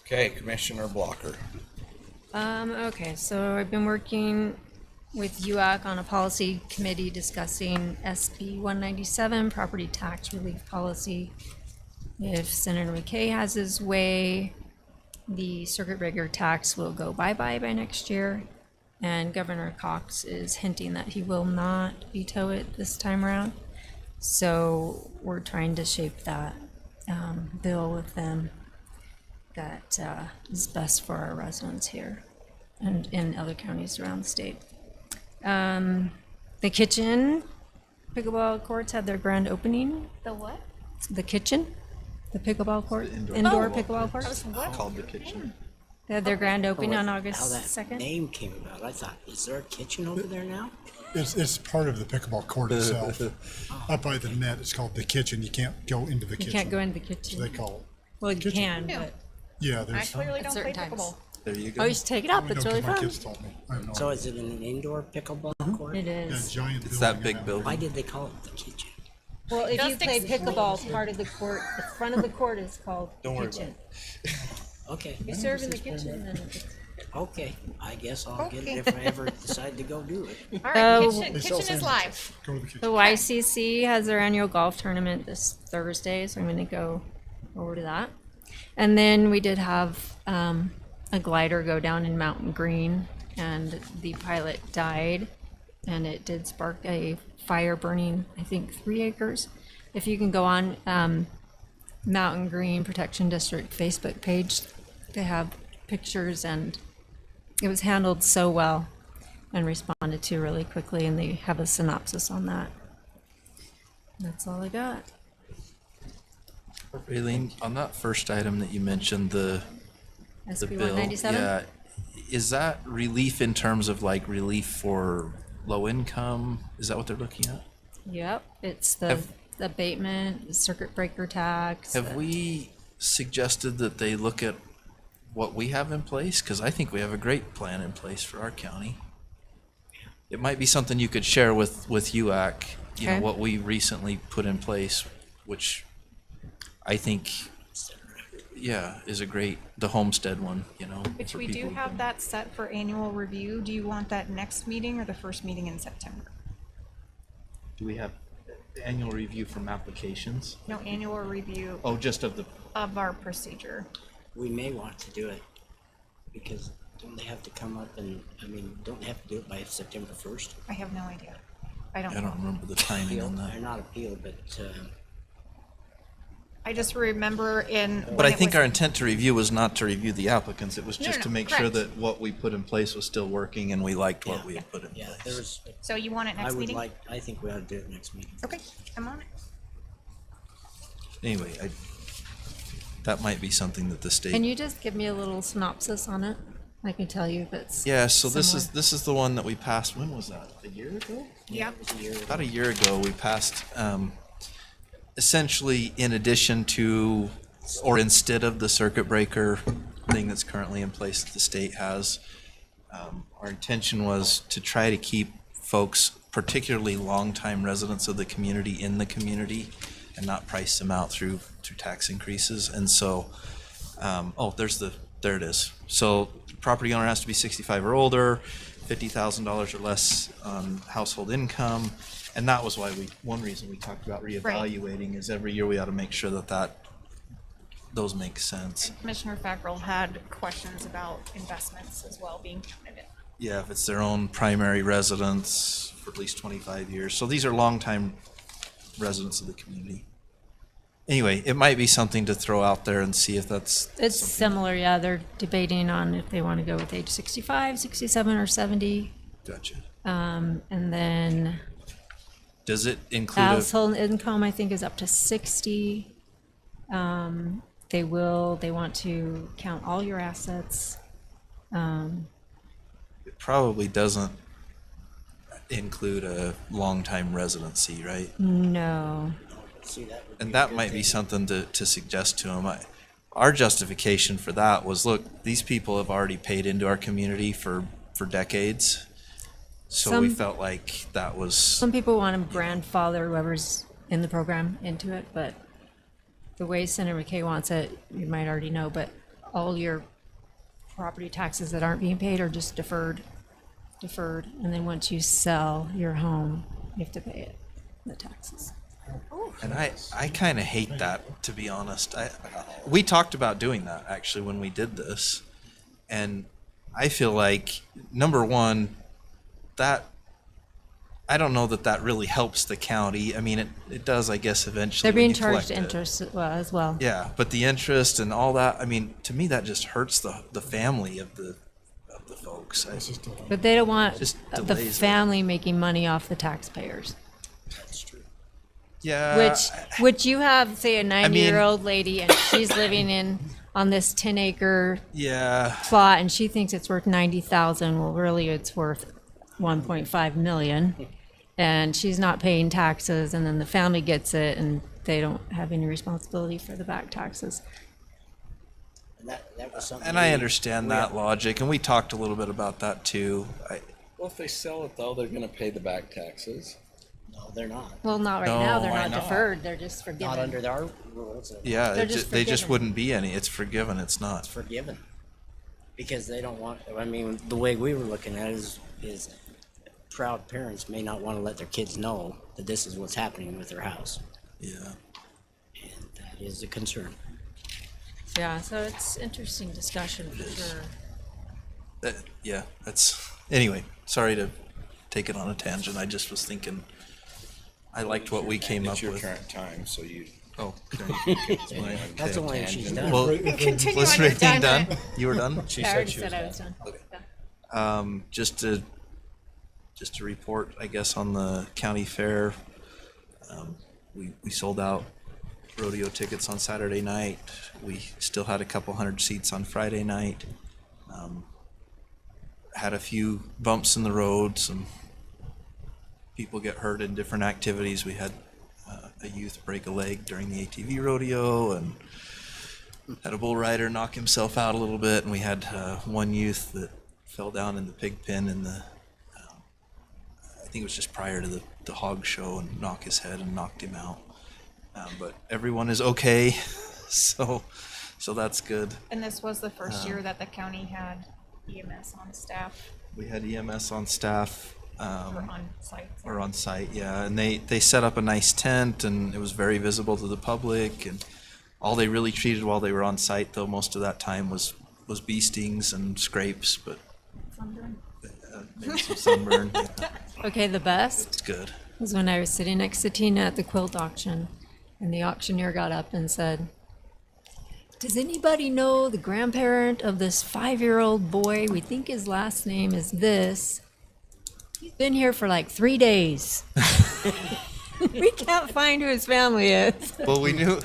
Okay, Commissioner Blocker. Okay, so I've been working with UAC on a policy committee discussing SB 197, property tax relief policy. If Senator McKay has his way, the circuit breaker tax will go bye-bye by next year. And Governor Cox is hinting that he will not veto it this time around. So we're trying to shape that bill with them that is best for our residents here and in other counties around the state. The kitchen pickleball courts had their grand opening. The what? The kitchen, the pickleball court, indoor indoor pickleball pickleball courts. Called the kitchen. They had their grand opening on How August that 2nd. name came about, I thought, is there a kitchen over there now? It's part of the pickleball court itself. Up by the net, it's called the kitchen. You can't go into the You kitchen. can't go in the So they kitchen. call it. Well, you kitchen. can, Yeah. but Yeah, I there's. clearly don't play certain times. pickleball. There you go. oh, you should take it up. I It's know really 'cause my fun. kids told me. I have no So idea. is it an indoor pickleball court? It Yeah, is. giant It's that building big around. building. Why did they call it the kitchen? Well, if you Just play explain. pickleball, part of the court, the front of the court is called Don't worry kitchen. Okay, You serve in the kitchen, and it's okay, I guess I'll get Okay. it if I ever decide to go do it. All right, Oh. kitchen, They sell kitchen is sandwiches. live. Go to the kitchen. the YCC has their annual golf tournament this Thursday, so I'm going to go over to that. And then we did have a glider go down in Mountain Green, and the pilot died, and it did spark a fire burning, I think, 3 acres. If you can go on Mountain Green Protection District Facebook page, they have pictures, and it was handled so well and responded to really quickly, and they have a synopsis on that. That's all I got. Raylene, on that first item that you mentioned, the SB bill, 197? yeah, is that relief in terms of like relief for low income? Is that what they're looking at? Yep, it's the Have- abatement, circuit breaker tax. Have we suggested that they look at what we have in place? Because I think we have a great plan in place for our county. It might be something you could share with UAC, you know, Okay. what we recently put in place, which I think, yeah, is a great, the homestead one, you know. Which for we do people who have can- that set for annual review. Do you want that next meeting or the first meeting in September? Do we have annual review from applications? No, annual review Oh, just of the, of our procedure. We may want to do it, because don't they have to come up and, don't they have to do it by September 1st? I have no idea. I don't I know. don't remember the timing Appeal, on that. or not appeal, but, I just remember in. But when I it think was- our intent to review was not to review the applicants, it was No, just no, to no, make sure correct. that what we put in place was still working and we liked what Yeah. we had put in yeah, there place. was, So you want it I next would meeting? like, I think we ought to do it next meeting. Okay, I'm on it. Anyway, that might be something that the Can state, you just give me a little synopsis on it? I can tell you if it's. yeah, so similar. this is the one that we passed, when was that, a year ago? Yep. It was a year ago. About a year ago, we passed, essentially in addition to, or instead of the circuit breaker thing that's currently in place that the state has, our intention was to try to keep folks, particularly longtime residents of the community, in the community and not price them out through tax increases. And so, there it is. So property owner has to be 65 or older, $50,000 or less household income. And that was why one reason we talked about reevaluating is every year we ought to make sure that those make sense. Commissioner Fackrell had questions about investments as well being counted in. Yeah, if it's their own primary residence for at least 25 years. So these are longtime residents of the community. Anyway, it might be something to throw out there and see if that's. It's something- similar, yeah. They're debating on if they want to go with age 65, 67, or 70. Gotcha. And then Does it include a, household income, I think, is up to 60. They want to count all your assets. it probably doesn't include a longtime residency, right? No. See, that would And be a that good might be thing. something to suggest to them. Our justification for that was, look, these people have already paid into our community for decades. So we Some- felt like that was, Some people want to grandfather whoever's in the program into it, but the way Senator McKay wants it, you might already know, but all your property taxes that aren't being paid are just deferred. And then once you sell your home, you have to pay it, the taxes. and I kind of hate that, to be honest. We talked about doing that actually when we did this. And I feel like, number one, that, I don't know that really helps the county. I mean, it does, I guess, eventually. They're when being you charged collect it. interest as well. Yeah, but the interest and all that, I mean, to me, that just hurts the family of the folks. But they don't want Just the delays it. family making money off the taxpayers. That's true. Yeah. Which you have, say, a 90-year-old lady, and she's living on this 10-acre Yeah. plot, and she thinks it's worth 90,000. Well, really, it's worth 1.5 million, and she's not paying taxes, and then the family gets it, and they don't have any responsibility for the back taxes. And that was something. And I we- understand we- that logic, and we talked a little bit about that too. Well, if they sell it though, they're gonna pay the back taxes. No, they're not. Well, not right No, now. They're why not not? deferred. They're just forgiven. Not under our rules. Yeah, They're just they just forgiven. wouldn't be any. It's forgiven. It's not. Forgiven. Because they don't want, the way we were looking at it is proud parents may not want to let their kids know that this is what's happening with their house. Yeah. And that is a concern. Yeah, so it's interesting discussion for sure. Yeah. That's anyway. Sorry to take it on a tangent. I just was thinking. I liked what we came up It's your with. current time, so you. Oh, That's the one she's done. well, Continue was on your everything done? tangent. You were done. I already said I was done. Just to report, I guess, on the county fair. We sold out rodeo tickets on Saturday night. We still had a couple hundred seats on Friday night. had a few bumps in the road, some people get hurt in different activities. We had a youth break a leg during the ATV rodeo, and had a bull rider knock himself out a little bit, and we had one youth that fell down in the pig pen in the I think it was just prior to the hog show, and knocked his head and knocked him out. But everyone is okay, so that's good. And this was the first year that the county had EMS on staff We had EMS on staff. or on site. Or on site, yeah, and they set up a nice tent, and it was very visible to the public, and all they really treated while they were on site, though, most of that time was bee stings and scrapes, but maybe some sunburn. Yeah, Okay, the best it's good. was when I was sitting next to Tina at the quilt auction, and the auctioneer got up and said, "Does anybody know the grandparent of this 5-year-old boy? We think his last name is this. He's been here for like 3 days." We can't find who his family is. Well, we knew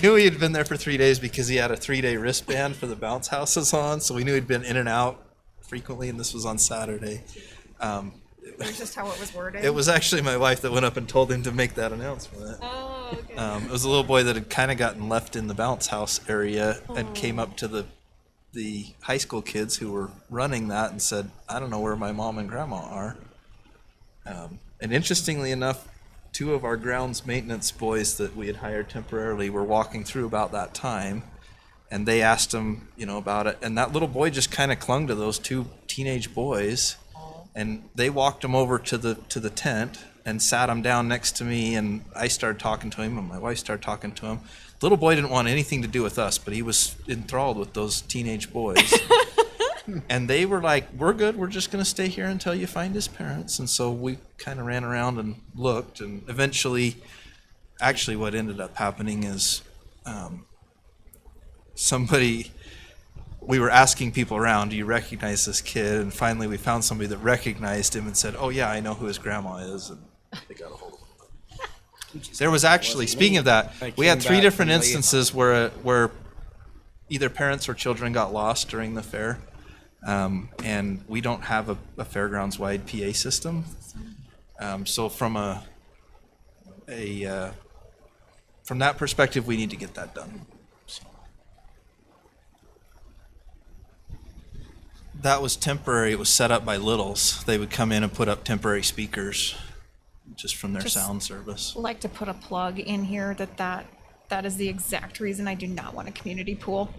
he had been there for 3 days because he had a 3-day wristband for the bounce houses on, so we knew he'd been in and out frequently, and this was on Saturday. That's just how it was worded. It was actually my wife that went up and told him to make that announcement. Oh, okay. It was a little boy that had kind of gotten left in the bounce house area and came up to the high school kids who were running that and said, "I don't know where my mom and grandma are." And interestingly enough, 2 of our grounds maintenance boys that we had hired temporarily were walking through about that time, and they asked him, about it. And that little boy just kind of clung to those 2 teenage boys, and they walked him over to the tent and sat him down next to me, and I started talking to him, and my wife started talking to him. The little boy didn't want anything to do with us, but he was enthralled with those teenage boys. And they were like, "We're good, we're just going to stay here until you find his parents." And so we kind of ran around and looked, and eventually, actually what ended up happening is we were asking people around, "Do you recognize this kid?" And finally we found somebody that recognized him and said, "Oh yeah, I know who his grandma is." And they got a hold of him. There was actually, speaking of that, we had 3 different instances where either parents or children got lost during the fair. And we don't have a fairgrounds-wide PA system. So from from that perspective, we need to get that done. So. That was temporary. It was set up by Littles. They would come in and put up temporary speakers just from their Just sound service. Like to put a plug in here that is the exact reason I do not want a community pool.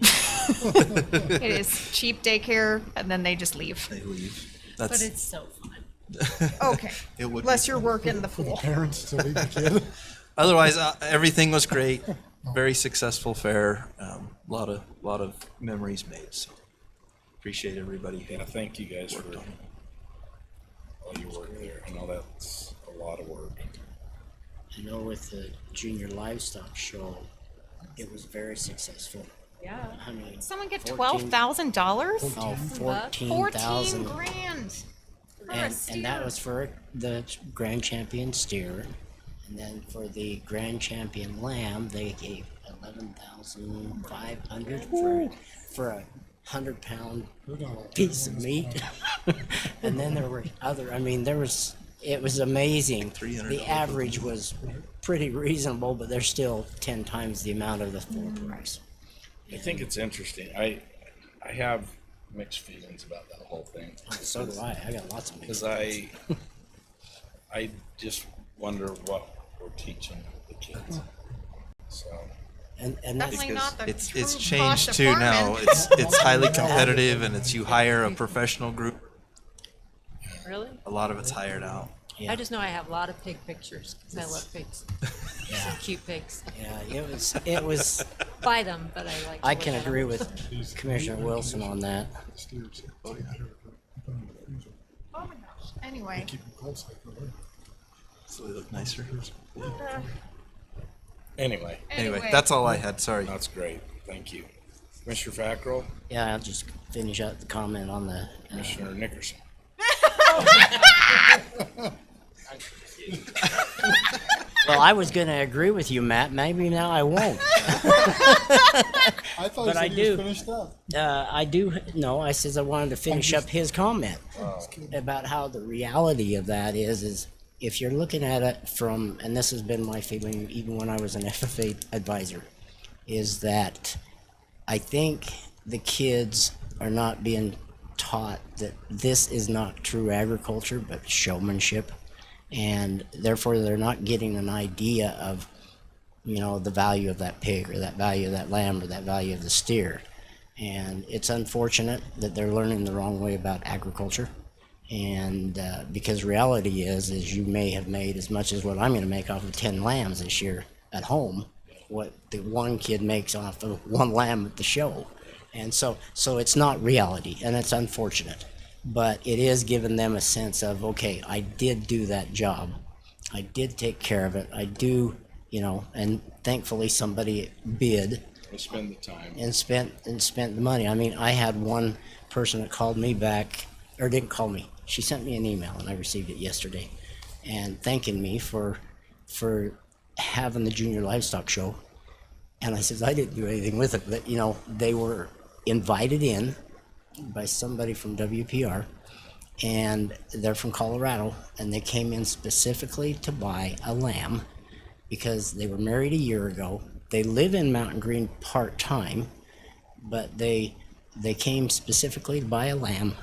It is cheap daycare, and then they just leave. They leave. But That's it's so fun. Okay, it would unless be you're working the pool. Parents to leave the kid. Otherwise, everything was great. Very successful fair. Lot of memories made. So appreciate everybody. Yeah, thank you guys for Worked on it. all your work there. I know that's a lot of work. I know with the junior livestock show, it was very successful. Yeah. I mean, Someone get 14 $12,000? Oh, 14 14,000. grand. For a And steer. that was for the grand champion steer. And then for the grand champion lamb, they gave 11,500 for a 100-pound piece of meat. And then there were it was amazing. $300 The average was pretty reasonable, but they're still 10 times the amount of the full price. I think it's interesting. I have mixed feelings about that whole thing. So do I. I got lots of Because mixed. I just wonder what we're teaching the kids. So And that's Definitely not the It's true changed posh too now. apartment. It's highly competitive, and it's you hire a professional group. Really? A lot of it's hired out. Yeah. I just know I have a lot of pig pictures because I love pigs. Yeah. Cute pigs. Yeah, it was. Buy them, but I like. to I look can at 'em. agree with Commissioner Wilson on that. Oh my gosh. Anyway, So they look nicer. anyway, Anyway, that's all I had. Sorry. that's great. Thank you. Commissioner Fackrell, Yeah, I'll just finish up the comment on the. Commissioner Nickerson. Well, I was going to agree with you, Matt. Maybe now I won't. I thought But you I said he was do. finished up. I do, no, I says I wanted to finish up his comment about how the reality of that is if you're looking at it from, and this has been my feeling even when I was an FFA advisor, is that I think the kids are not being taught that this is not true agriculture, but showmanship. And therefore they're not getting an idea of, you know, the value of that pig or that value of that lamb or that value of the steer. And it's unfortunate that they're learning the wrong way about agriculture. And because reality is you may have made as much as what I'm going to make off of 10 lambs this year at home, what the one kid makes off of one lamb at the show. And so it's not reality, and it's unfortunate. But it is giving them a sense of, okay, I did do that job. I did take care of it. I do, you know, and thankfully somebody bid We'll spend the time. and spent the money. I mean, I had one person that called me back, or didn't call me. She sent me an email, and I received it yesterday, and thanking me for having the Junior Livestock Show. And I says I didn't do anything with it, but you know, they were invited in by somebody from WPR, and they're from Colorado, and they came in specifically to buy a lamb because they were married a year ago. They live in Mountain Green part-time, but they came specifically to buy a lamb.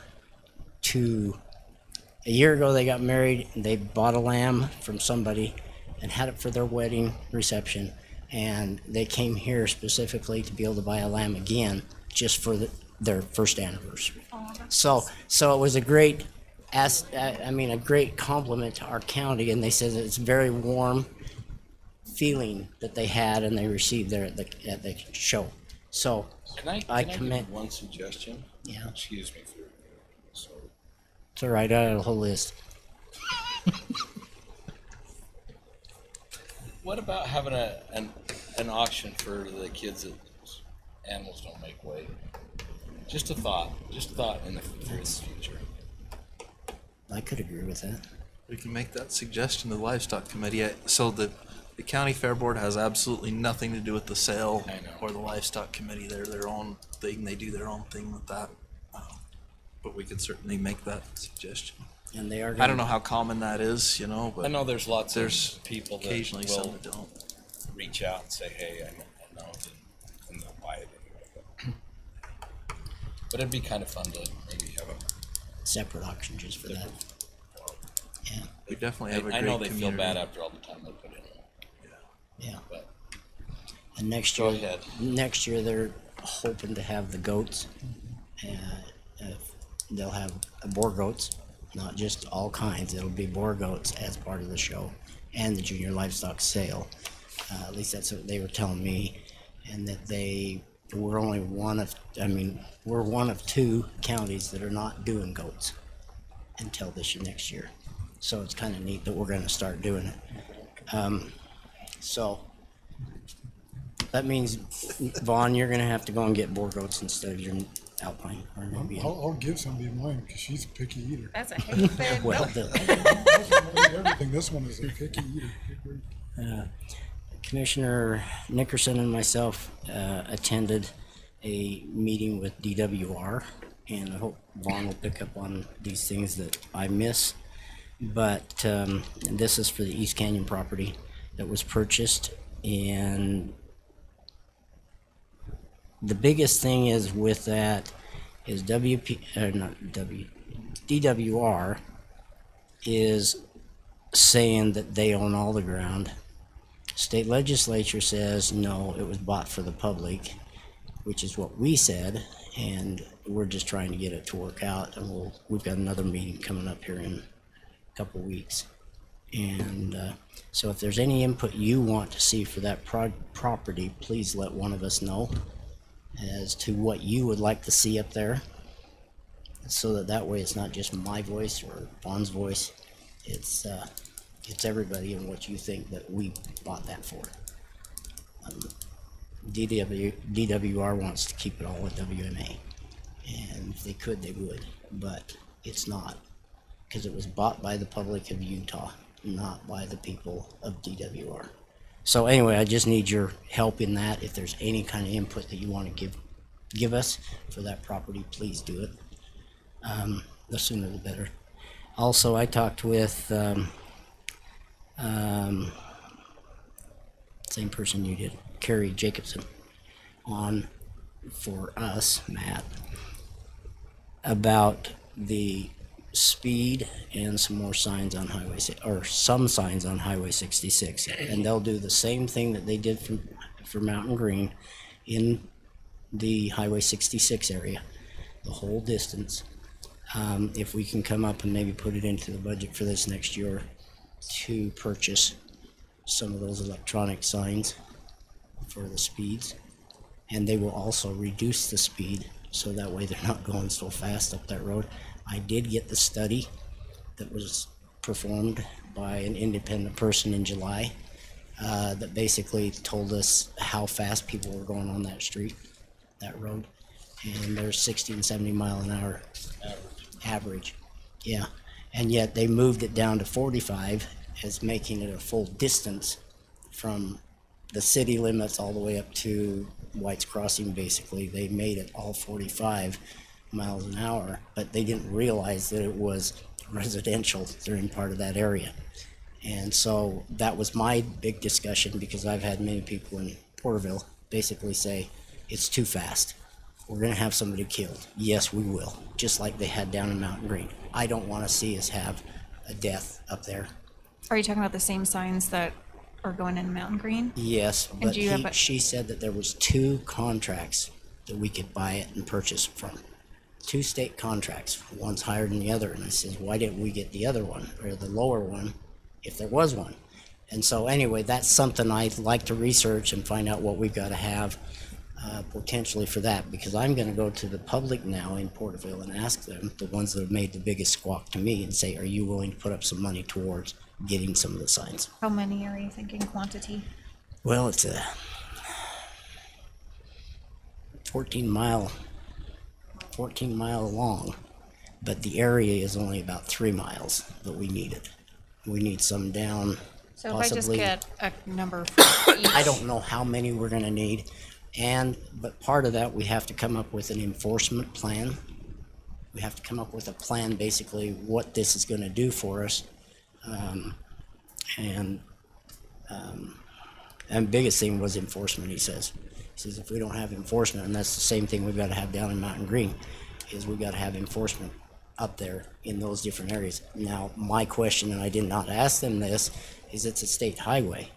A year ago they got married, and they bought a lamb from somebody and had it for their wedding reception, and they came here specifically to be able to buy a lamb again just for their first anniversary. So it was a great a great compliment to our county, and they said that it's very warm feeling that they had and they received there at the show. So Can I give commend. one suggestion? Yeah. Excuse me for, so, It's all right. I had a whole list. what about having an auction for the kids that animals don't make weight? Just a thought in the future. I could agree with that. We can make that suggestion to the livestock committee. So the county fair board has absolutely nothing to do with the sale I know. or the livestock committee. They're their own thing. They do their own thing with that. But we could certainly make that suggestion. And they are. I don't know how common that is, you know, but I know there's lots there's of people that occasionally some will that don't. reach out and say, hey, I know, and they'll buy it anyway. But it'd be kind of fun to maybe have Separate auction just for that. Yeah, We definitely have a I great know they feel community. bad after all the time they put in. yeah. But And next Go year, ahead. next year they're hoping to have the goats. They'll have boar goats, not just all kinds. It'll be boar goats as part of the show and the junior livestock sale. At least that's what they were telling me, and that we're only we're one of two counties that are not doing goats until next year. So it's kind of neat that we're going to start doing it. So that means, Vaughn, you're going to have to go and get boar goats instead of your Alpine, or maybe. I'll give somebody mine because she's a picky eater. That's a hay fed Well, milk. Everything. This one is a picky eater. Commissioner Nickerson and myself attended a meeting with DWR, and I hope Vaughn will pick up on these things that I miss. But this is for the East Canyon property that was purchased, and the biggest thing is with that is DWR is saying that they own all the ground. State legislature says no, it was bought for the public, which is what we said, and we're just trying to get it to work out. And we've got another meeting coming up here in a couple weeks, and so if there's any input you want to see for that property, please let one of us know as to what you would like to see up there, so that way it's not just my voice or Vaughn's voice. It's everybody and what you think that we bought that for. DWR wants to keep it all at WMA, and if they could, they would, but it's not, because it was bought by the public of Utah, not by the people of DWR. So anyway, I just need your help in that. If there's any kind of input that you want to give us for that property, please do it. The sooner the better. Also, I talked with same person you did, Carrie Jacobson, on for us, Matt, about the speed and some more signs on Highway or some signs on Highway 66, and they'll do the same thing that they did for Mountain Green in the Highway 66 area, the whole distance. If we can come up and maybe put it into the budget for this next year to purchase some of those electronic signs for the speeds, and they will also reduce the speed so that way they're not going so fast up that road. I did get the study that was performed by an independent person in July that basically told us how fast people were going on that street, that road, and there's 60 and 70 mile an hour average. Yeah, and yet they moved it down to 45 as making it a full distance from the city limits all the way up to White's Crossing. Basically, they made it all 45 miles an hour, but they didn't realize that it was residential during part of that area. And so that was my big discussion, because I've had many people in Porterville basically say it's too fast. We're going to have somebody killed. Yes, we will, just like they had down in Mountain Green. I don't want to see us have a death up there. Are you talking about the same signs that are going in Mountain Green? Yes, And but do you have a- she said that there was 2 contracts that we could buy it and purchase from. 2 state contracts. One's higher than the other. And I said, why didn't we get the other one, or the lower one, if there was one? And so anyway, that's something I'd like to research and find out what we've got to have potentially for that, because I'm going to go to the public now in Porterville and ask them, the ones that have made the biggest squawk to me, and say, are you willing to put up some money towards getting some of the signs? How many are you thinking quantity? Well, it's a 14 mile long, but the area is only about 3 miles that we needed. We need some down, So if I just possibly. get a number for each. I don't know how many we're gonna need, but part of that, we have to come up with an enforcement plan. We have to come up with a plan, basically, what this is gonna do for us. And biggest thing was enforcement, he says. He says, if we don't have enforcement, and that's the same thing we've gotta have down in Mountain Green, is we've gotta have enforcement up there in those different areas. Now, my question, and I did not ask them this, is it's a state highway.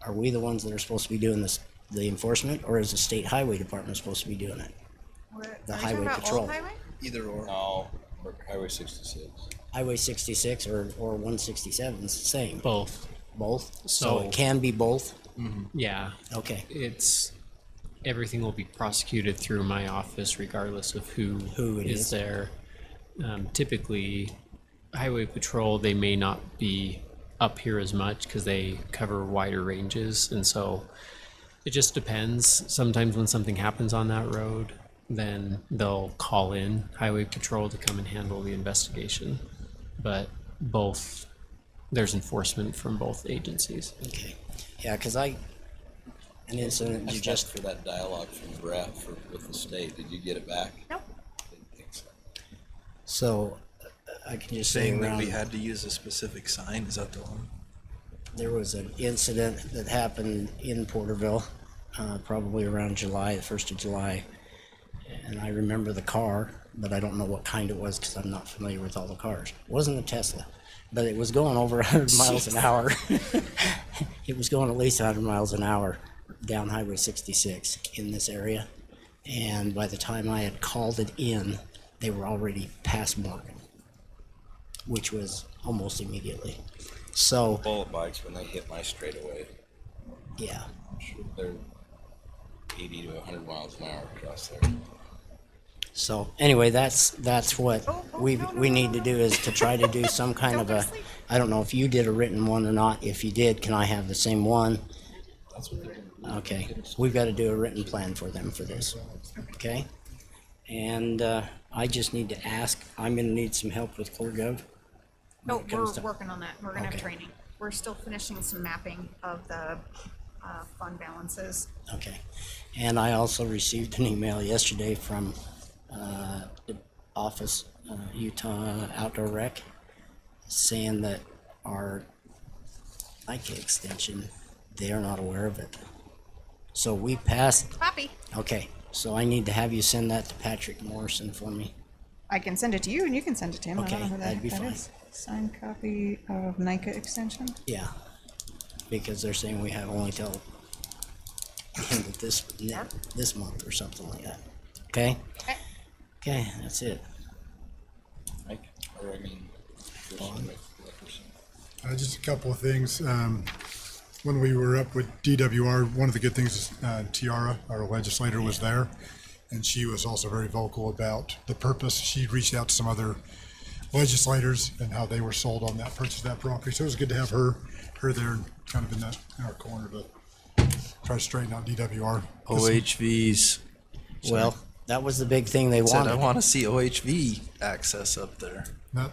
Are we the ones that are supposed to be doing this, the enforcement, or is the state highway department supposed to be doing it? The highway patrol. Either or. No, Highway 66. Highway 66 or 167 is the same. Both. Both? So So- it can be both? Yeah. Okay. Everything will be prosecuted through my office regardless of who it is. there. Typically, Highway Patrol, they may not be up here as much because they cover wider ranges, and so it just depends. Sometimes when something happens on that road, then they'll call in Highway Patrol to come and handle the investigation. But there's enforcement from both agencies. Okay. Yeah, because an incident I you just just, for that dialogue from Brett with the state. Did you get it back? Nope. Didn't think so. so I can just say Saying that we around, had to use a specific sign, is that the one? there was an incident that happened in Porterville, probably around July, the 1st of July. And I remember the car, but I don't know what kind it was because I'm not familiar with all the cars. It wasn't a Tesla, but it was going over 100 miles an hour. It was going at least 100 miles an hour down Highway 66 in this area. And by the time I had called it in, they were already past Morgan, which was almost immediately. So, Bullet bikes, when they hit my straightaway, yeah. they're 80 to 100 miles an hour across there. So anyway, that's what we need to do, is to try to do some kind of a, I don't know if you did a written one or not. If you did, can I have the same one? That's what they're doing. Okay, we've got to do a written plan for them for this, okay? And I just need to ask, I'm gonna need some help with ClearGov. No, when it we're comes to- working on that. We're gonna have Okay. training. We're still finishing some mapping of the fund balances. Okay. And I also received an email yesterday from the office, Utah Outdoor Rec, saying that our ICA extension, they are not aware of it. So we passed, Copy. okay, so I need to have you send that to Patrick Morrison for me. I can send it to you and you can send it to him. I Okay, don't know who that'd be that fine. is. Signed copy of NICA extension. Yeah, because they're saying we have only till end of this month or something like that. Okay? Okay. Okay, that's it. Mike, or I mean, Commissioner Wilkerson. Just a couple of things. When we were up with DWR, one of the good things is Tiara, our legislator, was there, and she was also very vocal about the purpose. She reached out to some other legislators and how they were sold on that purchase of that property. So it was good to have her there, kind of in our corner to try to straighten out DWR. OHVs. Well, that was the big thing they Said, I wanted. want to see OHV access up there. That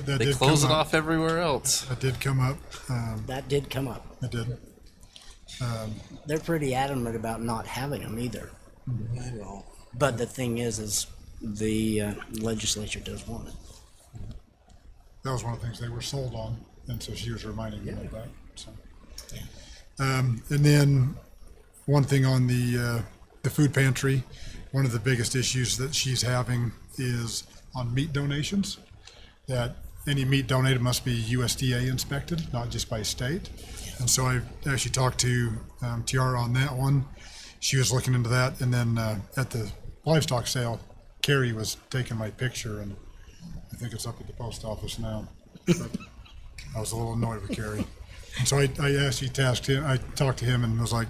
They did close it come up. off everywhere else. That did come up. That did come up. It did. They're pretty adamant about not having them either. I know. But the thing is the legislature does want it. That was one of the things they were sold on, and so she was reminding me of that. So. And then one thing on the food pantry, one of the biggest issues that she's having is on meat donations. That any meat donated must be USDA inspected, not just by state. And so I actually talked to Tiara on that one. She was looking into that, and then at the livestock sale, Carrie was taking my picture, and I think it's up at the post office now. But I was a little annoyed with Carrie. And so I actually tasked him, I talked to him and was like,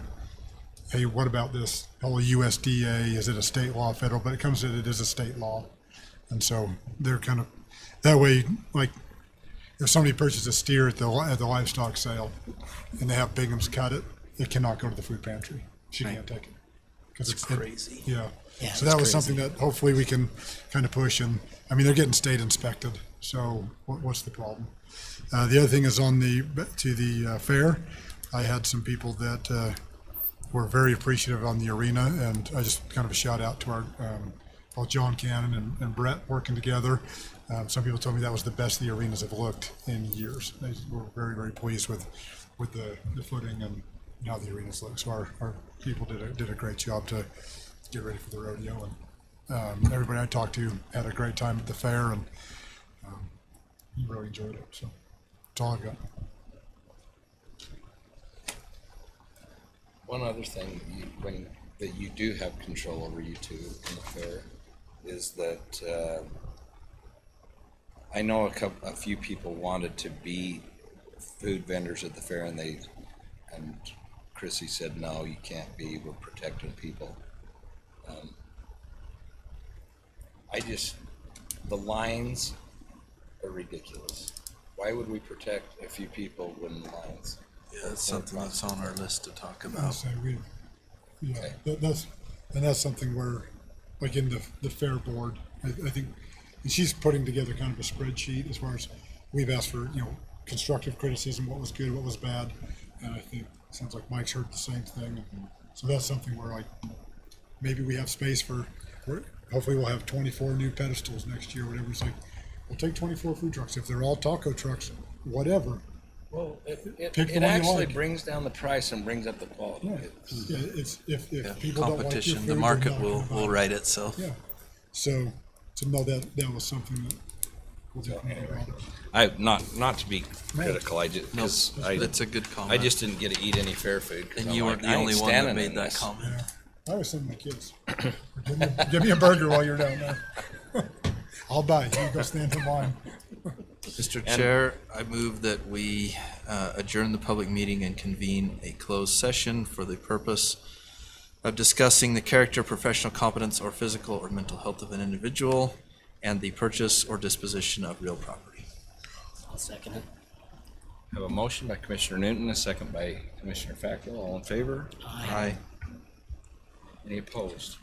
hey, what about this whole USDA? Is it a state law, federal? But it comes that it is a state law. And so they're kind of, that way, like, if somebody purchases a steer at the livestock sale and they have Bingham's cut it, it cannot go to the food pantry. She can't take it. Because It's crazy. Yeah. Yeah, So it's that was crazy. something that hopefully we can kind of push, and I mean, they're getting state inspected, so what's the problem? The other thing is on the fair, I had some people that were very appreciative on the arena, and I just kind of a shout out to our both John Cannon and Brett working together. Some people told me that was the best the arenas have looked in years. They were very, very pleased with the footing and how the arenas look. So our people did a great job to get ready for the rodeo, and everybody I talked to had a great time at the fair, and really enjoyed it. So that's all I've got. One other thing that you do have control over, you two, in the fair, is that I know a few people wanted to be food vendors at the fair, and Chrissy said, no, you can't be, we're protecting people. The lines are ridiculous. Why would we protect a few people when lines? Yeah, that's something that's on our list to talk I'll about. say yeah, Okay. that's something where, like in the fair board, I think, and she's putting together kind of a spreadsheet as far as we've asked for, constructive criticism, what was good, what was bad, and I think it sounds like Mike's heard the same thing. So that's something where, like, maybe we have space for, hopefully we'll have 24 new pedestals next year, whatever. It's like, we'll take 24 food trucks if they're all taco trucks, whatever. Well, it Pick the one you actually like. brings down the price and brings up the quality. Yeah, it's if Yeah, people don't like your competition, food, the they're market not will gonna buy will it. right itself. Yeah, so no, that was something that we'll definitely I not to be critical. I just No, 'cause that's a good comment. I just didn't get to eat any fair food. 'Cause And I'm you like, weren't the I ain't only one that standing made in that this. comment. Yeah, I always send my kids, give me a burger while you're down there. I'll buy. You go stand in line. Mr. Chair, I move that we adjourn the public meeting and convene a closed session for the purpose of discussing the character, professional competence, or physical or mental health of an individual and the purchase or disposition of real property. I'll second it. I have a motion by Commissioner Newton, a second by Commissioner Fackrell. All in favor? Aye. Any opposed?